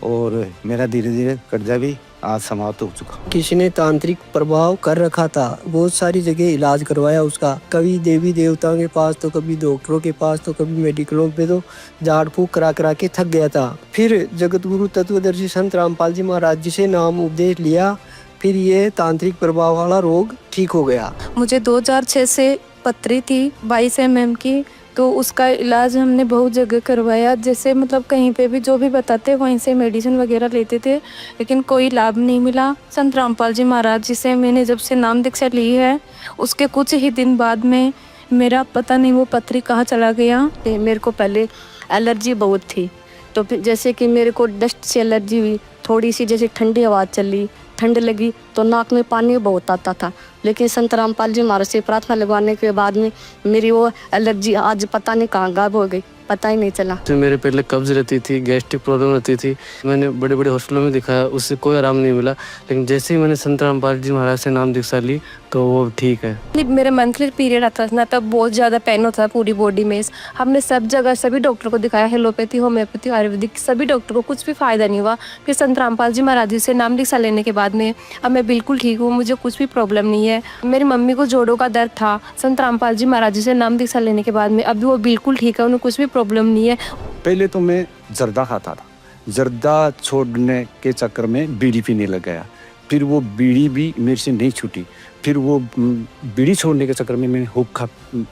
और मेरा धीरे धीरे कर्जा भी आज समाप्त हो चुका। किसी ने तांत्रिक प्रभाव कर रखा था, बहुत सारी जगह इलाज करवाया उसका, कभी देवी देवताओं के पास तो कभी डॉक्टरों के पास तो कभी मेडिकलों पे, तो झाड़ फूक करा के थक गया था। फिर जगत गुरु तत्वदर्शी संत रामपाल जी महाराज जी से नाम उपदेश लिया, फिर ये तांत्रिक प्रभाव वाला रोग ठीक हो गया। मुझे 2006 से पथरी थी 22 mm की, तो उसका इलाज हमने बहुत जगह करवाया। जैसे मतलब कहीं पे भी जो भी बताते वहीं से मेडिसिन वगैरह लेते थे, लेकिन कोई लाभ नहीं मिला। संत रामपाल जी महाराज जी से मैंने जब से नाम दीक्षा ली है, उसके कुछ ही दिन बाद में मेरा पता नहीं वो पथरी कहाँ चला गया। मेरे को पहले एलर्जी बहुत थी, तो फिर जैसे कि मेरे को डस्ट से एलर्जी हुई, थोड़ी सी जैसे ठंडी हवा चली, ठंड लगी तो नाक में पानी बहुत आता था। लेकिन संत रामपाल जी महाराज से प्रार्थना लगवाने के बाद में मेरी वो एलर्जी आज पता नहीं कहाँ गायब हो गई, पता ही नहीं चला। तो मेरे पहले कब्ज रहती थी, गैस्ट्रिक प्रॉब्लम रहती थी, मैंने बड़े बड़े हॉस्पिटलों में दिखाया, उससे कोई आराम नहीं मिला। लेकिन जैसे ही मैंने संत रामपाल जी महाराज से नाम दीक्षा ली तो वो ठीक है। मेरे मंथली पीरियड आता था ना, तब बहुत ज़्यादा पेन होता था पूरी बॉडी में। हमने सब जगह सभी डॉक्टर को दिखाया, एलोपैथी, होम्योपैथी, आयुर्वेदिक, सभी डॉक्टर को, कुछ भी फ़ायदा नहीं हुआ। फिर संत रामपाल जी महाराज जी से नाम दीक्षा लेने के बाद में अब मैं बिल्कुल ठीक हूँ, मुझे कुछ भी प्रॉब्लम नहीं है। मेरी मम्मी को जोड़ों का दर्द था, संत रामपाल जी महाराज जी से नाम दीक्षा लेने के बाद में अभी वो बिल्कुल ठीक है, उन्हें कुछ भी प्रॉब्लम नहीं है। पहले तो मैं जर्दा खाता था, जर्दा छोड़ने के चक्कर में बीड़ी पीने लग गया, फिर वो बीड़ी भी मेरे से नहीं छूटी, फिर वो बीड़ी छोड़ने के चक्कर में मैं हुक्का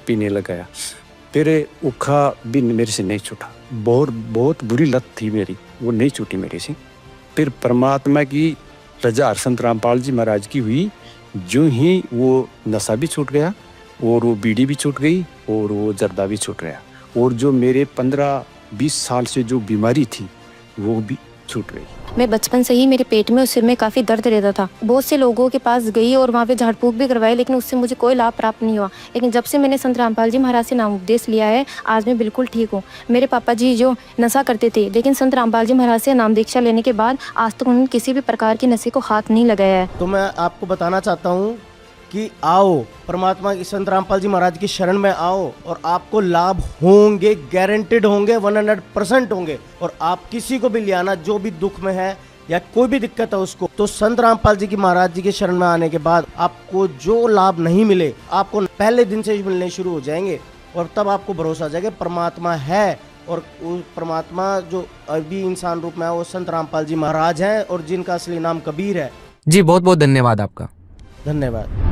पीने लग गया, फिर हुक्का भी मेरे से नहीं छूटा। बहुत बुरी लत थी मेरी, वो नहीं छूटी मेरे से। फिर परमात्मा की रजा संत रामपाल जी महाराज की हुई, जो ही वो नशा भी छूट गया और वो बीड़ी भी छूट गई और वो जर्दा भी छूट गया, और जो मेरे 15-20 साल से जो बीमारी थी वो भी छूट गई। मैं बचपन से ही मेरे पेट में और सिर में काफ़ी दर्द रहता था। बहुत से लोगों के पास गई और वहाँ पे झाड़ फूक भी करवाई, लेकिन उससे मुझे कोई लाभ प्राप्त नहीं हुआ। लेकिन जब से मैंने संत रामपाल जी महाराज से नाम उपदेश लिया है, आज मैं बिल्कुल ठीक हूँ। मेरे पापा जी जो नशा करते थे, लेकिन संत रामपाल जी महाराज से नाम दीक्षा लेने के बाद आज तक उन्होंने किसी भी प्रकार की नशे को हाथ नहीं लगाया है। तो मैं आपको बताना चाहता हूँ कि आओ परमात्मा की संत रामपाल जी महाराज की शरण में आओ और आपको लाभ होंगे, गारंटेड होंगे, 100% होंगे। और आप किसी को भी ले आना जो भी दुख में है या कोई भी दिक्कत है उसको, तो संत रामपाल जी की महाराज जी के शरण में आने के बाद आपको जो लाभ नहीं मिले आपको पहले दिन से ही मिलने शुरू हो जाएंगे, और तब आपको भरोसा आ जाएगा परमात्मा है। और वो परमात्मा जो अभी इंसान रूप में है वो संत रामपाल जी महाराज हैं, और जिनका असली नाम कबीर है। जी बहुत बहुत धन्यवाद आपका। धन्यवाद।